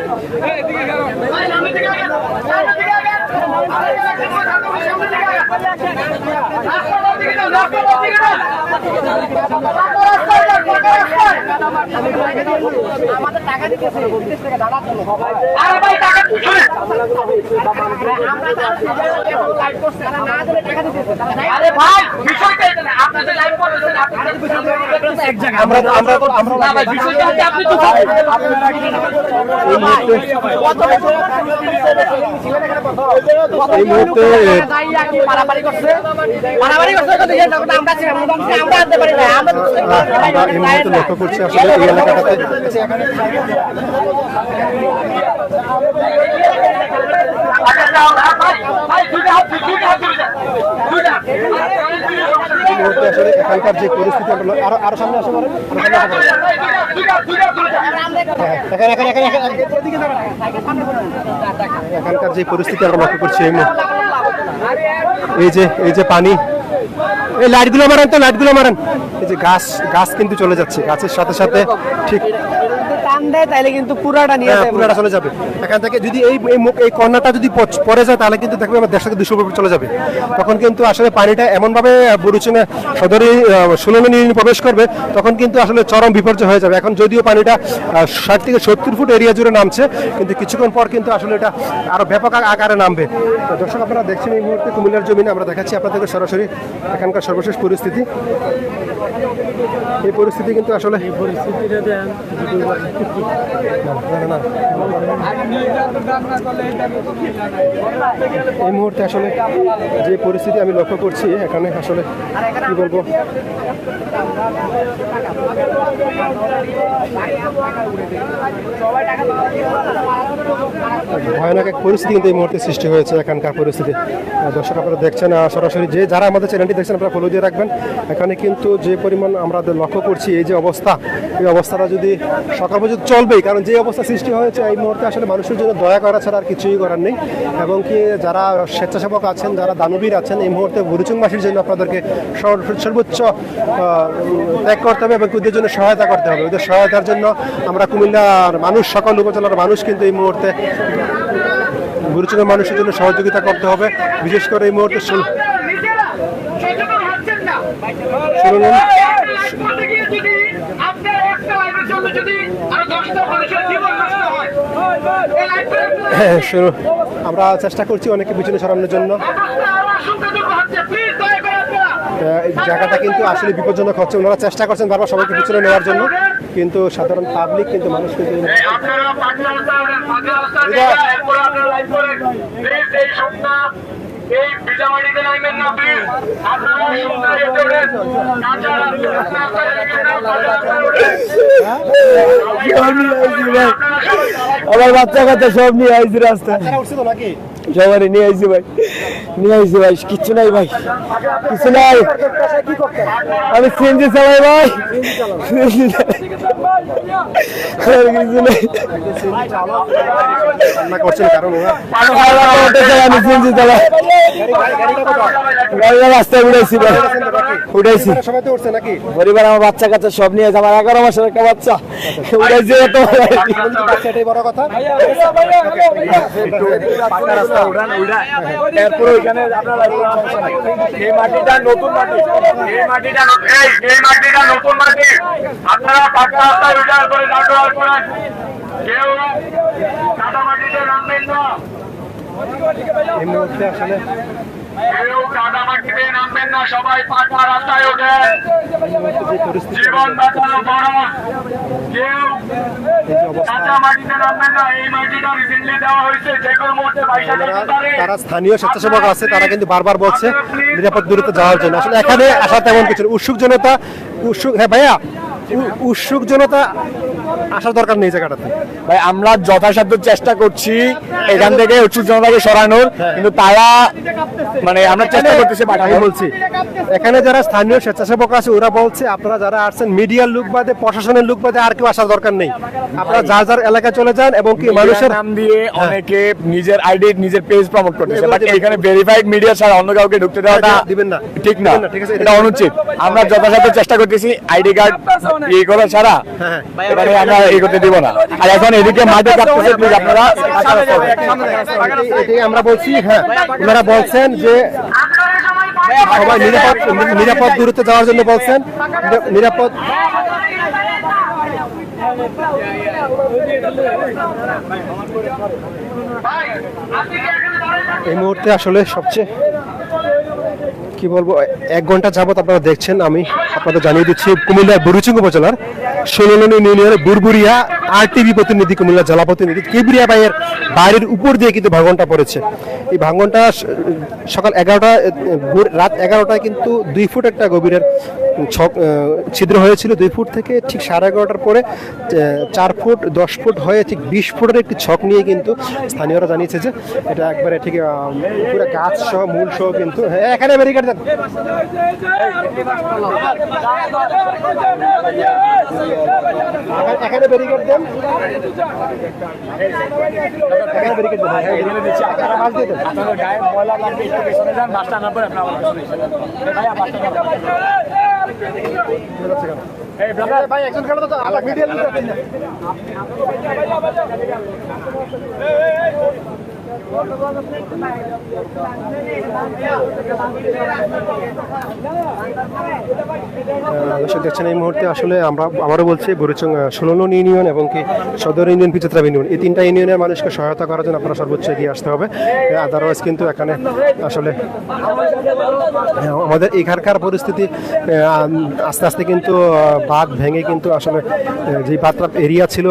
লক্ষ্য করছি আসলে এই এলাকাটাতে আসলে এখানকার যে পরিস্থিতি আরো সামনে আসতে পারে, এখানকার যে পরিস্থিতি আমরা লক্ষ্য করছি এই যে পানি, এই লাইটগুলো মারেন, এই যে গাছ কিন্তু চলে যাচ্ছে, গাছের সাথে সাথে ঠিক তাইলে কিন্তু পুরাটা চলে যাবে। এখান থেকে যদি এই কর্নারটা যদি পড়ে যায় তাহলে কিন্তু দেখবে আমার 100 থেকে 200 ফুট চলে যাবে। তখন কিন্তু আসলে পানিটা এমনভাবে বুড়িচং সদরে 16 নং ইউনিয়নে প্রবেশ করবে, তখন কিন্তু আসলে চরম বিপর্যয় হয়ে যাবে। এখন যদিও পানিটা 60 থেকে 70 ফুট এরিয়া জুড়ে নামছে, কিন্তু কিছুক্ষণ পর কিন্তু আসলে এটা আরো ব্যাপক আকারে নামবে। দর্শক, আপনারা দেখছেন এই মুহূর্তে কুমিল্লার জমিনে আমরা দেখাচ্ছি আপনাদেরকে সরাসরি এখানকার সর্বশেষ পরিস্থিতি। এই পরিস্থিতি কিন্তু আসলে এই মুহূর্তে আসলে যে পরিস্থিতি আমি লক্ষ্য করছি এখানে আসলে কি বলবো, ভয়ানক এক পরিস্থিতি কিন্তু এই মুহূর্তে সৃষ্টি হয়েছে এখানকার পরিস্থিতি। দর্শক, আপনারা দেখছেন সরাসরি যারা আমাদের চ্যানেলটি দেখছেন আপনারা ফলো দিয়ে রাখবেন। এখানে কিন্তু যে পরিমাণ আমরা লক্ষ্য করছি এই যে অবস্থা, এই অবস্থাটা যদি সকাল পর্যন্ত চলবেই, কারণ যে অবস্থা সৃষ্টি হয়েছে এই মুহূর্তে আসলে মানুষের জন্য দয়া করা ছাড়া আর কিছুই করার নেই। এবং কি যারা স্বেচ্ছাসেবক আছেন, যারা দানবীর আছেন, এই মুহূর্তে বুড়িচংবাসীর জন্য আপনাদেরকে সর্বোচ্চ ত্যাগ করতে হবে এবং ওদের জন্য সহায়তা করতে হবে। ওদের সহায়তার জন্য আমরা কুমিল্লার মানুষ, সকল উপজেলার মানুষ কিন্তু এই মুহূর্তে বুড়িচঙ্গের মানুষের জন্য সহযোগিতা করতে হবে, বিশেষ করে এই মুহূর্তে শুনুন শুনুন, আমরা চেষ্টা করছি অনেকে পিছনে সরানোর জন্য। এই জায়গাটা কিন্তু আসলে বিপজ্জনক হচ্ছে, ওনারা চেষ্টা করছেন বারবার সবাইকে পিছনে নেওয়ার জন্য, কিন্তু সাধারণ পাবলিক কিন্তু মানুষ কিন্তু এই পিজামাটিতে নামবেন না প্লিজ, আপনারা আমার বাচ্চা কাচ্চা সব নিয়ে আইছি রাস্তায়, সবারই নিয়ে আইছি ভাই, নিয়ে আইছি ভাই, কিচ্ছু নাই ভাই, কিছু নাই, আমি সিএনজি চালাই ভাই, কিছু নাই, করছেন কারণ আমি সিএনজি চালাই, রাস্তায় উঠাইছি ভাই, উঠাইছি সবাই তো উঠছে নাকি? পরিবার আমার বাচ্চা কাচ্চা সব নিয়ে আমার 11 মাসের একটা বাচ্চা উঠাইছি, এটাই বড় কথা। এই মাটিটা নতুন মাটি, এই মাটিটা নতুন মাটি, আপনারা পাকা রাস্তায় উঠার করে যাতায়াত করেন, কেউ কাদা মাটিতে নামবেন না, এই মুহূর্তে আসলে কেউ কাদা মাটিতে নামবেন না, সবাই পাকা রাস্তায় ওঠেন, জীবন বাঁচানো বড়, কেউ কাঁচা মাটিতে নামবেন না। এই মাটিটা রিসেন্টলি দেওয়া হয়েছে, যে কোনো মুহূর্তে পয়সা দিতে পারে। তারা স্থানীয় স্বেচ্ছাসেবক আছে, তারা কিন্তু বারবার বলছে নিরাপদ দূরত্বে যাওয়ার জন্য। আসলে এখানে আসা তেমন কিছু না। উৎসুক জনতা, হ্যাঁ ভাইয়া, উৎসুক জনতা আসার দরকার নেই জায়গাটাতে। ভাই আমরা যথাসাধ্য চেষ্টা করছি এখান থেকে উৎসুক জনতাকে সরানোর, কিন্তু তারা মানে আমরা চেষ্টা করতেছি, আমি বলছি এখানে যারা স্থানীয় স্বেচ্ছাসেবক আছে ওরা বলছে আপনারা যারা আসছেন মিডিয়ার লোক বাদে, প্রশাসনের লোক বাদে আর কেউ আসার দরকার নেই, আপনারা যার যার এলাকায় চলে যান, এবং কি মানুষের নাম দিয়ে অনেকে নিজের আইডি নিজের পেজ প্রমোট করতেছে, বাট এখানে ভেরিফাইড মিডিয়া ছাড়া অন্য কাউকে ঢুকতে দেওয়াটা দিবেন না, ঠিক না, ঠিক আছে, এটা অনুচিত। আমরা যথাসাধ্য চেষ্টা করতেছি আইডি কার্ড এইগুলো ছাড়া এবারে আমরা এই করতে দিব না। আর এখন এদিকে মাঠে কাটতেছে, প্লিজ আপনারা এটাই আমরা বলছি। হ্যাঁ, ওনারা বলছেন যে সবাই নিরাপদ দূরত্বে যাওয়ার জন্য বলছেন, নিরাপদ। এই মুহূর্তে আসলে সবচেয়ে কি বলবো, 1 ঘন্টা যাবত আপনারা দেখছেন, আমি আপনাদের জানিয়ে দিচ্ছি কুমিল্লার বুড়িচং উপজেলার 16 নং ইউনিয়নের বুরবুরিয়া আরটিভি প্রতিনিধি, কুমিল্লা জেলা প্রতিনিধি কিবরিয়া ভাইয়ের বাড়ির উপর দিয়ে কিন্তু ভাঙনটা পড়েছে। এই ভাঙনটা সকাল 11টা, রাত 11টায় কিন্তু 2 ফুট একটা গভীরের ছিদ্র হয়েছিল, 2 ফুট থেকে ঠিক 11:30টার পরে 4 ফুট 10 ফুট হয়ে ঠিক 20 ফুটের একটি ছক নিয়ে কিন্তু স্থানীয়রা জানিয়েছে যে এটা একবারে ঠিক পুরো গাছ সহ মূল সহ কিন্তু। হ্যাঁ, এখানে ব্যারিকেড দেন, এখানে ব্যারিকেড দেন, এখানে ব্যারিকেড দেন, আপনাদের গায়ে ময়লা লাগবে, একটু পেছনে যান, বাসটা আনার পরে আপনারা ভাই একজন খেলো তো মিডিয়া লোক আছে না। দর্শক দেখছেন এই মুহূর্তে আসলে আমরা আবারও বলছি বুড়িচং 16 নং ইউনিয়ন এবং কি সদর ইউনিয়ন, পিচত্রা ইউনিয়ন, এই 3টা ইউনিয়নের মানুষকে সহায়তা করার জন্য আপনারা সর্বোচ্চ এগিয়ে আসতে হবে। আদারওয়াইজ কিন্তু এখানে আসলে আমাদের এখানকার পরিস্থিতি আস্তে আস্তে কিন্তু বাঁধ ভেঙে কিন্তু আসলে যে বাঁধটা এরিয়া ছিল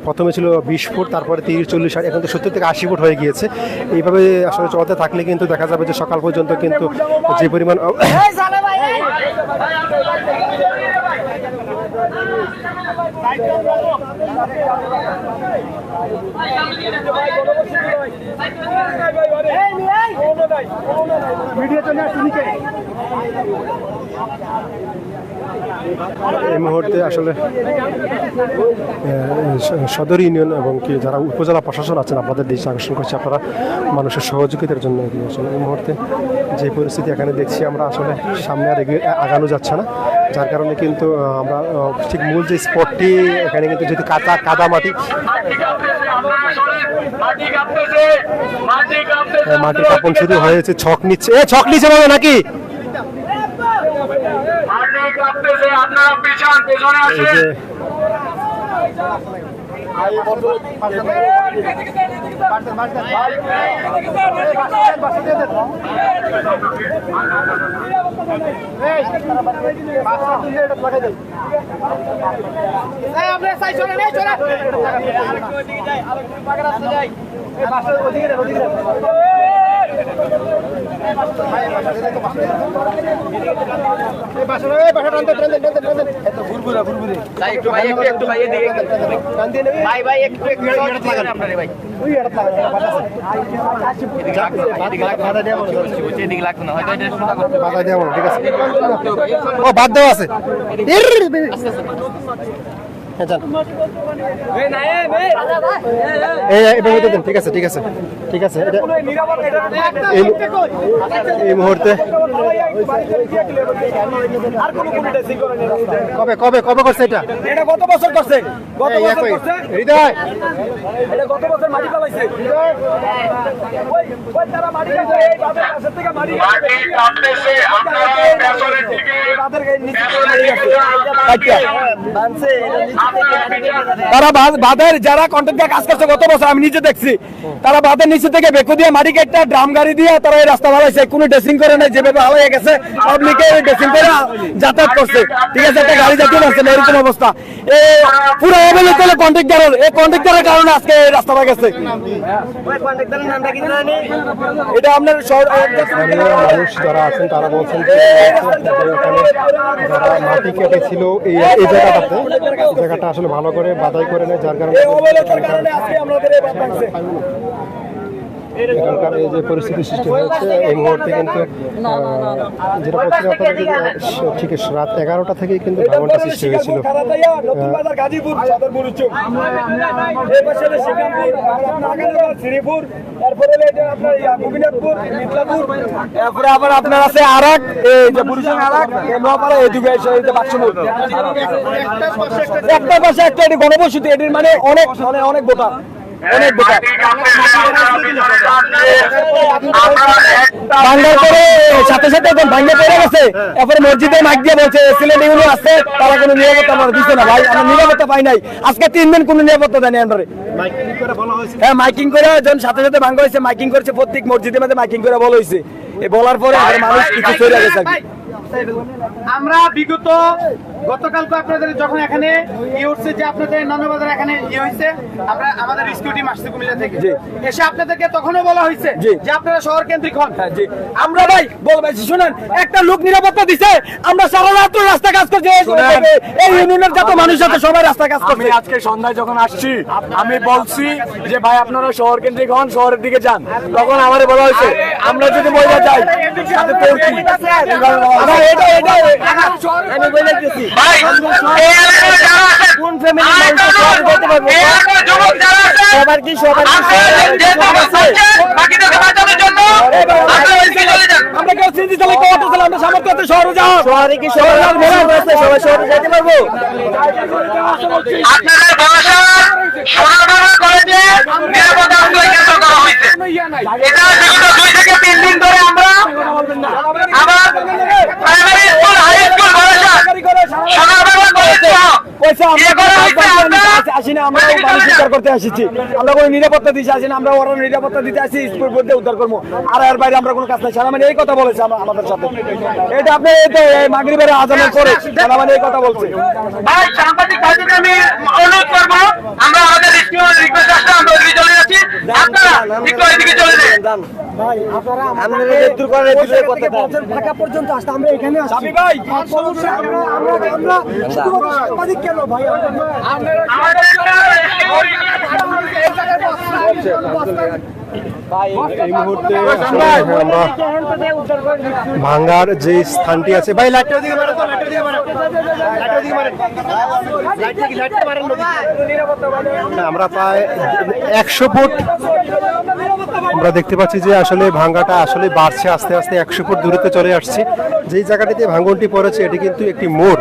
প্রথমে ছিল 20 ফুট, তারপরে 30-40, এখন তো 70 থেকে 80 ফুট হয়ে গিয়েছে। এইভাবে আসলে চলতে থাকলে কিন্তু দেখা যাবে যে সকাল পর্যন্ত কিন্তু যে পরিমাণ এই মুহূর্তে আসলে সদর ইউনিয়ন এবং কি যারা উপজেলা প্রশাসন আছেন আপনাদের দৃষ্টি আকর্ষণ করছে, আপনারা মানুষের সহযোগিতার জন্য এগিয়ে আসেন। এই মুহূর্তে যে পরিস্থিতি এখানে দেখছি আমরা, আসলে সামনে আর আগানো যাচ্ছে না, যার কারণে কিন্তু আমরা ঠিক মূল যে স্পটটি এখানে কিন্তু যেহেতু কাদা মাটি, মাটি কাপন শুরু হয়েছে, ছক নিচ্ছে, ছক নিচ্ছে বলো নাকি? আপনারা পিছন পেছনে এই যে ও বাদ দেওয়া আছে। ঠিক আছে ঠিক আছে ঠিক আছে। এই মুহূর্তে কবে কবে কবে করছে এটা? এটা গত বছর করছে, গত বছর করছে। হৃদয় এটা গত বছর মাটি ফেলাইছে। ওই তারা মাটি ফেলাইছে, এই বাঁধের পাশের থেকে মাটি মাটি কাটতেছে, আপনারা পেছনের দিকে বাঁধের নিচে থেকে মাটি গেছে। তারা বাঁধের যারা কন্ট্রাক্টর কাজ করছে গত বছর আমি নিজে দেখছি, তারা বাঁধের নিচে থেকে বেকু দিয়ে মাটি কেটে ড্রাম গাড়ি দিয়ে তারা এই রাস্তা বানাইছে, কোনো ড্রেসিং করে নাই, যেভাবে হয়ে গেছে পাবলিকে ড্রেসিং করে যাতায়াত করছে। ঠিক আছে, একটা গাড়ি জাতীয় আসছে না, এরকম অবস্থা। এই পুরো অবহেলিত কন্ট্রাক্টরের, এই কন্ট্রাক্টরের কারণে আজকে এই রাস্তাটা গেছে। এটা আপনার মানুষ যারা আছেন তারা বলছেন যে যারা মাটি কেটেছিল এই জায়গাটা আসলে ভালো করে বাধাই করে নেয়, যার কারণে এখানকার এই যে পরিস্থিতি সৃষ্টি হয়েছে এই মুহূর্তে কিন্তু যেটা বলছিলাম আপনাদেরকে ঠিক রাত 11টা থেকেই কিন্তু ভাঙনটা সৃষ্টি হয়েছিল। এরপরে আবার আপনার আছে আরাক, এই যে বুড়িচং আরাক, এই নোয়াপাড়া, এদিকে এসে এই যে বাক্সমুল। একটা পাশে একটা এটি গণবসতি, এটির মানে অনেক মানে অনেক ভোটার, অনেক ভোটার। ভাঙ্গার পরে সাথে সাথে এখন ভাঙ্গে পড়ে গেছে, এরপরে মসজিদে মাইক দিয়ে বলছে ছেলেমেয়েগুলো আছে, তারা কোনো নিরাপত্তা আমরা দিচ্ছে না। ভাই আমরা নিরাপত্তা পাই নাই, আজকে 3 দিন কোনো নিরাপত্তা দেয়নি আমরা। হ্যাঁ, মাইকিং করে যখন সাথে সাথে ভাঙ্গা হয়েছে, মাইকিং করেছে প্রত্যেক মসজিদের মধ্যে মাইকিং করে বলা হয়েছে। এই বলার পরে মানুষ কিছু চলে গেছে। আমরা বিগত গতকালকে আপনাদের যখন এখানে উঠছে যে আপনাদের নন্দবাজার এখানে হয়েছে, আমরা আমাদের রেস্কিউ টিম আসছে কুমিল্লা থেকে, এসে আপনাদেরকে তখনও বলা হয়েছে যে আপনারা শহর কেন্দ্রিক হন। আমরা ভাই বলবো, শুনেন, একটা লোক নিরাপত্তা দিছে, আমরা সারা রাত রাস্তা কাজ করছি, এই ইউনিয়নের যত মানুষ আছে সবাই রাস্তা কাজ করছে। আজকে সন্ধ্যায় যখন আসছি আমি বলছি যে ভাই আপনারা শহর কেন্দ্রিক হন, শহরের দিকে যান, তখন আমারে বলা হয়েছে আমরা যদি বইলা যাই সাথে পড়ছি। আমি বলে দিচ্ছি কোন ফ্যামিলি সবার কি আমরা কেউ চিন্তি চালাই কত চালাই, আমরা সামর্থ্য আছে শহরে যাও, শহরে কি সবাই শহরে যেতে পারবো। আপনাদের ভাষা সরবরাহ করেছে নিরাপত্তা কেন্দ্র করা হয়েছে। এটা বিগত 2 থেকে 3 দিন ধরে আমরা আবার প্রাইমারি স্কুল, হাই স্কুল ভাষা সরবরাহ করেছে। করতে আসছি আমরা কোনো নিরাপত্তা দিতে আসি না, আমরা ওরা নিরাপত্তা দিতে আসি স্কুল বলতে উদ্ধার করবো, আর এর বাইরে আমরা কোনো কাজ নাই। সারা মানে এই কথা বলেছে আমাদের সাথে, এটা আপনি মাগরিবের আজানের পরে সারা মানে এই কথা বলছে। ভাই সাংবাদিক ভাইদের আমি অনুরোধ করবো, আমরা আমাদের রিকোয়েস্ট আসলে আমরা ওইদিকে চলে যাচ্ছি, আপনারা একটু ওইদিকে চলে যান। পর্যন্ত আসতে আমরা এখানে আসছি ভাই, কেন ভাই এই মুহূর্তে আমরা ভাঙ্গার যে স্থানটি আছে, ভাই লাইটটা দিকে মারো তো, লাইটটা দিকে মারো, লাইটটা দিকে মারো, লাইটটা কি লাইটটা মারেন না। আমরা প্রায় 100 ফুট আমরা দেখতে পাচ্ছি যে আসলে ভাঙ্গাটা আসলে বাড়ছে, আস্তে আস্তে 100 ফুট দূরত্বে চলে আসছে। যেই জায়গাটিতে ভাঙ্গনটি পড়েছে এটি কিন্তু একটি মোড়।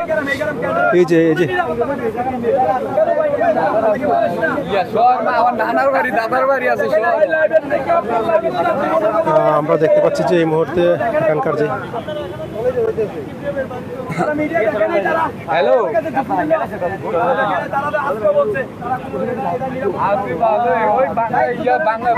এই যে আমরা দেখতে পাচ্ছি যে এই মুহূর্তে এখানকার যে হ্যালো বাংলা